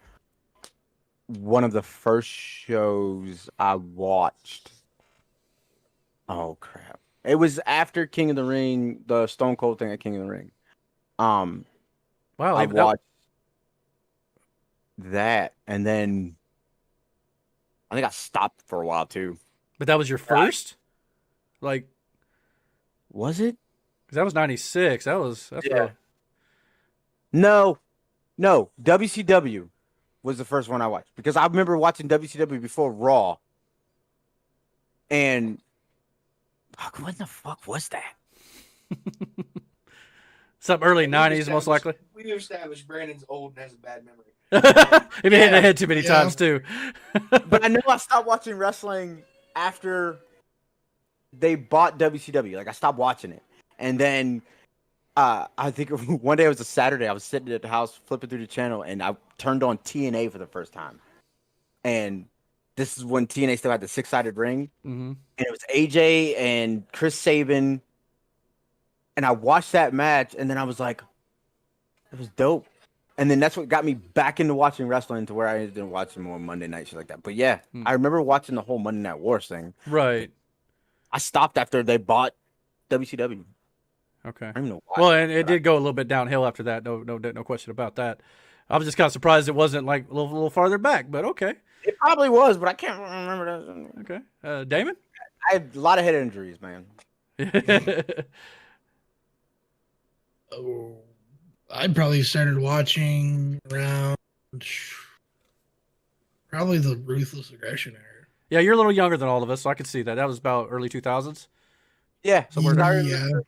Speaker 4: one of the first shows I watched. Oh crap! It was after King of the Ring, the Stone Cold thing at King of the Ring.
Speaker 2: Wow,
Speaker 4: I watched that, and then I think I stopped for a while too.
Speaker 2: but that was your first? Like,
Speaker 4: Was it?
Speaker 2: 'cause that was 96. That's
Speaker 4: Yeah.
Speaker 2: really-
Speaker 4: No. WCW was the first one I watched because I remember watching WCW before Raw. And fuck, what the fuck was that?
Speaker 2: some early
Speaker 3: We've
Speaker 2: 90s, most likely.
Speaker 3: We've established Brandon's old and has a bad memory.
Speaker 2: He been hitting the head too many times too.
Speaker 4: But I know I stopped watching wrestling after they bought WCW. Like I stopped watching it. And then I think one day it was a Saturday. I was sitting at the house flipping through the channel and I turned on TNA for the first time. And this is when TNA still had the 6-sided ring.
Speaker 2: Mm-hmm.
Speaker 4: And it was AJ and Chris Sabin. And I watched that match, and then I was like, it was dope. And then that's what got me back into watching wrestling to where I ended up watching more Monday night shit like that. But yeah, I remember watching the whole Monday Night Wars thing.
Speaker 2: Right.
Speaker 4: I stopped after they bought WCW.
Speaker 2: Okay.
Speaker 4: I don't even know why.
Speaker 2: Well, and it did go a little bit downhill after that. No question about that. I was just kind of surprised it wasn't like a little farther back, but okay.
Speaker 4: It probably was, but I can't remember that.
Speaker 2: Okay. Damon?
Speaker 4: I had a lot of head injuries, man.
Speaker 5: Oh, I probably started watching around probably the Ruthless Aggression era.
Speaker 2: Yeah, you're a little younger than all of us, so I could see that. That was about early 2000s.
Speaker 4: Yeah,
Speaker 2: Somewhere
Speaker 4: I
Speaker 2: down-
Speaker 4: remember,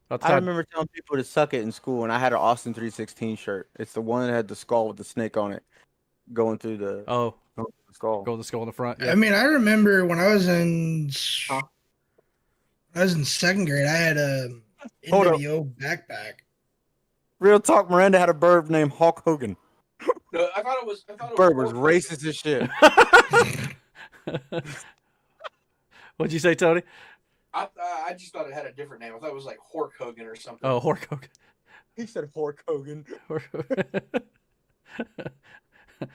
Speaker 2: About the
Speaker 4: I
Speaker 2: time-
Speaker 4: remember telling people to suck it in school, and I had an Austin 316 shirt. It's the one that had the skull with the snake on it, going through the skull.
Speaker 2: Go with the skull in the front.
Speaker 5: I
Speaker 2: Yeah.
Speaker 5: mean, I remember when I was in second grade, I had a
Speaker 4: Hold up.
Speaker 5: NWO backpack.
Speaker 4: Real talk, Miranda had a bird named Hulk Hogan.
Speaker 3: No, I thought it was.
Speaker 4: Bird was racist as shit.
Speaker 2: What'd you say, Tony?
Speaker 3: I just thought it had a different name. I thought it was like Hork Hogan or something.
Speaker 2: Oh, Hork Hogan.
Speaker 4: He said Hulk Hogan.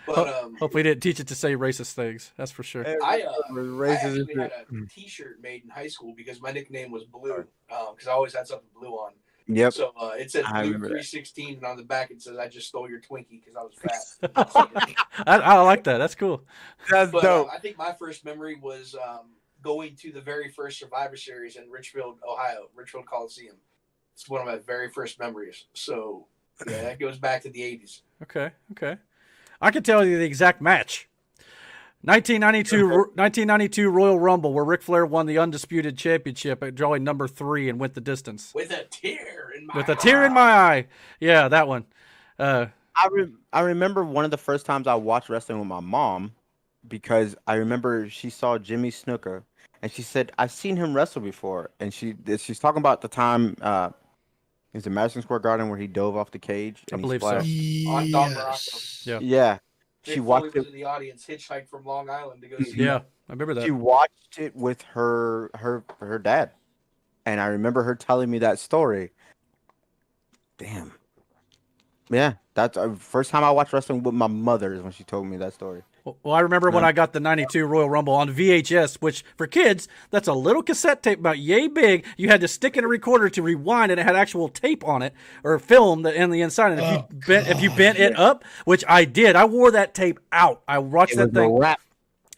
Speaker 3: But
Speaker 2: Hopefully, he didn't teach it to say racist things. That's for sure.
Speaker 3: I
Speaker 4: was
Speaker 3: I
Speaker 4: racist as
Speaker 3: actually had
Speaker 4: shit.
Speaker 3: a T-shirt made in high school because my nickname was Blue, because I always had something blue on.
Speaker 4: Yep.
Speaker 3: So it said
Speaker 4: I
Speaker 3: Blue
Speaker 4: remember that.
Speaker 3: 316, and on the back it says I just stole your Twinkie because I was fat.
Speaker 2: I like that. That's cool.
Speaker 4: That's
Speaker 3: But
Speaker 4: dope.
Speaker 3: I think my first memory was going to the very first Survivor Series in Richfield, Ohio, Richfield Coliseum. It's one of my very first memories. So yeah, that goes back to the 80s.
Speaker 2: Okay. I can tell you the exact match. 1992 Royal Rumble, where Ric Flair won the Undisputed Championship at drawing number 3 and went the distance.
Speaker 3: With a tear in my
Speaker 2: With a tear in my eye. Yeah, that one.
Speaker 4: I remember one of the first times I watched wrestling with my mom, because I remember she saw Jimmy Snuka, and she said, "I've seen him wrestle before." And she's talking about the time is it Madison Square Garden where he dove off the cage?
Speaker 2: I
Speaker 4: And he
Speaker 2: believe so.
Speaker 4: splashed?
Speaker 3: On Don
Speaker 5: Yes.
Speaker 2: Yeah.
Speaker 4: Yeah,
Speaker 3: Dick
Speaker 4: she
Speaker 3: Foley
Speaker 4: watched
Speaker 3: was
Speaker 4: it.
Speaker 3: in the audience, hitchhiked from Long Island to go see
Speaker 2: Yeah,
Speaker 3: him.
Speaker 2: I remember that.
Speaker 4: She watched it with her dad, and I remember her telling me that story. Damn. Yeah, that's the first time I watched wrestling with my mother is when she told me that story.
Speaker 2: Well, I remember when I got the 92 Royal Rumble on VHS, which for kids, that's a little cassette tape about yay big. You had to stick in a recorder to rewind, and it had actual tape on it or film in the inside. And if you bent it up, which I did, I wore that tape out. I watched that thing.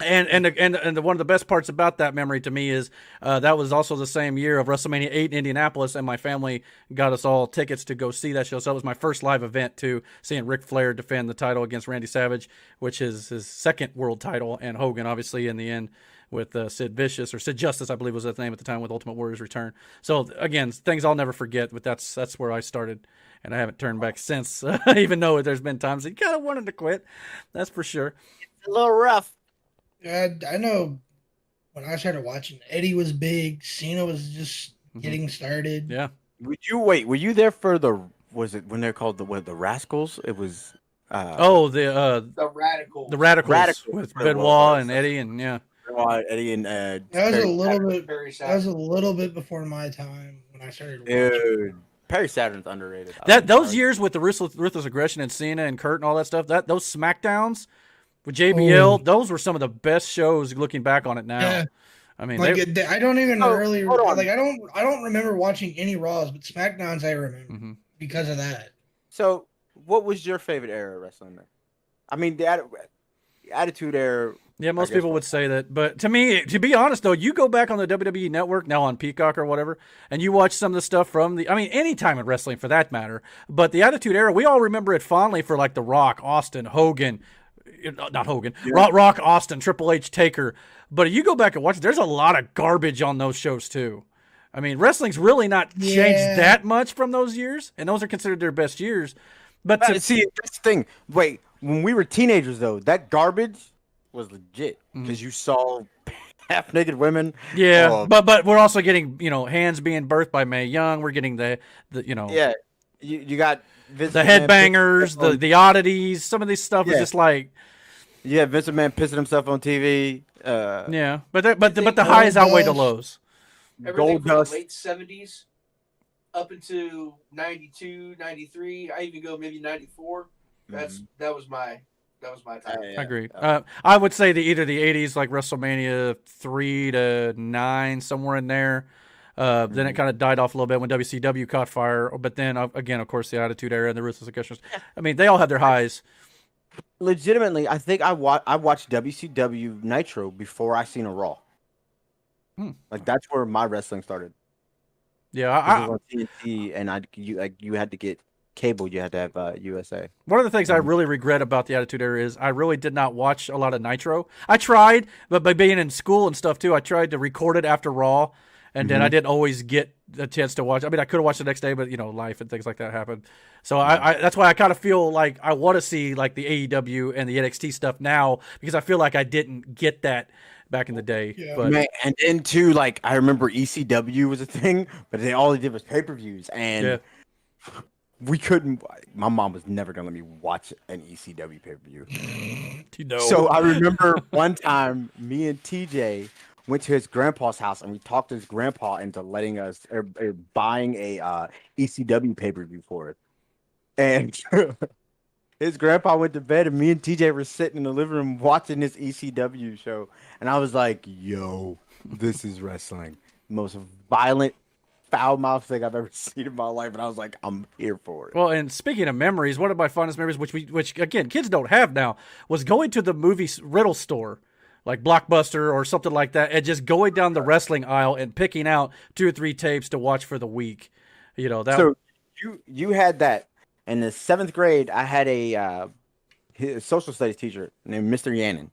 Speaker 2: And one of the best parts about that memory to me is that was also the same year of WrestleMania 8 in Indianapolis, and my family got us all tickets to go see that show. So that was my first live event too, seeing Ric Flair defend the title against Randy Savage, which is his second world title, and Hogan obviously in the end with Sid Vicious, or Sid Justice, I believe was his name at the time, with Ultimate Warrior's return. So again, things I'll never forget, but that's where I started, and I haven't turned back since, even though there's been times that you kind of wanted to quit. That's for sure.
Speaker 4: It's a little rough.
Speaker 5: I know when I started watching, Eddie was big. Cena was just getting started.
Speaker 2: Yeah.
Speaker 4: Were you there for was it when they're called the Rascals? It was
Speaker 3: The Radicals.
Speaker 2: the Radicals
Speaker 4: Radicals.
Speaker 2: with Benoit and Eddie, and yeah.
Speaker 4: Eddie and
Speaker 5: That was a little bit.
Speaker 3: Very
Speaker 5: That was
Speaker 3: sad.
Speaker 5: a little bit before my time when I started watching.
Speaker 4: Dude, Perry Saturn's underrated.
Speaker 2: Those years with the ruthless aggression and Cena and Kurt and all that stuff, those Smackdowns with JBL, those were some of the best shows looking back on it now.
Speaker 5: Yeah.
Speaker 2: I mean,
Speaker 5: Like I don't even
Speaker 4: Oh,
Speaker 5: really
Speaker 4: hold on.
Speaker 5: like I don't remember watching any Raws, but Smackdowns I remember
Speaker 2: Mhm.
Speaker 5: because of that.
Speaker 4: So, what was your favorite era of wrestling then? I mean, the Attitude Era.
Speaker 2: Yeah, most
Speaker 4: guess
Speaker 2: people would say that. But to me, to be honest, though, you go back on the WWE Network, now on Peacock or whatever, and you watch some of the stuff from any time in wrestling for that matter. But the Attitude Era, we all remember it fondly for like The Rock, Austin, Hogan. Not Hogan. Yeah. Rock, Austin, Triple H, Taker. But if you go back and watch it, there's a lot of garbage on those shows too. I mean, wrestling's really not changed that much from those years, and those are considered their best years. But
Speaker 4: see, that's the thing. Wait, when we were teenagers, though, that garbage was legit because you saw half-naked women.
Speaker 2: Yeah, but we're also getting hands being birthed by Mae Young. We're getting the
Speaker 4: Yeah, you got Vince
Speaker 2: the
Speaker 4: McMahon
Speaker 2: headbangers, the oddities. Some of this stuff is just like
Speaker 4: Vince McMahon pissing himself on TV.
Speaker 2: Yeah, but the highs outweigh the lows.
Speaker 3: Everything
Speaker 4: Gold
Speaker 3: from
Speaker 4: Dust.
Speaker 3: the late 70s up into 92, 93. I even go maybe 94. That was my time.
Speaker 2: I agree. I would say either the 80s, like WrestleMania 3 to 9, somewhere in there. Then it kind of died off a little bit when WCW caught fire. But then again, of course, the Attitude Era and the Ruthless Aggression. I mean, they all had their highs.
Speaker 4: Legitimately, I think I watched WCW Nitro before I seen a Raw. Like that's where my wrestling started.
Speaker 2: Yeah,
Speaker 4: It was on TNT, and you had to get cable. You had to have USA.
Speaker 2: one of the things I really regret about the Attitude Era is I really did not watch a lot of Nitro. I tried, but by being in school and stuff too, I tried to record it after Raw, and then I didn't always get a chance to watch. I mean, I could have watched the next day, but life and things like that happened. So I that's why I kind of feel like I want to see like the AEW and the NXT stuff now, because I feel like I didn't get that back in the day.
Speaker 5: Yeah.
Speaker 2: But
Speaker 4: Man, and then too, like I remember ECW was a thing, but all they did was pay-per-views, and we couldn't. My mom was never gonna let me watch an ECW pay-per-view. So I remember one time, me and TJ went to his grandpa's house, and we talked his grandpa into letting us buying a ECW pay-per-view for it. And his grandpa went to bed, and me and TJ were sitting in the living room watching this ECW show. And I was like, yo, this is wrestling. Most violent, foul-mouthed thing I've ever seen in my life. And I was like, I'm here for it.
Speaker 2: Well, and speaking of memories, one of my fondest memories, which again, kids don't have now, was going to the movie rental store, like Blockbuster or something like that, and just going down the wrestling aisle and picking out 2 or 3 tapes to watch for the week.
Speaker 4: So you had that. In the 7th grade, I had a social studies teacher named Mr. Yannon.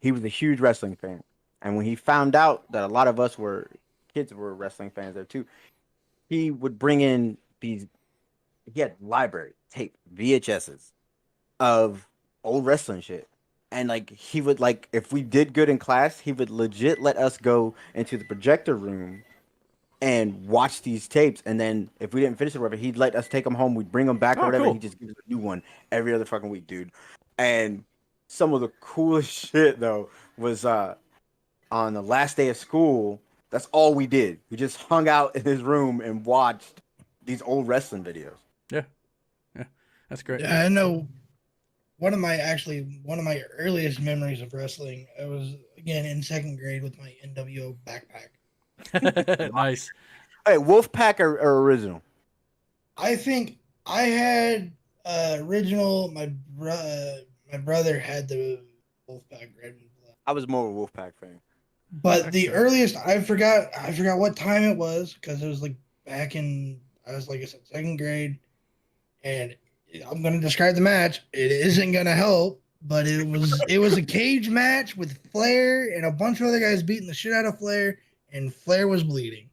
Speaker 4: He was a huge wrestling fan. And when he found out that a lot of us kids were wrestling fans there too, he would bring in he had library tape, VHSs of old wrestling shit. And like he would, like, if we did good in class, he would legit let us go into the projector room and watch these tapes, and then if we didn't finish it, whatever, he'd let us take them home. We'd bring them back or whatever.
Speaker 2: Cool.
Speaker 4: He just gives us a new one every other fucking week, dude. And some of the coolest shit though was on the last day of school. That's all we did. We just hung out in his room and watched these old wrestling videos.
Speaker 2: Yeah, that's great.
Speaker 5: Yeah, I know. One of my earliest memories of wrestling, I was again in 2nd grade with my NWO backpack.
Speaker 2: Nice.
Speaker 4: Hey, Wolfpack or original?
Speaker 5: I think I had original. My brother had the Wolfpack Red and Black.
Speaker 4: I was more of a Wolfpack fan.
Speaker 5: But the earliest, I forgot what time it was, because it was like back in, I was like I said, 2nd grade, and I'm gonna describe the match. It isn't gonna help, but it was a cage match with Flair and a bunch of other guys beating the shit out of Flair, and Flair was bleeding.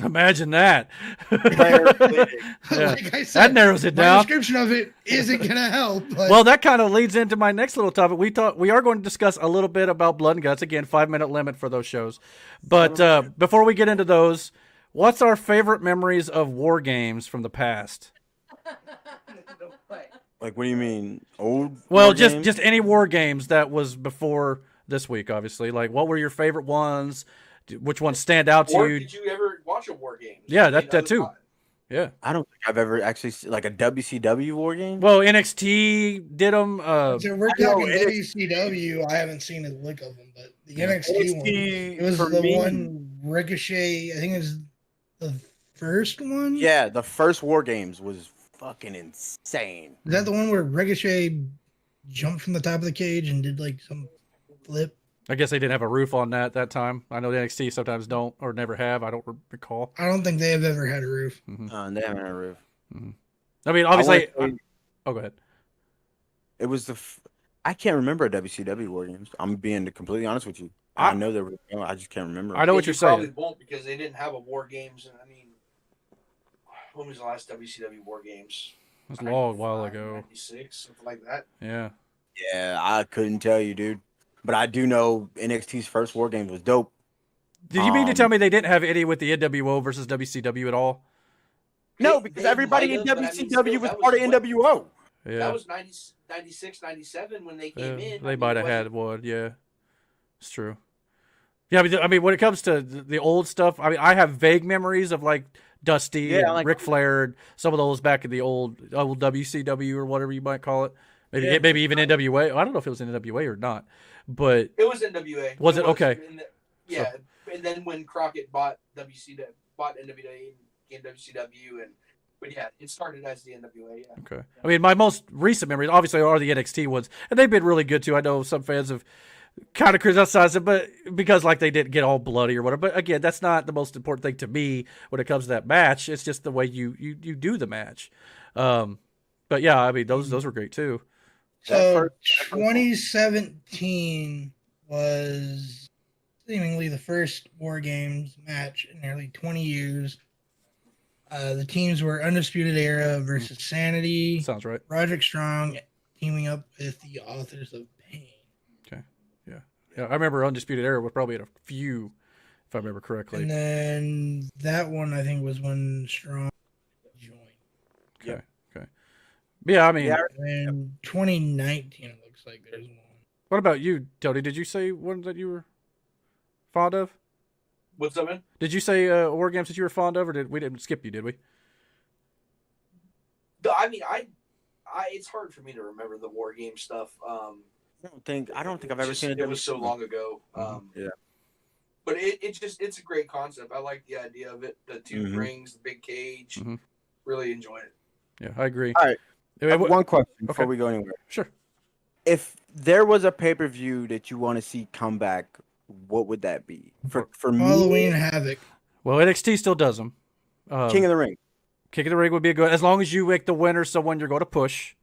Speaker 2: Imagine that.
Speaker 5: Like I said,
Speaker 2: that narrows it
Speaker 5: my
Speaker 2: down.
Speaker 5: description of it isn't gonna help. But
Speaker 2: Well, that kind of leads into my next little topic. We are going to discuss a little bit about Blood and Guts. Again, 5-minute limit for those shows. But before we get into those, what's our favorite memories of war games from the past?
Speaker 4: Like, what do you mean, old?
Speaker 2: Well,
Speaker 4: war games?
Speaker 2: just any war games that was before this week, obviously. Like, what were your favorite ones? Which ones stand out to
Speaker 3: Or
Speaker 2: you?
Speaker 3: did you ever watch a War Games?
Speaker 2: Yeah, that too. Yeah.
Speaker 4: I don't think I've ever actually seen, like, a WCW war game.
Speaker 2: Well, NXT did them.
Speaker 5: so we're talking WCW. I haven't seen a lick of them, but the NXT one, it was
Speaker 4: for
Speaker 5: the
Speaker 4: me-
Speaker 5: one Ricochet. I think it was the first one.
Speaker 4: Yeah, the first war games was fucking insane.
Speaker 5: Is that the one where Ricochet jumped from the top of the cage and did like some flip?
Speaker 2: I guess they didn't have a roof on that time. I know the NXT sometimes don't or never have. I don't recall.
Speaker 5: I don't think they have ever had a roof.
Speaker 4: They haven't had a roof.
Speaker 2: I mean, obviously.
Speaker 4: I wanna say
Speaker 2: Oh, go ahead.
Speaker 4: it was I can't remember a WCW war games. I'm being completely honest with you. I know there were. I just can't remember.
Speaker 2: I know what
Speaker 3: You
Speaker 2: you're
Speaker 3: probably
Speaker 2: saying.
Speaker 3: won't, because they didn't have a War Games. And I mean, when was the last WCW War Games?
Speaker 2: It was a long while ago.
Speaker 3: 96, something like that.
Speaker 2: Yeah.
Speaker 4: Yeah, I couldn't tell you, dude. But I do know NXT's first war game was dope.
Speaker 2: Did you mean to tell me they didn't have any with the NWO versus WCW at all?
Speaker 4: No, because
Speaker 3: They
Speaker 4: everybody
Speaker 3: might
Speaker 4: in
Speaker 3: have, but I mean,
Speaker 4: WCW
Speaker 3: still,
Speaker 4: was
Speaker 3: that
Speaker 4: part of
Speaker 3: was
Speaker 4: NWO.
Speaker 2: Yeah.
Speaker 3: That was 96, 97 when they came in.
Speaker 2: They might have had one. Yeah. It's true. Yeah, I mean, when it comes to the old stuff, I mean, I have vague memories of like Dusty and
Speaker 4: like-
Speaker 2: Ric Flair, and some of those back in the old WCW or whatever you might call it. Maybe even NWA. I don't know if it was NWA or not, but
Speaker 3: It was NWA.
Speaker 2: Was it? Okay.
Speaker 3: And then when Crockett bought WCW, bought NWA and WCW, but yeah, it started as the NWA. Yeah.
Speaker 2: Okay. I mean, my most recent memories obviously are the NXT ones, and they've been really good too. I know some fans have kind of criticized it, but because like they didn't get all bloody or whatever. But again, that's not the most important thing to me when it comes to that match. It's just the way you do the match. But yeah, I mean those were great too.
Speaker 5: So 2017 was seemingly the first War Games match in nearly 20 years. The teams were Undisputed Era versus Sanity.
Speaker 2: Sounds right.
Speaker 5: Roderick Strong teaming up with the Authors of Pain.
Speaker 2: Okay. Yeah. I remember Undisputed Era was probably at a few, if I remember correctly.
Speaker 5: And then that one, I think, was when Strong joined.
Speaker 2: Okay. Okay. Yeah, I mean,
Speaker 5: And 2019, it looks like there's one.
Speaker 2: what about you, Tony? Did you say one that you were fond of?
Speaker 3: What's up, man?
Speaker 2: Did you say War Games that you were fond of, or we didn't skip you? Did we?
Speaker 3: I mean, I it's hard for me to remember the War Game stuff.
Speaker 4: I don't think I've ever seen it.
Speaker 3: It was so long ago.
Speaker 4: Yeah.
Speaker 3: But it's a great concept. I like the idea of it. The two rings, the big cage.
Speaker 2: Mhm.
Speaker 3: Really enjoy it.
Speaker 2: Yeah, I agree.
Speaker 4: All right. I have one question before
Speaker 2: Okay.
Speaker 4: we go anywhere.
Speaker 2: Sure.
Speaker 4: If there was a pay-per-view that you want to see come back, what would that be? For
Speaker 5: Halloween
Speaker 4: me,
Speaker 5: Havoc.
Speaker 2: Well, NXT still does them.
Speaker 4: King of the Ring.
Speaker 2: King of the Ring would be a good, as long as you make the winner someone you're going to push,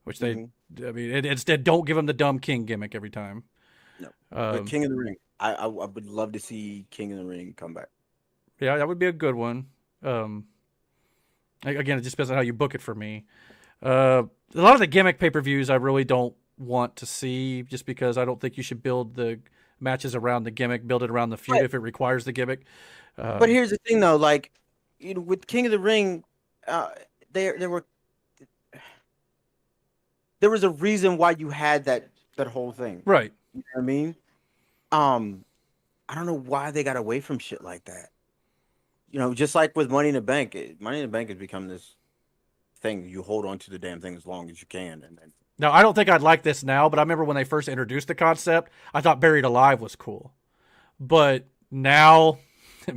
Speaker 2: which they, I mean, instead don't give them the dumb King gimmick every time.
Speaker 4: No, but King of the Ring. I would love to see King of the Ring come back.
Speaker 2: Yeah, that would be a good one. Again, it just depends on how you book it for me. A lot of the gimmick pay-per-views I really don't want to see, just because I don't think you should build the matches around the gimmick, build it around the feud if it requires the gimmick.
Speaker 4: But here's the thing, though, like, you know, with King of the Ring, there was a reason why you had that whole thing,
Speaker 2: Right.
Speaker 4: You know what I mean? I don't know why they got away from shit like that. You know, just like with Money in the Bank, Money in the Bank has become this thing. You hold on to the damn thing as long as you can, and then.
Speaker 2: Now, I don't think I'd like this now, but I remember when they first introduced the concept, I thought Buried Alive was cool. But now,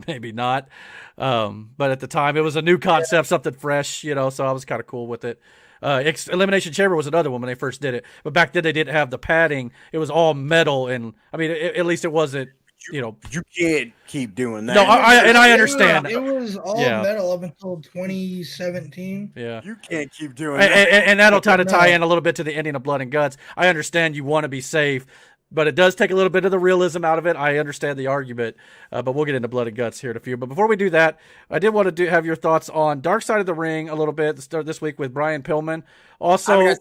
Speaker 2: maybe not. But at the time, it was a new concept, something fresh, you know, so I was kind of cool with it. Elimination Chamber was another one when they first did it. But back then, they didn't have the padding. It was all metal, and, I mean, at least it wasn't, you know.
Speaker 4: You can't keep doing that.
Speaker 2: No, I understand.
Speaker 5: It was all metal up until 2017.
Speaker 2: Yeah.
Speaker 4: You can't keep doing that.
Speaker 2: And that'll kind of tie in a little bit to the ending of Blood and Guts. I understand you want to be safe, but it does take a little bit of the realism out of it. I understand the argument, but we'll get into Blood and Guts here in a few. But before we do that, I did want to have your thoughts on Dark Side of the Ring a little bit. Start this week with Brian Pillman. Also,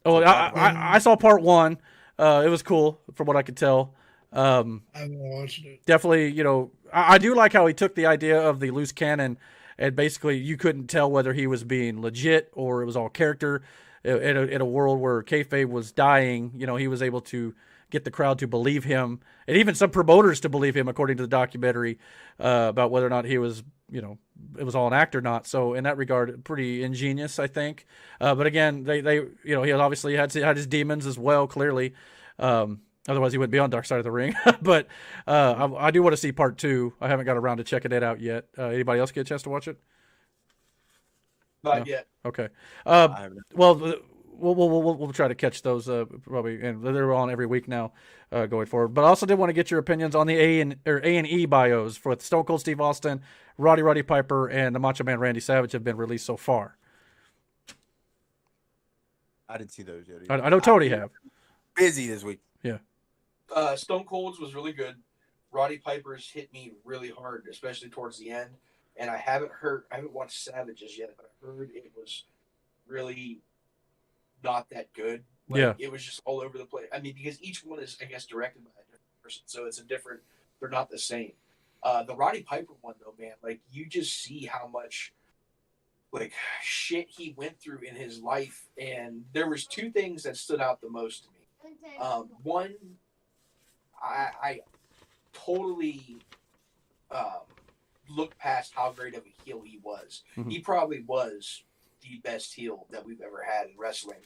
Speaker 2: I saw part one. It was cool from what I could tell.
Speaker 5: I haven't watched it.
Speaker 2: Definitely, you know, I do like how he took the idea of the loose cannon, and basically you couldn't tell whether he was being legit or it was all character. In a world where kayfabe was dying, you know, he was able to get the crowd to believe him, and even some promoters to believe him, according to the documentary, about whether or not he was, you know, it was all an act or not. So in that regard, pretty ingenious, I think. But again, they you know, he obviously had his demons as well, clearly. Otherwise, he wouldn't be on Dark Side of the Ring. But I do want to see part two. I haven't got around to checking it out yet. Anybody else get a chance to watch it?
Speaker 3: Not yet.
Speaker 2: Okay. Well, we'll try to catch those probably, and they're on every week now going forward. But I also did want to get your opinions on the A&E bios for Stone Cold Steve Austin, Roddy Piper, and the Macho Man Randy Savage have been released so far.
Speaker 4: I didn't see those yet.
Speaker 2: I know Tony have.
Speaker 4: Busy this week.
Speaker 2: Yeah.
Speaker 3: Stone Cold's was really good. Roddy Piper's hit me really hard, especially towards the end. And I haven't watched Savages yet, but I heard it was really not that good. Like,
Speaker 2: yeah.
Speaker 3: It was just all over the place. I mean, because each one is, I guess, directed by a different person. So it's they're not the same. The Roddy Piper one, though, man, like, you just see how much, like, shit he went through in his life. And there was two things that stood out the most to me. One, I totally looked past how great of a heel he was. Mm-hmm. He probably was the best heel that we've ever had in wrestling.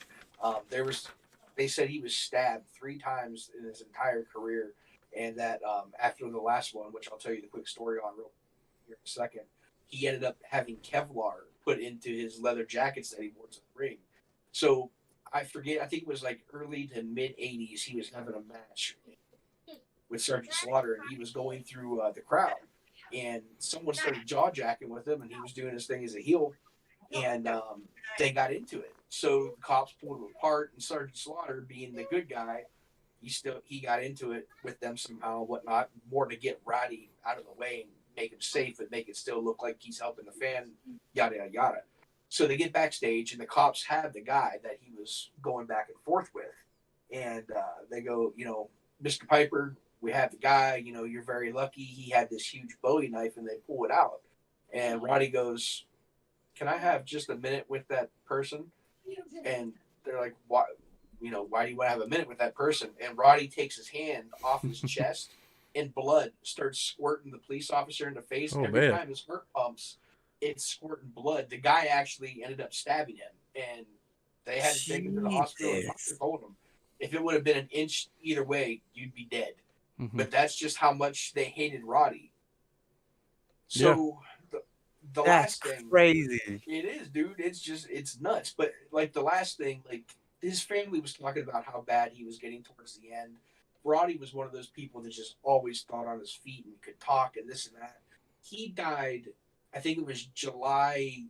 Speaker 3: They said he was stabbed 3 times in his entire career, and that after the last one, which I'll tell you the quick story on real, here in a second. He ended up having Kevlar put into his leather jackets that he wore to the ring. So I forget, I think it was like early to mid 80s, he was having a match with Sergeant Slaughter, and he was going through the crowd. And someone started jaw-jacking with him, and he was doing his thing as a heel, and they got into it. So the cops pulled him apart, and Sergeant Slaughter, being the good guy, he got into it with them somehow, whatnot, more to get Roddy out of the way and make him safe, but make it still look like he's helping the fan, yada, yada, yada. So they get backstage, and the cops have the guy that he was going back and forth with. And they go, Mr. Piper, we have the guy, you're very lucky. He had this huge Bowie knife, and they pull it out. And Roddy goes, can I have just a minute with that person? And they're like, why do you want to have a minute with that person? And Roddy takes his hand off his chest, and blood starts squirting the police officer in the face. Every time his heart pumps, it's squirting blood. The guy actually ended up stabbing him, and they had to take him to the hospital. And doctor told him, if it would have been an inch either way, you'd be dead. Mm-hmm. But that's just how much they hated Roddy. So the last thing,
Speaker 4: crazy.
Speaker 3: It is, dude. It's nuts. But like the last thing, like his family was talking about how bad he was getting towards the end. Roddy was one of those people that just always thought on his feet and could talk and this and that. He died, I think it was July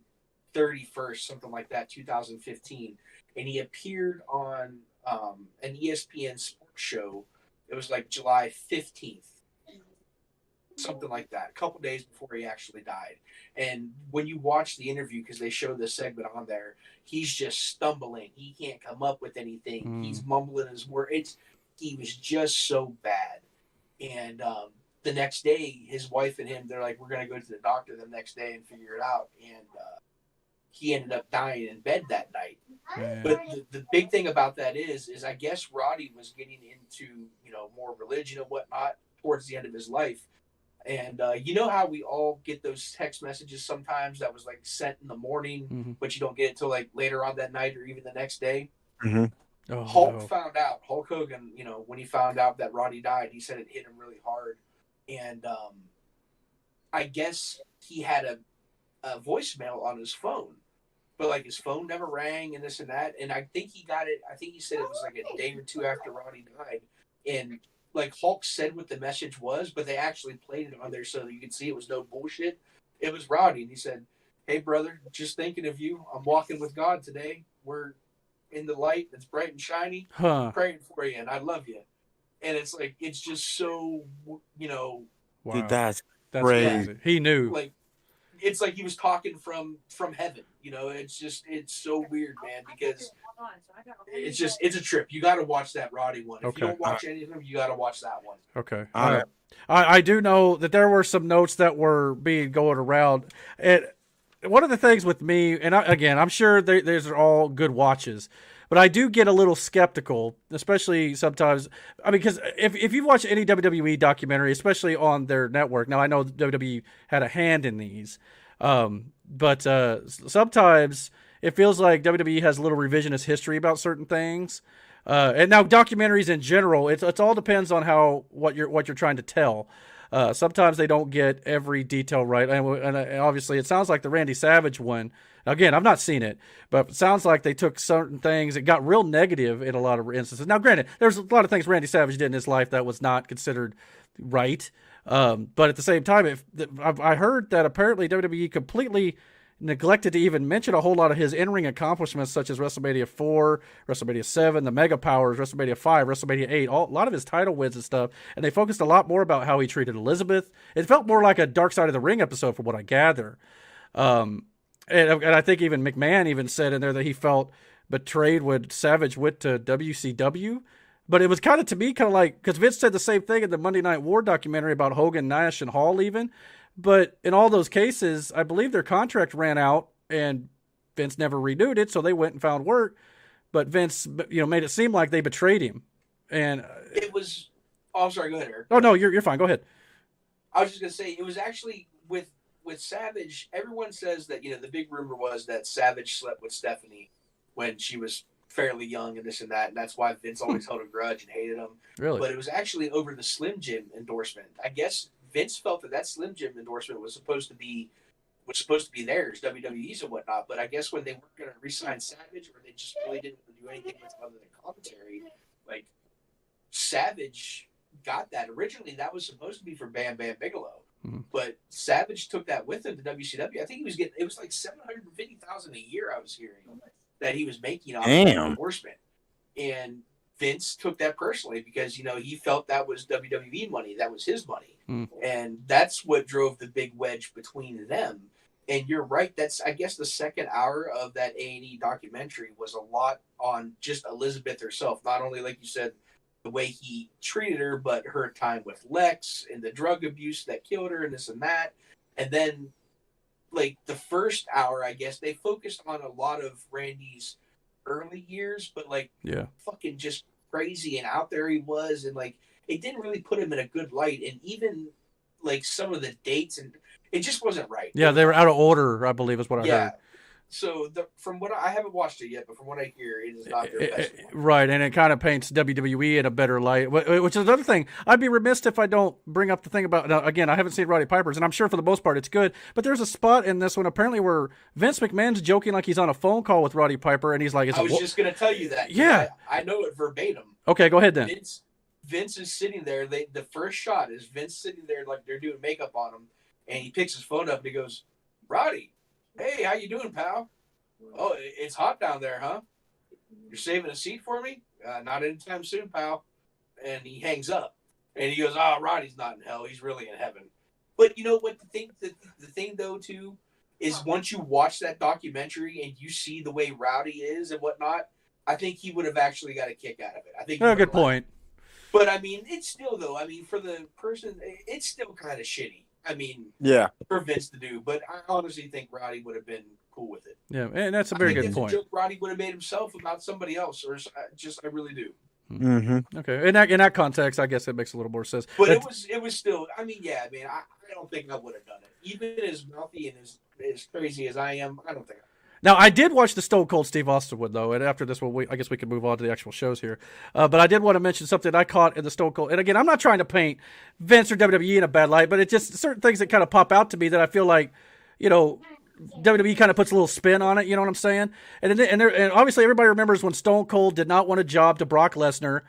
Speaker 3: 31st, something like that, 2015. And he appeared on an ESPN sports show. It was like July 15th, something like that, a couple days before he actually died. And when you watch the interview, because they showed this segment on there, he's just stumbling. He can't come up with anything. He's mumbling his words. He was just so bad. And the next day, his wife and him, they're like, we're going to go to the doctor the next day and figure it out. And he ended up dying in bed that night. Man. But the big thing about that is I guess Roddy was getting into, more religion and whatnot towards the end of his life. And you know how we all get those text messages sometimes that was like sent in the morning, but you don't get it till like later on that night or even the next day. Mm-hmm. Hulk found out. Hulk Hogan, when he found out that Roddy died, he said it hit him really hard. And I guess he had a voicemail on his phone. But like his phone never rang and this and that. And I think he got it. I think he said it was like a day or two after Roddy died. And like Hulk said what the message was, but they actually played it on there so that you could see it was no bullshit. It was Roddy. And he said, hey, brother, just thinking of you. I'm walking with God today. We're in the light that's bright and shiny. Praying for you. And I love you. And it's like, it's just so,
Speaker 2: Wow.
Speaker 4: Dude, that's
Speaker 2: crazy. He knew.
Speaker 3: Like, it's like he was talking from heaven, it's so weird, man, because it's a trip. You got to watch that Roddy one. If you don't watch any of them, you got to watch that one.
Speaker 2: Okay. I do know that there were some notes that were going around. And one of the things with me, and I'm sure these are all good watches, but I do get a little skeptical, especially sometimes. I mean, because if you watch any WWE documentary, especially on their network, now I know WWE had a hand in these, but sometimes it feels like WWE has a little revisionist history about certain things. And now documentaries in general, it all depends on what you're trying to tell. Sometimes they don't get every detail right, and obviously it sounds like the Randy Savage one. Again, I've not seen it, but it sounds like they took certain things. It got real negative in a lot of instances. Now, granted, there's a lot of things Randy Savage did in his life that was not considered right, but at the same time, I heard that apparently WWE completely neglected to even mention a whole lot of his in-ring accomplishments, such as WrestleMania 4, WrestleMania 7, the Mega Powers, WrestleMania 5, WrestleMania 8, a lot of his title wins and stuff, and they focused a lot more about how he treated Elizabeth. It felt more like a Dark Side of the Ring episode from what I gather. And I think even McMahon even said in there that he felt betrayed when Savage went to WCW. But it was kind of, to me, kind of like, because Vince said the same thing in the Monday Night War documentary about Hogan, Nash, and Hall even. But in all those cases, I believe their contract ran out and Vince never renewed it, so they went and found work. But Vince, made it seem like they betrayed him. And
Speaker 3: it was. Oh, I'm sorry. Go ahead, Eric.
Speaker 2: Oh no, you're fine. Go ahead.
Speaker 3: I was just gonna say it was actually with Savage. Everyone says that the big rumor was that Savage slept with Stephanie when she was fairly young and this and that, and that's why Vince always held a grudge and hated him.
Speaker 2: Really?
Speaker 3: But it was actually over the Slim Jim endorsement. I guess Vince felt that Slim Jim endorsement was supposed to be theirs, WWE's and whatnot. But I guess when they weren't going to re-sign Savage, or they just really didn't want to do anything with other than commentary, like Savage got that. Originally, that was supposed to be for Bam Bam Bigelow, but Savage took that with him to WCW. I think he was getting, it was like $750,000 a year. I was hearing that he was making off that endorsement, and Vince took that personally because, he felt that was WWE money. That was his money. And that's what drove the big wedge between them. And you're right. That's, I guess, the second hour of that A&E documentary was a lot on just Elizabeth herself. Not only, like you said, the way he treated her, but her time with Lex and the drug abuse that killed her and this and that. And then, like, the first hour, I guess, they focused on a lot of Randy's early years, but fucking just crazy and out there he was, and like it didn't really put him in a good light, and even like some of the dates, and it just wasn't right.
Speaker 2: Yeah, they were out of order, I believe is what I heard.
Speaker 3: So from what I haven't watched it yet, but from what I hear, it is not their best one.
Speaker 2: Right, and it kind of paints WWE in a better light, which is another thing. I'd be remiss if I don't bring up the thing about, now, again, I haven't seen Roddy Piper's, and I'm sure for the most part it's good, but there's a spot in this one apparently where Vince McMahon's joking like he's on a phone call with Roddy Piper, and he's like,
Speaker 3: I was just going to tell you that.
Speaker 2: Yeah.
Speaker 3: I know it verbatim.
Speaker 2: Okay, go ahead then.
Speaker 3: Vince is sitting there. The first shot is Vince sitting there like they're doing makeup on him, and he picks his phone up and he goes, "Roddy, hey, how you doing, pal? Oh, it's hot down there, huh? You're saving a seat for me? Not anytime soon, pal." And he hangs up. And he goes, "Oh, Roddy's not in hell. He's really in heaven." But you know what? The thing though too is once you watch that documentary and you see the way Rowdy is and whatnot, I think he would have actually got a kick out of it. I think.
Speaker 2: Oh, good point.
Speaker 3: But I mean, it's still though. I mean, for the person, it's still kind of shitty. I mean, for Vince to do. But I honestly think Roddy would have been cool with it.
Speaker 2: Yeah, and that's a very good point.
Speaker 3: A joke Roddy would have made himself about somebody else, or I really do.
Speaker 2: Mm-hmm. Okay, in that context, I guess it makes a little more sense.
Speaker 3: But it was still. I mean, yeah. I mean, I don't think I would have done it, even as mouthy and as crazy as I am. I don't think.
Speaker 2: Now, I did watch the Stone Cold Steve Austin one, though, and after this one, I guess we can move on to the actual shows here. But I did want to mention something I caught in the Stone Cold. And again, I'm not trying to paint Vince or WWE in a bad light, but it's just certain things that kind of pop out to me that I feel like, WWE kind of puts a little spin on it, you know what I'm saying? And obviously everybody remembers when Stone Cold did not want a job to Brock Lesnar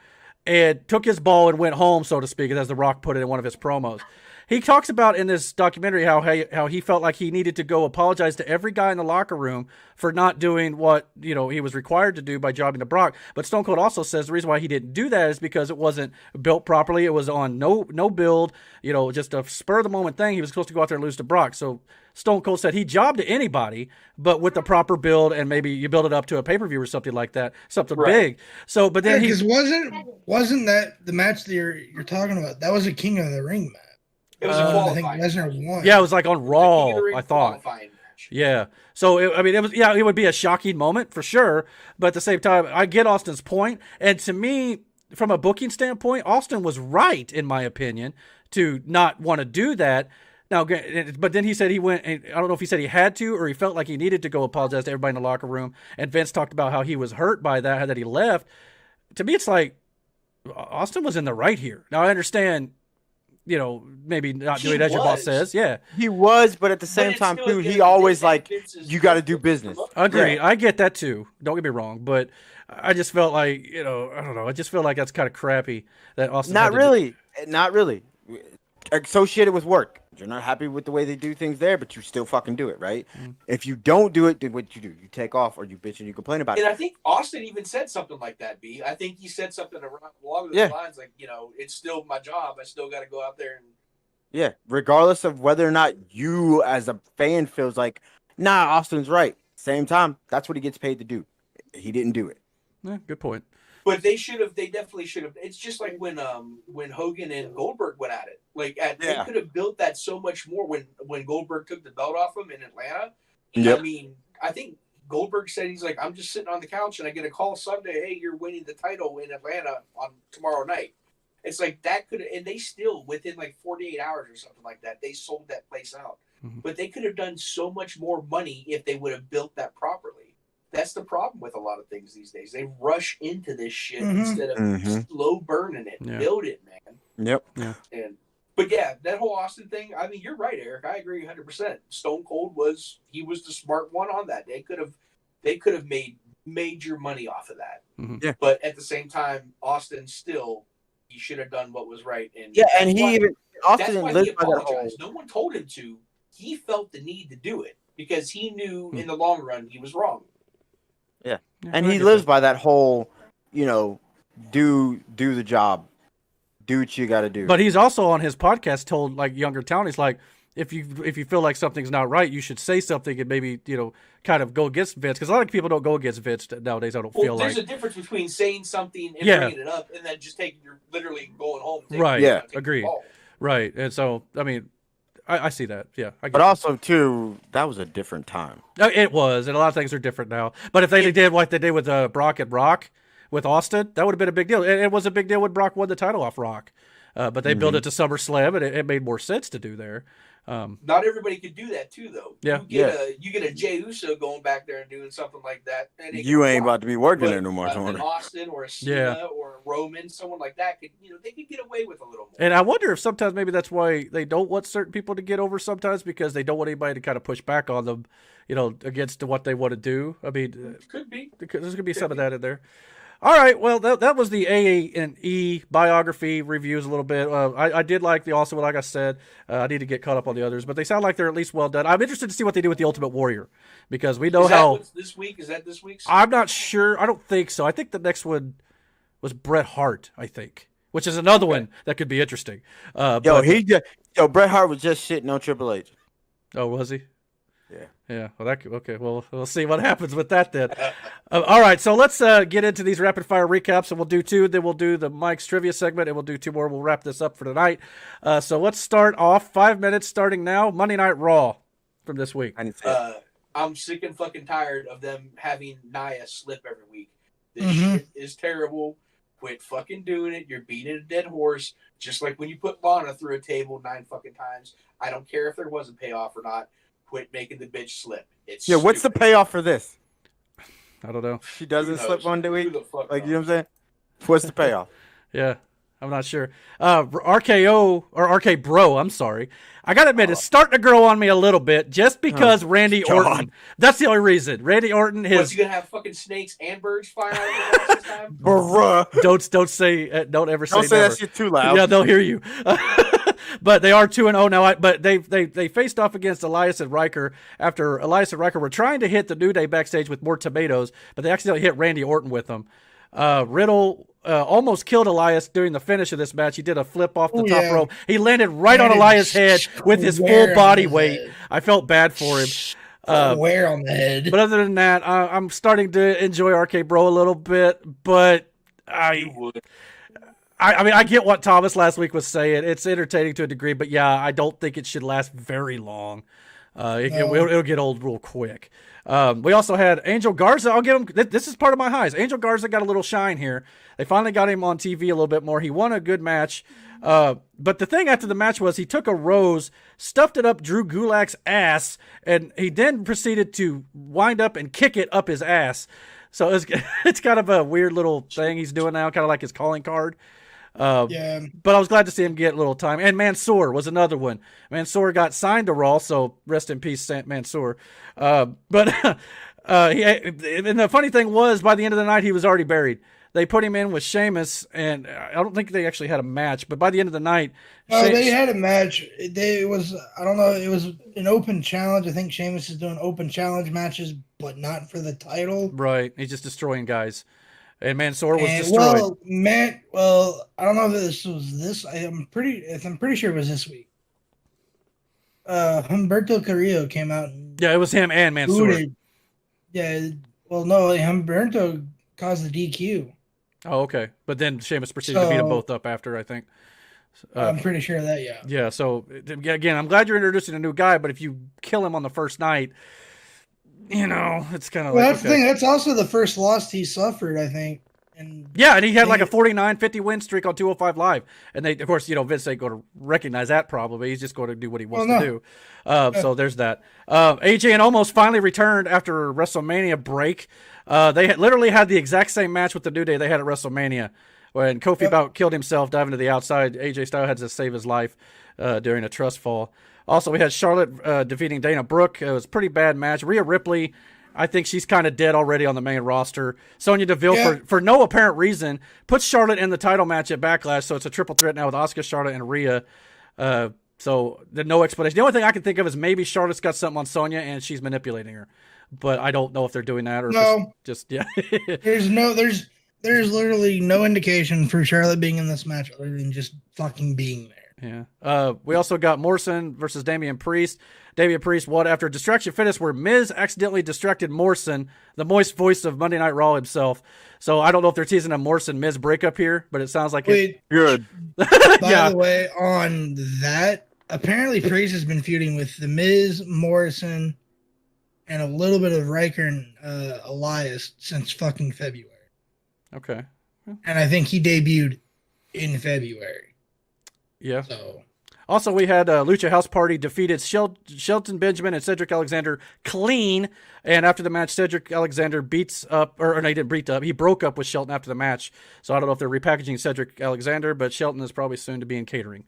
Speaker 2: and took his ball and went home, so to speak, as The Rock put it in one of his promos. He talks about in this documentary how he felt like he needed to go apologize to every guy in the locker room for not doing what he was required to do by jobbing to Brock. But Stone Cold also says the reason why he didn't do that is because it wasn't built properly. It was on no build, just a spur of the moment thing. He was supposed to go out there and lose to Brock. So Stone Cold said he jobbed to anybody, but with the proper build, and maybe you build it up to a pay-per-view or something like that, something big. So, but then
Speaker 5: wasn't that the match that you're talking about? That was a King of the Ring match.
Speaker 3: It was a qualifying.
Speaker 5: I think Lesnar won.
Speaker 2: Yeah, it was like on Raw, I thought. Yeah. So, it would be a shocking moment for sure. But at the same time, I get Austin's point. And to me, from a booking standpoint, Austin was right, in my opinion, to not want to do that. Now, but then he said he went, I don't know if he said he had to or he felt like he needed to go apologize to everybody in the locker room. And Vince talked about how he was hurt by that he left. To me, it's like Austin was in the right here. Now, I understand, maybe not do it as your boss says. Yeah.
Speaker 4: He was, but at the same time, too, he always you got to do business.
Speaker 2: Agree. Yeah. I get that, too. Don't get me wrong. But I just felt like, I don't know. I just feel like that's kind of crappy that Austin. Not really.
Speaker 4: Associated with work. You're not happy with the way they do things there, but you still fucking do it, right? Mm-hmm. If you don't do it, then what you do? You take off or you bitch and you complain about it.
Speaker 3: And I think Austin even said something like that, B. I think he said something along those lines, like, it's still my job. I still got to go out there and.
Speaker 4: Yeah, regardless of whether or not you as a fan feels like, nah, Austin's right. Same time, that's what he gets paid to do. He didn't do it.
Speaker 2: Yeah, good point.
Speaker 3: But they definitely should have. It's just like when Hogan and Goldberg went at it. They could have built that so much more when Goldberg took the belt off him in Atlanta. Yep. I mean, I think Goldberg said he's like, I'm just sitting on the couch and I get a call Sunday, hey, you're winning the title in Atlanta on tomorrow night. It's like that could, and they still within like 48 hours or something like that, they sold that place out. Mm-hmm. But they could have done so much more money if they would have built that properly. That's the problem with a lot of things these days. They rush into this shit instead of slow burning it, build it, man.
Speaker 4: Yep.
Speaker 2: Yeah.
Speaker 3: And But yeah, that whole Austin thing, I mean, you're right, Eric. I agree 100%. Stone Cold was the smart one on that. They could have made major money off of that.
Speaker 2: Mm-hmm.
Speaker 4: Yeah.
Speaker 3: But at the same time, Austin still, he should have done what was right. And
Speaker 4: and Austin
Speaker 3: that's why
Speaker 4: lived
Speaker 3: he
Speaker 4: by that whole.
Speaker 3: apologized. No one told him to. He felt the need to do it because he knew in the long run he was wrong.
Speaker 4: Yeah, and he lives by that whole, do the job. Do what you got to do.
Speaker 2: But he's also on his podcast told like younger talent, he's like, if you feel like something's not right, you should say something and maybe kind of go against Vince, because a lot of people don't go against Vince nowadays. I don't feel like
Speaker 3: there's a difference between saying something and bringing it up and then just you're literally going home.
Speaker 2: Right.
Speaker 3: Yeah.
Speaker 2: Agreed. Right. And so I mean, I see that. Yeah.
Speaker 4: But also too, that was a different time.
Speaker 2: It was, and a lot of things are different now. But if they did what they did with Brock and Rock with Austin, that would have been a big deal. It was a big deal when Brock won the title off Rock. But they built it to SummerSlam, and it made more sense to do there.
Speaker 3: Not everybody could do that too, though.
Speaker 2: Yeah,
Speaker 3: you get a Jey Uso going back there and doing something like that.
Speaker 4: You ain't about to be working there no more.
Speaker 3: An Austin or a Cena or a Roman, someone like that could, they could get away with a little more.
Speaker 2: And I wonder if sometimes maybe that's why they don't want certain people to get over sometimes, because they don't want anybody to kind of push back on them, against what they want to do. I mean,
Speaker 3: could be.
Speaker 2: There's gonna be some of that in there. All right, well, that was the A&E biography reviews a little bit. I did like the also, like I said, I need to get caught up on the others, but they sound like they're at least well done. I'm interested to see what they do with the Ultimate Warrior, because we know
Speaker 3: what's this week? Is that this week's?
Speaker 2: I'm not sure. I don't think so. I think the next one was Bret Hart, I think, which is another one that could be interesting.
Speaker 4: Bret Hart was just shitting on Triple H.
Speaker 2: Oh, was he?
Speaker 4: Yeah.
Speaker 2: Yeah. Well, okay. Well, we'll see what happens with that then. All right. So let's get into these rapid fire recaps, and we'll do two. Then we'll do the Mike's trivia segment, and we'll do two more. We'll wrap this up for tonight. So let's start off. 5 minutes starting now. Monday Night Raw from this week.
Speaker 3: I'm sick and fucking tired of them having Nia slip every week. This shit is terrible. Quit fucking doing it. You're beating a dead horse. Just like when you put Lana through a table 9 fucking times. I don't care if there was a payoff or not. Quit making the bitch slip. It's
Speaker 4: what's the payoff for this?
Speaker 2: I don't know.
Speaker 4: She doesn't slip one day week. You know what I'm saying? What's the payoff?
Speaker 2: Yeah, I'm not sure. RKO or RK Bro, I'm sorry. I gotta admit, it's starting to grow on me a little bit, just because Randy Orton. That's the only reason. Randy Orton
Speaker 3: What's he gonna have fucking snakes and birds flying out of the house this time?
Speaker 4: Bruh.
Speaker 2: Don't say. Don't ever say.
Speaker 4: Don't say
Speaker 2: never.
Speaker 4: that shit too loud.
Speaker 2: Yeah, they'll hear you. But they are 2-0 now. But they faced off against Elias and Riker after Elias and Riker were trying to hit the New Day backstage with more tomatoes, but they accidentally hit Randy Orton with them. Riddle almost killed Elias during the finish of this match. He did a flip off the top rope. He landed right on Elias' head with his full body weight. I felt bad for him.
Speaker 5: Wear on the head.
Speaker 2: But other than that, I'm starting to enjoy RK Bro a little bit, but I mean, I get what Thomas last week was saying. It's entertaining to a degree, but yeah, I don't think it should last very long. It'll get old real quick. We also had Angel Garza. I'll give him. This is part of my highs. Angel Garza got a little shine here. They finally got him on TV a little bit more. He won a good match. But the thing after the match was he took a rose, stuffed it up Drew Gulak's ass, and he then proceeded to wind up and kick it up his ass. So it's kind of a weird little thing he's doing now, kind of like his calling card. But I was glad to see him get a little time. And Mansoor was another one. Mansoor got signed to Raw, so rest in peace, Mansoor. And the funny thing was, by the end of the night, he was already buried. They put him in with Sheamus, and I don't think they actually had a match. But by the end of the night,
Speaker 5: they had a match. It was an open challenge. I think Sheamus is doing open challenge matches, but not for the title.
Speaker 2: Right, he's just destroying guys. And Mansoor was destroyed.
Speaker 5: I don't know if this was this. I'm pretty sure it was this week. Humberto Carrillo came out.
Speaker 2: Yeah, it was him and Mansoor.
Speaker 5: Yeah, well, no, Humberto caused the DQ.
Speaker 2: Oh, okay. But then Sheamus proceeded to beat them both up after, I think.
Speaker 5: I'm pretty sure of that, yeah.
Speaker 2: Yeah, so, again, I'm glad you're introducing a new guy, but if you kill him on the first night, it's kind of
Speaker 5: that's the thing. That's also the first loss he suffered, I think. And
Speaker 2: he had like a 49-50 win streak on 205 Live. And they, of course, Vince ain't going to recognize that probably. He's just going to do what he wants to do. So there's that. AJ and Omos finally returned after a WrestleMania break. They literally had the exact same match with the New Day they had at WrestleMania. when Kofi about killed himself diving to the outside. AJ Styles had to save his life during a trust fall. Also, we had Charlotte defeating Dana Brooke. It was a pretty bad match. Rhea Ripley, I think she's kind of dead already on the main roster. Sonya Deville, for no apparent reason, puts Charlotte in the title match at Backlash, so it's a triple threat now with Asuka, Charlotte, and Rhea. So there's no explanation. The only thing I can think of is maybe Charlotte's got something on Sonya and she's manipulating her. But I don't know if they're doing that or just yeah.
Speaker 5: There's literally no indication for Charlotte being in this match other than just fucking being there.
Speaker 2: Yeah. We also got Morrison versus Damian Priest. Damian Priest won after a distraction finish where Miz accidentally distracted Morrison, the moist voice of Monday Night Raw himself. So I don't know if they're teasing a Morrison-Miz breakup here, but it sounds like
Speaker 5: it.
Speaker 4: Good.
Speaker 5: By the way, on that, apparently Priest has been feuding with the Miz, Morrison, and a little bit of Riker and Elias since fucking February.
Speaker 2: Okay.
Speaker 5: And I think he debuted in February.
Speaker 2: Yeah.
Speaker 5: So.
Speaker 2: Also, we had Lucha House Party defeated Shelton Benjamin and Cedric Alexander clean. And after the match, Cedric Alexander beats up, or no, he didn't beat up. He broke up with Shelton after the match. So I don't know if they're repackaging Cedric Alexander, but Shelton is probably soon to be in catering.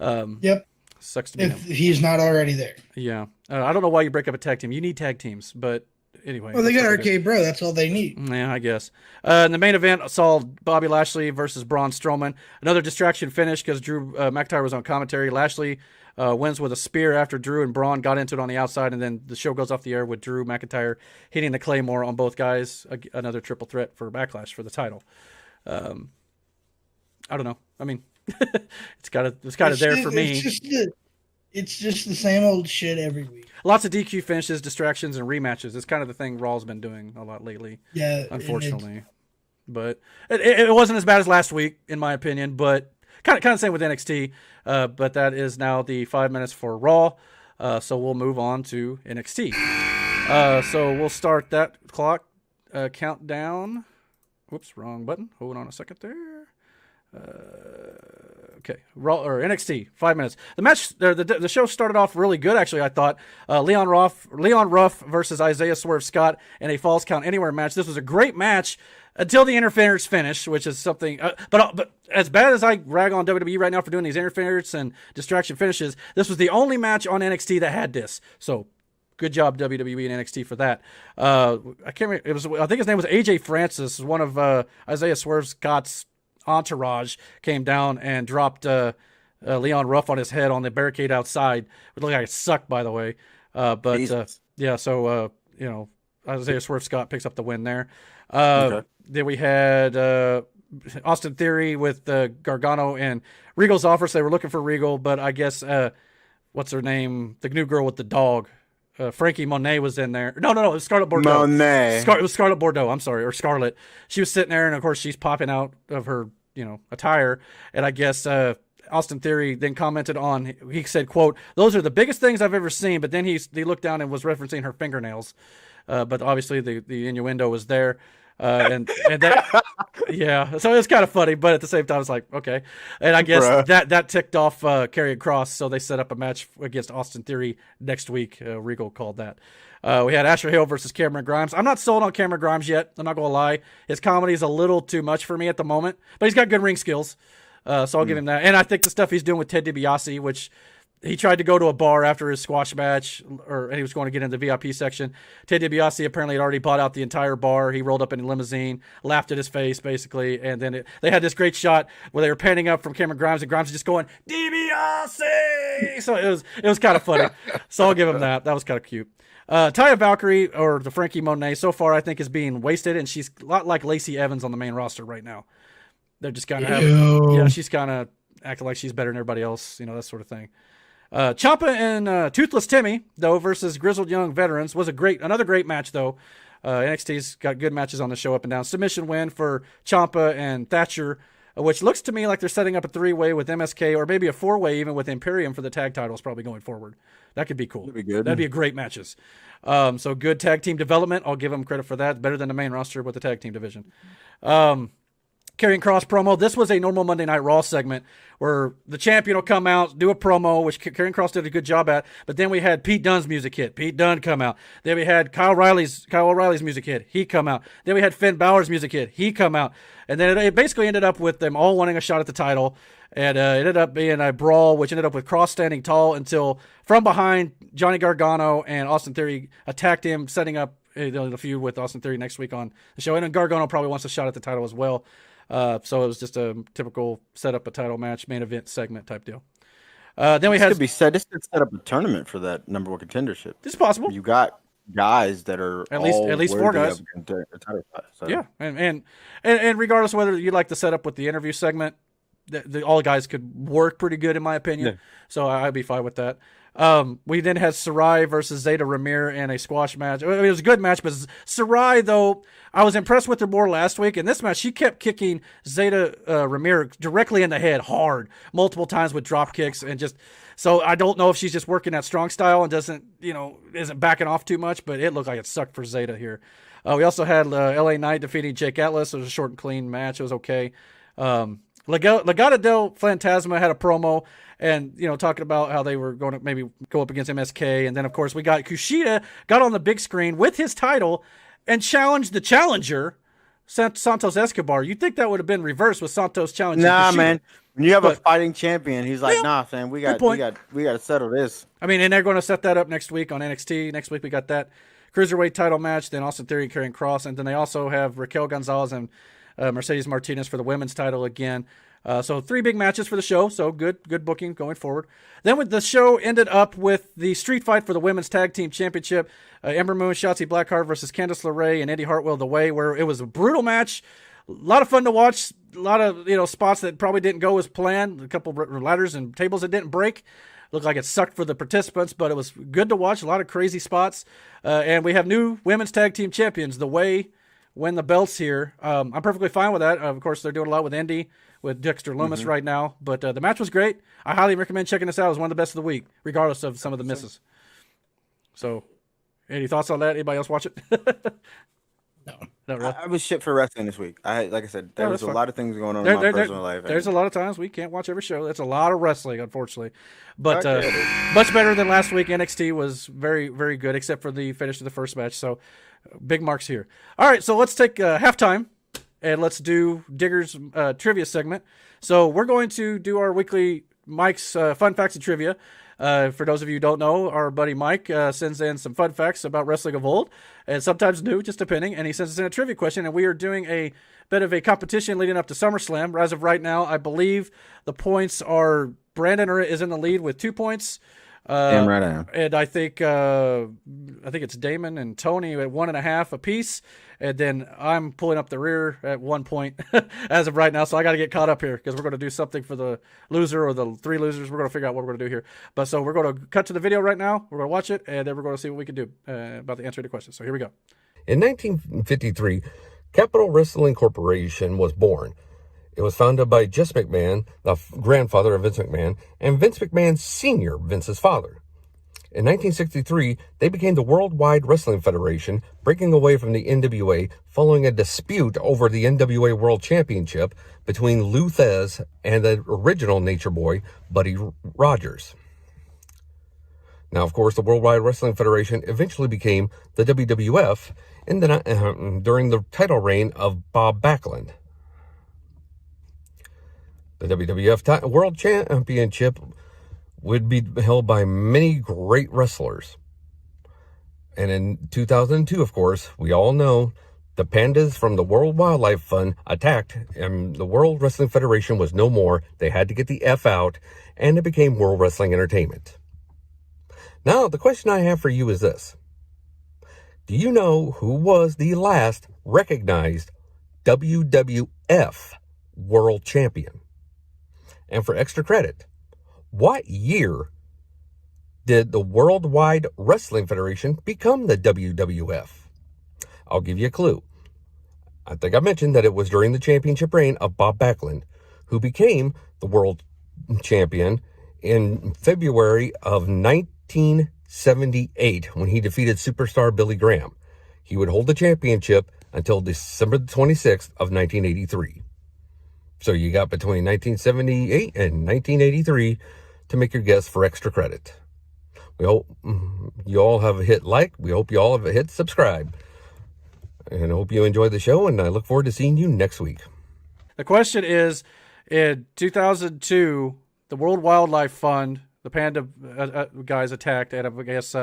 Speaker 5: Yep.
Speaker 2: Sucks to be
Speaker 5: if he's not already there.
Speaker 2: Yeah. I don't know why you break up a tag team. You need tag teams, but anyway.
Speaker 5: Well, they got Arcade Bro. That's all they need.
Speaker 2: Yeah, I guess. In the main event, saw Bobby Lashley versus Braun Strowman. Another distraction finish because Drew McIntyre was on commentary. Lashley wins with a spear after Drew and Braun got into it on the outside, and then the show goes off the air with Drew McIntyre hitting the Claymore on both guys. Another triple threat for Backlash for the title. I don't know. I mean, it's kind of there for me.
Speaker 5: It's just the same old shit every week.
Speaker 2: Lots of DQ finishes, distractions, and rematches. It's kind of the thing Raw's been doing a lot lately.
Speaker 5: Yeah,
Speaker 2: unfortunately. But it wasn't as bad as last week, in my opinion. But kind of the same with NXT. But that is now the 5 minutes for Raw. So we'll move on to NXT. So we'll start that clock countdown. Whoops, wrong button. Hold on a second there. Okay, Raw or NXT, 5 minutes. The match, the show started off really good, actually. I thought Leon Ruff versus Isaiah Swerve Scott in a Falls Count Anywhere match. This was a great match until the interference finish, which is something. But as bad as I rag on WWE right now for doing these interference and distraction finishes, this was the only match on NXT that had this. So good job WWE and NXT for that. I can't remember. I think his name was AJ Francis, one of Isaiah Swerve Scott's entourage, came down and dropped Leon Ruff on his head on the barricade outside. It looked like it sucked, by the way. Yeah, so Isaiah Swerve Scott picks up the win there. Okay. Then we had Austin Theory with Gargano and Regal's office. They were looking for Regal, but I guess what's her name? The new girl with the dog. Frankie Monet was in there. No, it was Scarlett Bordeaux. It was Scarlett Bordeaux. I'm sorry, or Scarlett. She was sitting there, and of course, she's popping out of her, attire. And I guess Austin Theory then commented on. He said, "quote Those are the biggest things I've ever seen." But then he looked down and was referencing her fingernails. But obviously, the innuendo was there. And that, yeah, so it was kind of funny, but at the same time, it's like, okay. And I guess that ticked off Karrion Kross, so they set up a match against Austin Theory next week. Regal called that. We had Asher Hill versus Cameron Grimes. I'm not sold on Cameron Grimes yet. I'm not going to lie. His comedy is a little too much for me at the moment, but he's got good ring skills. So I'll give him that. And I think the stuff he's doing with Ted DiBiase, which he tried to go to a bar after his squash match, and he was going to get into the VIP section. Ted DiBiase apparently had already bought out the entire bar. He rolled up in a limousine, laughed at his face, basically, and then they had this great shot where they were panning up from Cameron Grimes, and Grimes was just going, DiBiase! So it was kind of funny. So I'll give him that. That was kind of cute. Taya Valkyrie, or the Frankie Monet, so far I think is being wasted, and she's a lot like Lacey Evans on the main roster right now. They're just kind of she's kind of acting like she's better than everybody else, that sort of thing. Ciampa and Toothless Timmy, though, versus Grizzled Young Veterans was another great match, though. NXT's got good matches on the show up and down. Submission win for Ciampa and Thatcher, which looks to me like they're setting up a 3-way with MSK, or maybe a 4-way even with Imperium for the tag titles probably going forward. That could be cool.
Speaker 4: That'd be good.
Speaker 2: That'd be a great matches. So good tag team development. I'll give them credit for that. Better than the main roster with the tag team division. Karrion Kross promo. This was a normal Monday Night Raw segment where the champion will come out, do a promo, which Karrion Kross did a good job at. But then we had Pete Dunne's music hit. Pete Dunne come out. Then we had Kyle O'Reilly's music hit. He come out. Then we had Finn Balor's music hit. He come out. And then it basically ended up with them all wanting a shot at the title. And it ended up being a brawl, which ended up with Kross standing tall until from behind, Johnny Gargano and Austin Theory attacked him, setting up the feud with Austin Theory next week on the show. And then Gargano probably wants a shot at the title as well. So it was just a typical set up a title match, main event segment type deal. Then we had
Speaker 4: could be said this could set up a tournament for that number one contendership.
Speaker 2: This is possible.
Speaker 4: You got guys that are
Speaker 2: at least four guys.
Speaker 4: So.
Speaker 2: Yeah, and regardless of whether you like the setup with the interview segment, all the guys could work pretty good in my opinion. Yeah. So I'd be fine with that. We then had Sarai versus Zeta Ramir in a squash match. I mean, it was a good match, but Sarai, though, I was impressed with her more last week. In this match, she kept kicking Zeta Ramir directly in the head hard multiple times with drop kicks. And just so I don't know if she's just working that strong style and isn't backing off too much, but it looked like it sucked for Zeta here. We also had LA Knight defeating Jake Atlas. It was a short and clean match. It was okay. Legado del Fantasma had a promo and, talking about how they were going to maybe go up against MSK. And then, of course, we got Kushida got on the big screen with his title and challenged the challenger, Santos Escobar. You'd think that would have been reversed with Santos challenging Kushida.
Speaker 4: Man. When you have a fighting champion, he's like, nah, fam, we got to settle this.
Speaker 2: I mean, and they're going to set that up next week on NXT. Next week we got that Cruiserweight title match, then Austin Theory and Karrion Kross. And then they also have Raquel Gonzalez and Mercedes Martinez for the women's title again. So 3 big matches for the show. So good booking going forward. Then the show ended up with the street fight for the women's tag team championship. Ember Moon, Shotzi Blackheart versus Candice LeRae and Indy Hartwell the Way, where it was a brutal match. A lot of fun to watch. A lot of spots that probably didn't go as planned. A couple ladders and tables that didn't break. Looked like it sucked for the participants, but it was good to watch. A lot of crazy spots. And we have new women's tag team champions. The Way win the belts here. I'm perfectly fine with that. Of course, they're doing a lot with Indy, with Dexter Lumis right now. But the match was great. I highly recommend checking this out. It was one of the best of the week, regardless of some of the misses. So, any thoughts on that? Anybody else watch it?
Speaker 5: No.
Speaker 2: Not really.
Speaker 4: I was shit for wrestling this week. Like I said, there was a lot of things going on in my personal life.
Speaker 2: There's a lot of times we can't watch every show. That's a lot of wrestling, unfortunately. But much better than last week. NXT was very, very good, except for the finish of the first match. So, big marks here. All right, so let's take halftime, and let's do Digger's trivia segment. So we're going to do our weekly Mike's Fun Facts and Trivia. For those of you who don't know, our buddy Mike sends in some fun facts about wrestling of old, and sometimes new, just depending, and he sends us in a trivia question, and we are doing a bit of a competition leading up to SummerSlam. As of right now, I believe the points are Brandon is in the lead with 2 points.
Speaker 4: Damn right I am.
Speaker 2: And I think it's Damon and Tony at 1.5 apiece, and then I'm pulling up the rear at 1 point as of right now. So I got to get caught up here because we're going to do something for the loser or the 3 losers. We're going to figure out what we're going to do here. But so we're going to cut to the video right now. We're going to watch it, and then we're going to see what we can do about the answer to the question. So here we go.
Speaker 6: In 1953, Capital Wrestling Corporation was born. It was founded by Jess McMahon, the grandfather of Vince McMahon, and Vince McMahon Sr., Vince's father. In 1963, they became the Worldwide Wrestling Federation, breaking away from the NWA following a dispute over the NWA World Championship between Lou Thez and the original Nature Boy, Buddy Rodgers. Now, of course, the Worldwide Wrestling Federation eventually became the WWF during the title reign of Bob Backlund. The WWF World Championship would be held by many great wrestlers. And in 2002, of course, we all know the pandas from the World Wildlife Fund attacked, and the World Wrestling Federation was no more. They had to get the F out, and it became World Wrestling Entertainment. Now, the question I have for you is this. Do you know who was the last recognized WWF World Champion? And for extra credit, what year did the Worldwide Wrestling Federation become the WWF? I'll give you a clue. I think I mentioned that it was during the championship reign of Bob Backlund, who became the world champion in February of 1978 when he defeated superstar Billy Graham. He would hold the championship until December the 26th of 1983. So you got between 1978 and 1983 to make your guess for extra credit. We hope you all have hit like. We hope you all have hit subscribe. And I hope you enjoy the show, and I look forward to seeing you next week.
Speaker 2: The question is, in 2002, the World Wildlife Fund, the panda guys attacked, and I guess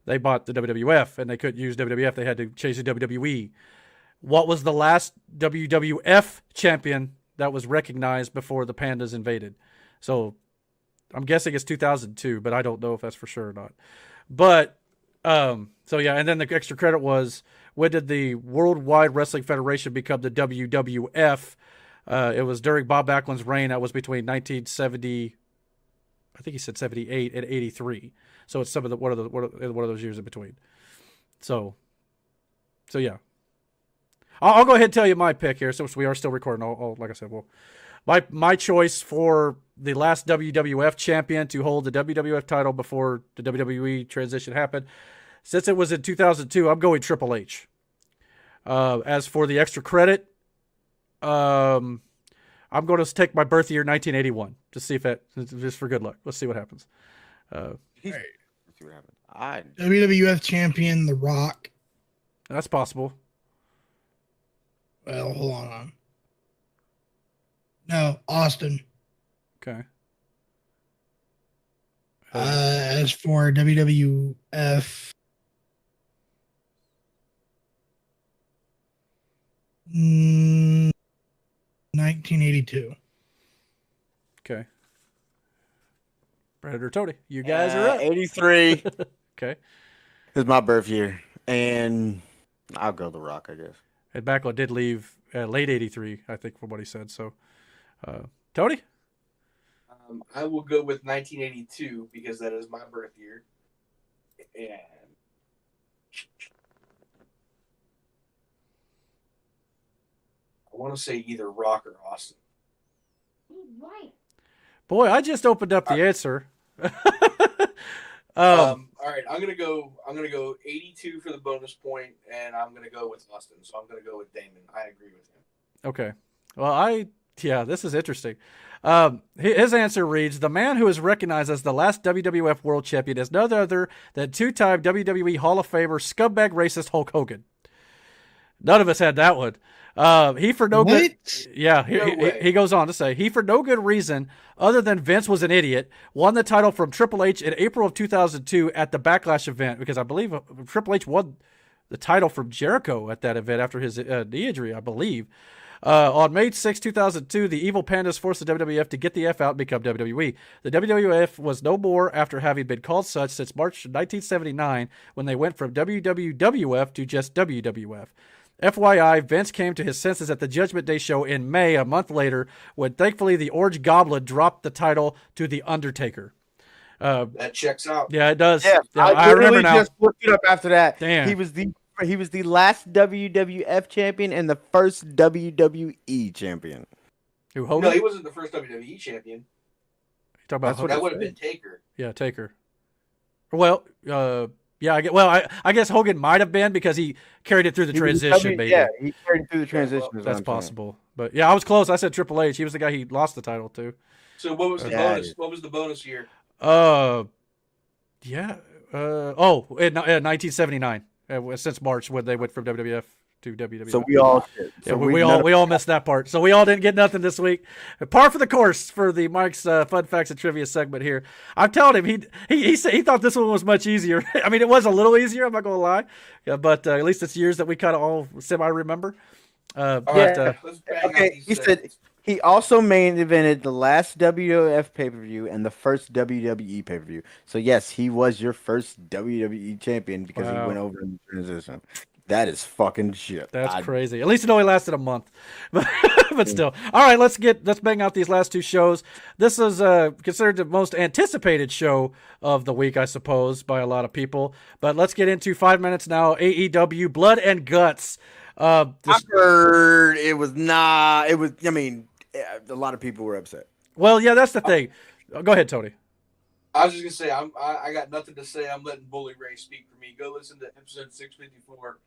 Speaker 2: they bought the WWF, and they couldn't use WWF. They had to change to WWE. What was the last WWF champion that was recognized before the pandas invaded? So I'm guessing it's 2002, but I don't know if that's for sure or not. But, so yeah, and then the extra credit was, when did the Worldwide Wrestling Federation become the WWF? It was during Bob Backlund's reign. That was between 1970, I think he said 78 and 83. So it's some of the one of those years in between. So yeah. I'll go ahead and tell you my pick here, since we are still recording. Like I said, well, my choice for the last WWF champion to hold the WWF title before the WWE transition happened, since it was in 2002, I'm going Triple H. As for the extra credit, I'm going to take my birth year, 1981, to see if just for good luck. Let's see what happens.
Speaker 4: Let's see what happens.
Speaker 5: WWF champion, The Rock.
Speaker 2: That's possible.
Speaker 5: Well, hold on. No, Austin.
Speaker 2: Okay.
Speaker 5: As for WWF, 1982.
Speaker 2: Okay. Predator Tony, you guys are up.
Speaker 4: 83
Speaker 2: Okay.
Speaker 4: is my birth year, and I'll go The Rock, I guess.
Speaker 2: And Backlund did leave late 83, I think, from what he said. So, Tony?
Speaker 3: I will go with 1982 because that is my birth year. And I want to say either Rock or Austin.
Speaker 2: Boy, I just opened up the answer.
Speaker 3: All right, I'm gonna go 82 for the bonus point, and I'm gonna go with Austin. So I'm gonna go with Damon. I agree with him.
Speaker 2: Okay. Well, this is interesting. His answer reads, the man who is recognized as the last WWF World Champion is none other than two-time WWE Hall of Famer, scumbag racist Hulk Hogan. None of us had that one. He for no good. Yeah, he goes on to say, he for no good reason other than Vince was an idiot, won the title from Triple H in April of 2002 at the Backlash event, because I believe Triple H won the title from Jericho at that event after his knee injury, I believe. On May 6, 2002, the Evil Pandas forced the WWF to get the F out and become WWE. The WWF was no more after having been called such since March 1979, when they went from WWWF to just WWF. FYI, Vince came to his senses at the Judgment Day show in May, a month later, when thankfully the Orange Goblin dropped the title to The Undertaker.
Speaker 3: That checks out.
Speaker 2: Yeah, it does.
Speaker 4: Yeah,
Speaker 2: I remember now.
Speaker 4: Just looked it up after that.
Speaker 2: Damn.
Speaker 4: He was the last WWF champion and the first WWE champion.
Speaker 2: Who, Hogan?
Speaker 3: No, he wasn't the first WWE champion.
Speaker 2: You talk about
Speaker 3: That would have been Taker.
Speaker 2: Yeah, Taker. Well, yeah, I guess Hogan might have been, because he carried it through the transition, maybe.
Speaker 4: Yeah, he carried it through the transition.
Speaker 2: That's possible. But yeah, I was close. I said Triple H. He was the guy he lost the title to.
Speaker 3: So what was the bonus? What was the bonus year?
Speaker 2: Yeah. In 1979. Since March, when they went from WWF to WWE.
Speaker 4: So we all
Speaker 2: we all missed that part. So we all didn't get nothing this week. Par for the course for the Mike's Fun Facts and Trivia segment here. I'm telling him, he said he thought this one was much easier. I mean, it was a little easier, I'm not going to lie. But at least it's years that we kind of all semi-remember.
Speaker 4: Okay, he said he also main evented the last WWF pay-per-view and the first WWE pay-per-view. So yes, he was your first WWE champion because he went over in the transition. That is fucking shit.
Speaker 2: That's crazy. At least it only lasted a month, but still. All right, let's bang out these last two shows. This is considered the most anticipated show of the week, I suppose, by a lot of people. But let's get into 5 minutes now. AEW Blood and Guts.
Speaker 4: I heard it was not. It was. I mean, a lot of people were upset.
Speaker 2: Well, yeah, that's the thing. Go ahead, Tony.
Speaker 3: I was just gonna say I got nothing to say. I'm letting Bully Ray speak for me. Go listen to episode 654,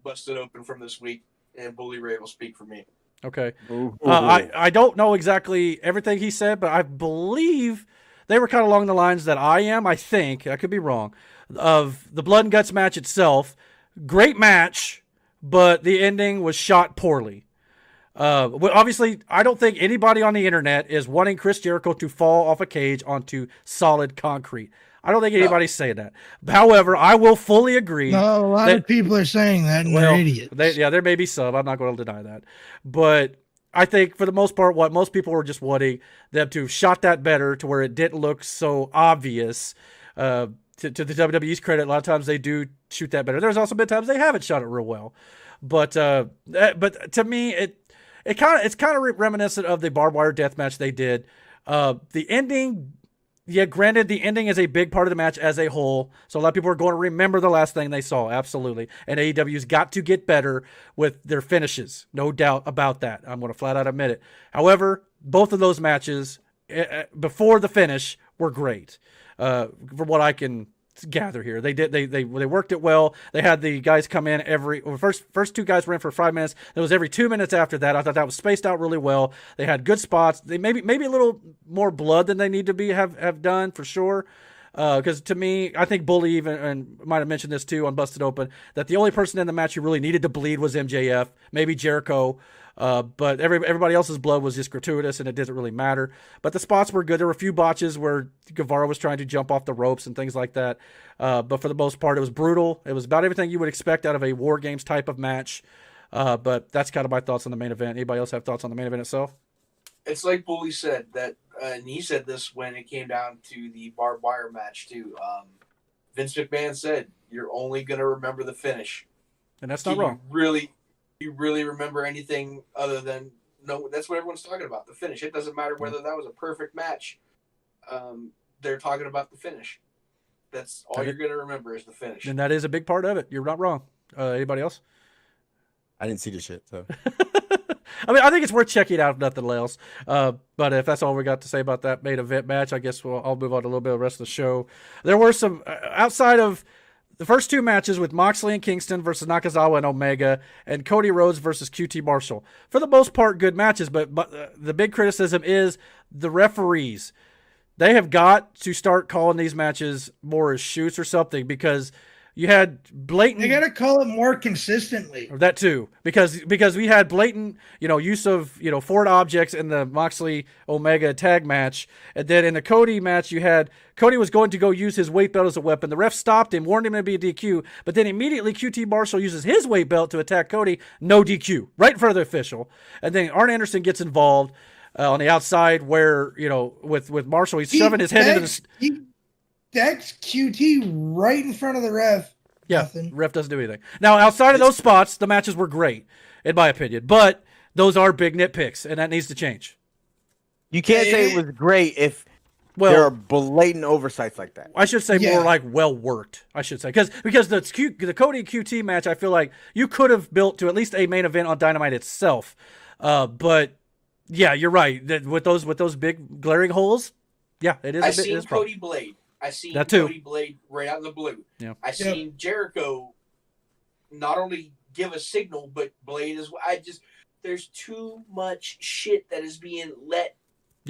Speaker 3: busted open from this week, and Bully Ray will speak for me.
Speaker 2: Okay.
Speaker 4: Ooh.
Speaker 2: I don't know exactly everything he said, but I believe they were kind of along the lines that I think, I could be wrong, of the Blood and Guts match itself. Great match, but the ending was shot poorly. Well, obviously, I don't think anybody on the internet is wanting Chris Jericho to fall off a cage onto solid concrete. I don't think anybody's saying that. However, I will fully agree.
Speaker 5: No, a lot of people are saying that, and they're idiots.
Speaker 2: There may be some. I'm not going to deny that. But I think for the most part, what most people were just wanting them to have shot that better to where it didn't look so obvious. To the WWE's credit, a lot of times they do shoot that better. There's also been times they haven't shot it real well. But to me, it's kind of reminiscent of the barbed wire death match they did. The ending. Yeah, granted, the ending is a big part of the match as a whole, so a lot of people are going to remember the last thing they saw, absolutely. And AEW's got to get better with their finishes, no doubt about that. I'm going to flat out admit it. However, both of those matches before the finish were great, from what I can gather here. They worked it well. They had the guys come in first two guys were in for 5 minutes. It was every 2 minutes after that. I thought that was spaced out really well. They had good spots. They maybe a little more blood than they need to be have done for sure. Because to me, I think Bully even might have mentioned this too on Busted Open, that the only person in the match who really needed to bleed was MJF, maybe Jericho. But everybody else's blood was just gratuitous, and it didn't really matter. But the spots were good. There were a few botches where Guevara was trying to jump off the ropes and things like that. But for the most part, it was brutal. It was about everything you would expect out of a War Games type of match. But that's kind of my thoughts on the main event. Anybody else have thoughts on the main event itself?
Speaker 3: It's like Bully said that, and he said this when it came down to the barbed wire match too. Vince McMahon said, "You're only going to remember the finish,"
Speaker 2: and that's not wrong.
Speaker 3: You really remember anything other than that's what everyone's talking about, the finish. It doesn't matter whether that was a perfect match. They're talking about the finish. That's all you're going to remember is the finish.
Speaker 2: And that is a big part of it. You're not wrong. Anybody else?
Speaker 4: I didn't see the shit, so.
Speaker 2: I mean, I think it's worth checking out if nothing else. But if that's all we got to say about that main event match, I guess I'll move on to a little bit of the rest of the show. There were some, outside of the first two matches with Moxley and Kingston versus Nakazawa and Omega, and Cody Rhodes versus QT Marshall. For the most part, good matches, but the big criticism is the referees. They have got to start calling these matches more as shoots or something, because you had blatant.
Speaker 5: They got to call it more consistently.
Speaker 2: That too, because we had blatant, use of foreign objects in the Moxley Omega tag match, and then in the Cody match, you had Cody was going to go use his weight belt as a weapon. The ref stopped him, warned him to be a DQ, but then immediately QT Marshall uses his weight belt to attack Cody. No DQ, right in front of the official, and then Arn Anderson gets involved on the outside where with Marshall, he's shoving his head into the.
Speaker 5: That's QT right in front of the ref.
Speaker 2: Yeah,
Speaker 5: Nothing.
Speaker 2: Ref doesn't do anything. Now, outside of those spots, the matches were great, in my opinion. But those are big nitpicks, and that needs to change.
Speaker 4: You can't say it was great if there are blatant oversights like that.
Speaker 2: I should say more like well-worked, I should say. Because the Cody QT match, I feel like you could have built to at least a main event on Dynamite itself. But, yeah, you're right. With those big glaring holes, yeah, it is a bit.
Speaker 3: I seen Cody Blade. I seen Cody Blade right out of the blue.
Speaker 2: Yeah.
Speaker 3: I seen Jericho not only give a signal, but Blade as well. There's too much shit that is being let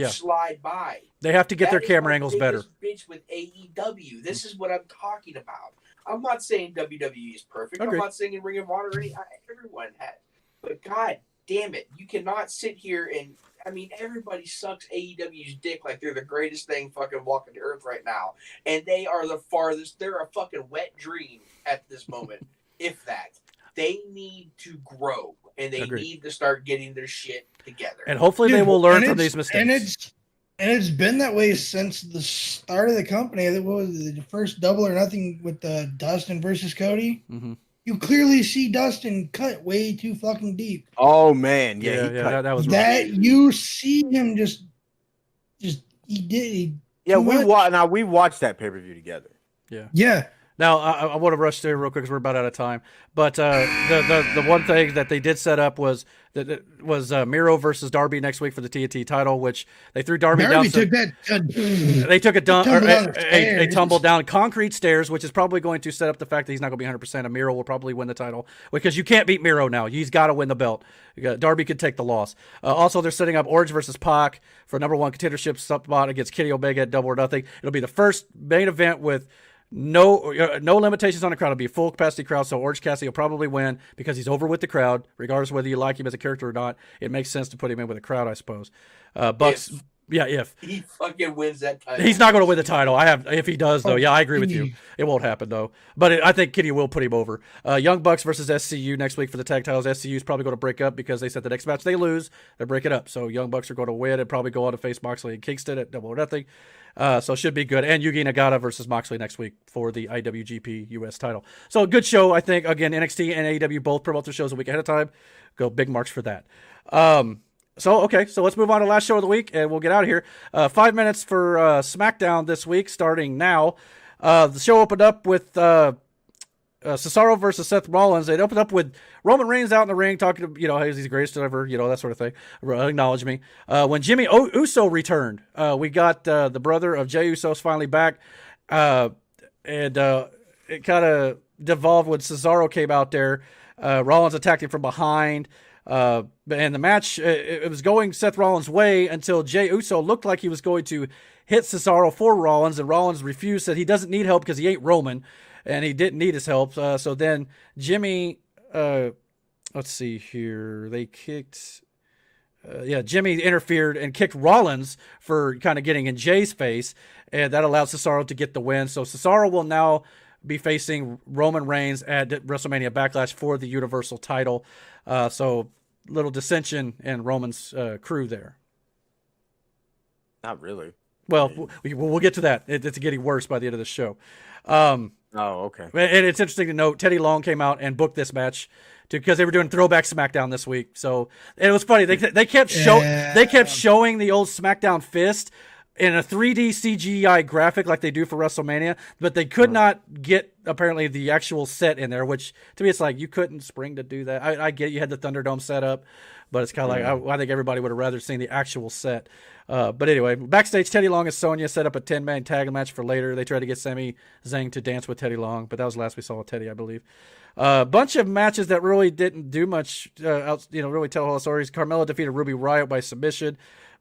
Speaker 3: slide by.
Speaker 2: They have to get their camera angles better.
Speaker 3: Bitch with AEW. This is what I'm talking about. I'm not saying WWE is perfect.
Speaker 2: Agreed.
Speaker 3: I'm not saying in Ring of Honor everyone has. But God damn it, you cannot sit here and everybody sucks AEW's dick like they're the greatest thing fucking walking the earth right now. And they are the farthest. They're a fucking wet dream at this moment, if that. They need to grow, and they need to start getting their shit together.
Speaker 2: And hopefully they will learn from these mistakes.
Speaker 5: And it's been that way since the start of the company. What was the first Double or Nothing with Dustin versus Cody?
Speaker 2: Mm-hmm.
Speaker 5: You clearly see Dustin cut way too fucking deep.
Speaker 4: Oh man,
Speaker 2: that was rough.
Speaker 5: That you see him just he did.
Speaker 4: We watched that pay-per-view together.
Speaker 2: Yeah.
Speaker 5: Yeah.
Speaker 2: Now, I want to rush through real quick because we're about out of time. But the one thing that they did set up was that it was Miro versus Darby next week for the TNT title, which they threw Darby down. They took a tumble down concrete stairs, which is probably going to set up the fact that he's not going to be 100%. And Miro will probably win the title because you can't beat Miro now. He's got to win the belt. Darby could take the loss. Also, they're setting up Orange versus Pac for number one contendership spot against Kenny Omega at Double or Nothing. It'll be the first main event with no limitations on the crowd. It'll be a full capacity crowd, so Orange Cassidy will probably win because he's over with the crowd, regardless of whether you like him as a character or not. It makes sense to put him in with a crowd, I suppose. Bucks, if
Speaker 3: he fucking wins that title,
Speaker 2: he's not going to win the title. If he does though, I agree with you. It won't happen though, but I think Kenny will put him over. Young Bucks versus SCU next week for the tag titles. SCU is probably going to break up because they said the next match they lose, they break it up. So Young Bucks are going to win and probably go on to face Moxley and Kingston at Double or Nothing. So it should be good. And Yugi Nagata versus Moxley next week for the IWGP US title. So a good show, I think. Again, NXT and AEW both promote their shows a week ahead of time. Go big marks for that. So let's move on to last show of the week, and we'll get out of here. 5 minutes for SmackDown this week, starting now. The show opened up with Cesaro versus Seth Rollins. It opened up with Roman Reigns out in the ring talking to, he's the greatest ever, that sort of thing. Acknowledge me. When Jimmy Uso returned, we got the brother of Jey Uso's finally back. And it kind of devolved when Cesaro came out there. Rollins attacked him from behind. And the match, it was going Seth Rollins' way until Jey Uso looked like he was going to hit Cesaro for Rollins, and Rollins refused, said he doesn't need help because he ain't Roman, and he didn't need his help. So then Jimmy, let's see here, they kicked, Jimmy interfered and kicked Rollins for kind of getting in Jay's face, and that allowed Cesaro to get the win. So Cesaro will now be facing Roman Reigns at WrestleMania Backlash for the Universal title. So little dissension in Roman's crew there.
Speaker 4: Not really.
Speaker 2: Well, we'll get to that. It's getting worse by the end of the show.
Speaker 4: Okay.
Speaker 2: And it's interesting to note, Teddy Long came out and booked this match because they were doing Throwback SmackDown this week. So it was funny. They kept showing the old SmackDown fist in a 3D CGI graphic like they do for WrestleMania, but they could not get apparently the actual set in there, which to me it's like you couldn't spring to do that. I get it, you had the Thunderdome set up, but it's kind of like I think everybody would have rather seen the actual set. But anyway, backstage, Teddy Long and Sonya set up a 10-man tag match for later. They tried to get Sami Zayn to dance with Teddy Long, but that was the last we saw of Teddy, I believe. A bunch of matches that really didn't do much, really tell all the stories. Carmella defeated Ruby Riott by submission.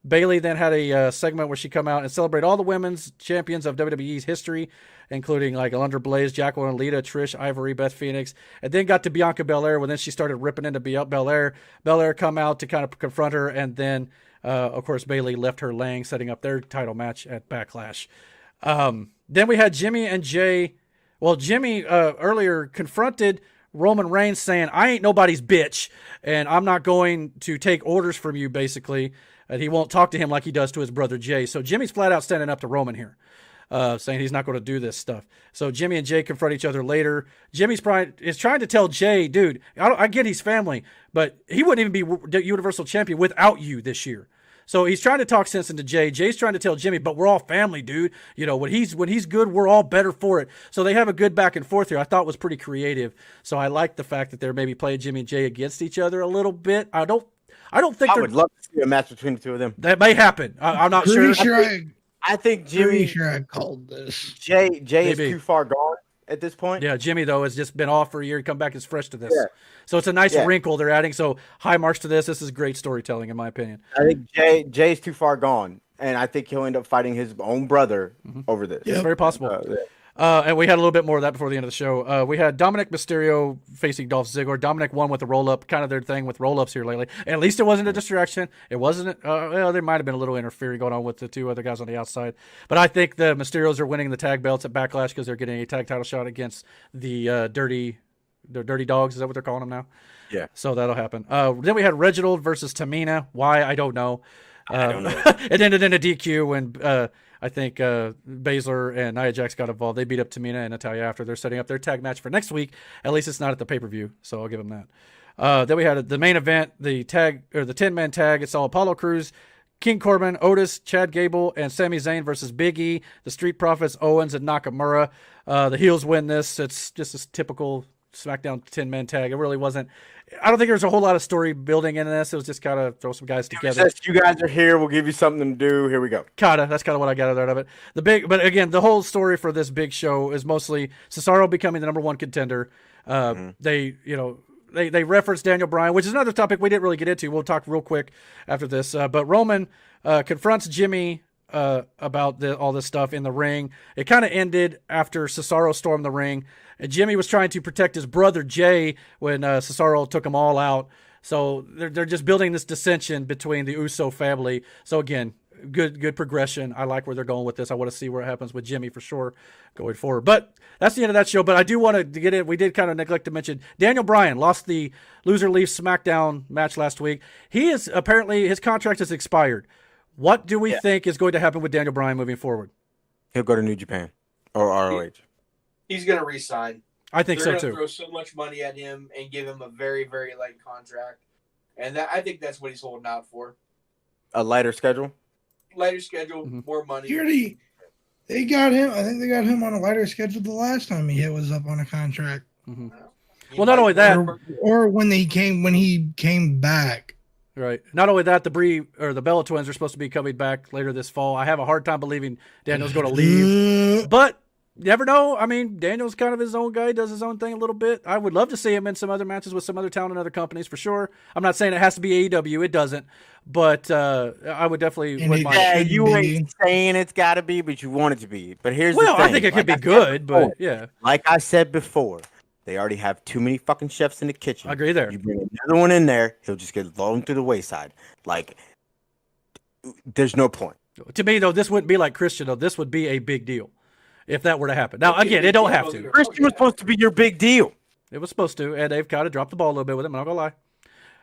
Speaker 2: Bayley then had a segment where she come out and celebrate all the women's champions of WWE's history, including like Alundra Blaze, Jacqueline, Lita, Trish, Ivory, Beth Phoenix, and then got to Bianca Belair when then she started ripping into Belair. Belair come out to kind of confront her, and then, of course, Bayley left her laying, setting up their title match at Backlash. Then we had Jimmy and Jay. Well, Jimmy earlier confronted Roman Reigns saying, I ain't nobody's bitch, and I'm not going to take orders from you, basically. And he won't talk to him like he does to his brother Jay. So Jimmy's flat out standing up to Roman here, saying he's not going to do this stuff. So Jimmy and Jay confront each other later. Jimmy's is trying to tell Jay, dude, I get he's family, but he wouldn't even be Universal Champion without you this year. So he's trying to talk sense into Jay. Jay's trying to tell Jimmy, but we're all family, dude. When he's good, we're all better for it. So they have a good back and forth here. I thought it was pretty creative. So I like the fact that they're maybe playing Jimmy and Jay against each other a little bit. I don't think
Speaker 4: I would love to see a match between the two of them.
Speaker 2: That may happen. I'm not sure.
Speaker 4: I think Jimmy.
Speaker 5: Pretty sure I called this.
Speaker 4: Jay is too far gone at this point.
Speaker 2: Yeah, Jimmy though has just been off for a year and come back as fresh to this. Yeah. So it's a nice wrinkle they're adding. So high marks to this. This is great storytelling in my opinion.
Speaker 4: I think Jay's too far gone, and I think he'll end up fighting his own brother over this.
Speaker 2: It's very possible. And we had a little bit more of that before the end of the show. We had Dominic Mysterio facing Dolph Ziggler. Dominic won with a roll-up, kind of their thing with roll-ups here lately. And at least it wasn't a distraction. It wasn't. There might have been a little interfering going on with the two other guys on the outside. But I think the Mysterios are winning the tag belts at Backlash because they're getting a tag title shot against the Dirty Dogs. Is that what they're calling them now?
Speaker 4: Yeah.
Speaker 2: So that'll happen. Then we had Reginald versus Tamina. Why? I don't know.
Speaker 4: I don't know.
Speaker 2: It ended in a DQ when I think Baszler and Nia Jax got involved. They beat up Tamina and Natalya after. They're setting up their tag match for next week. At least it's not at the pay-per-view, so I'll give them that. Then we had the main event, the 10-man tag. It's all Apollo Crews, King Corbin, Otis, Chad Gable, and Sami Zayn versus Big E, the Street Profits, Owens, and Nakamura. The heels win this. It's just a typical SmackDown 10-man tag. It really wasn't. I don't think there's a whole lot of story building in this. It was just kind of throw some guys together.
Speaker 4: Just, you guys are here. We'll give you something to do. Here we go.
Speaker 2: That's kind of what I got out of it. But again, the whole story for this big show is mostly Cesaro becoming the number one contender. They referenced Daniel Bryan, which is another topic we didn't really get into. We'll talk real quick after this. But Roman confronts Jimmy about all this stuff in the ring. It kind of ended after Cesaro stormed the ring. And Jimmy was trying to protect his brother Jay when Cesaro took them all out. So they're just building this dissension between the Uso family. So again, good progression. I like where they're going with this. I want to see where it happens with Jimmy for sure going forward. But that's the end of that show. But I do want to get in. We did kind of neglect to mention Daniel Bryan lost the Loser Leaves SmackDown match last week. He is apparently, his contract has expired. What do we think is going to happen with Daniel Bryan moving forward?
Speaker 4: He'll go to New Japan or ROH.
Speaker 3: He's going to re-sign.
Speaker 2: I think so too.
Speaker 3: They're going to throw so much money at him and give him a very, very light contract. And I think that's what he's holding out for.
Speaker 4: A lighter schedule?
Speaker 3: Lighter schedule, more money.
Speaker 5: They got him. I think they got him on a lighter schedule the last time he was up on a contract.
Speaker 2: Mm-hmm. Well, not only that,
Speaker 5: or when he came back.
Speaker 2: Right. Not only that, the Bella Twins are supposed to be coming back later this fall. I have a hard time believing Daniel's going to leave, but you never know. I mean, Daniel's kind of his own guy, does his own thing a little bit. I would love to see him in some other matches with some other talent and other companies for sure. I'm not saying it has to be AEW. It doesn't. But I would definitely wouldn't mind.
Speaker 4: Yeah, you ain't saying it's got to be, but you want it to be. But here's the thing.
Speaker 2: I think it could be good, but yeah.
Speaker 4: Like I said before, they already have too many fucking chefs in the kitchen.
Speaker 2: I agree there.
Speaker 4: You bring another one in there, he'll just get thrown to the wayside. Like, there's no point.
Speaker 2: To me, though, this wouldn't be like Christian, though. This would be a big deal if that were to happen. Now, again, it don't have to.
Speaker 4: Christian was supposed to be your big deal.
Speaker 2: It was supposed to, and they've kind of dropped the ball a little bit with him, I'm not going to lie.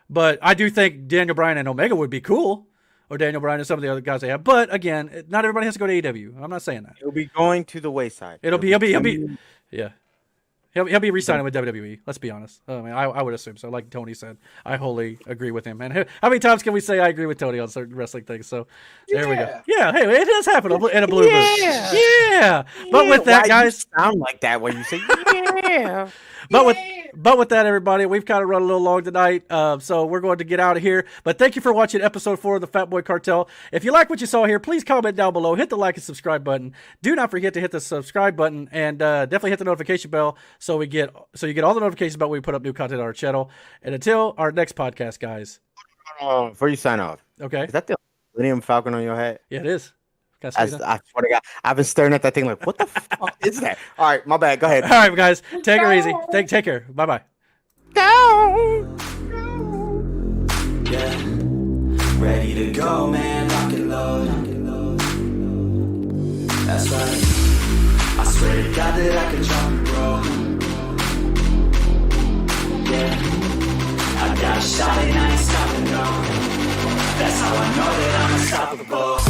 Speaker 2: But I do think Daniel Bryan and Omega would be cool, or Daniel Bryan and some of the other guys they have. But, again, not everybody has to go to AEW. I'm not saying that.
Speaker 4: He'll be going to the wayside.
Speaker 2: He'll be yeah. He'll be re-signing with WWE. Let's be honest. I mean, I would assume so. Like Tony said, I wholly agree with him. And how many times can we say I agree with Tony on certain wrestling things? So there we go. Yeah, hey, it does happen in a blue moon. Yeah. But with that, guys,
Speaker 4: you sound like that when you say yeah.
Speaker 2: But with that, everybody, we've kind of run a little long tonight, so we're going to get out of here. But thank you for watching episode 4 of the Fat Boy Cartel. If you like what you saw here, please comment down below. Hit the like and subscribe button. Do not forget to hit the subscribe button, and definitely hit the notification bell so you get all the notifications about when we put up new content on our channel. And until our next podcast, guys.
Speaker 4: Before you sign off,
Speaker 2: okay?
Speaker 4: Is that the Millennium Falcon on your hat?
Speaker 2: Yeah, it is.
Speaker 4: I swear to God, I've been staring at that thing like, what the fuck is that? All right, my bad. Go ahead.
Speaker 2: All right, guys, take it easy. Take care. Bye bye.
Speaker 1: Go. Yeah, ready to go, man. Lock and load. That's right. I swear to God that I can drop and roll. Yeah, I got a shot and I ain't stopping, no. That's how I know that I'm unstoppable.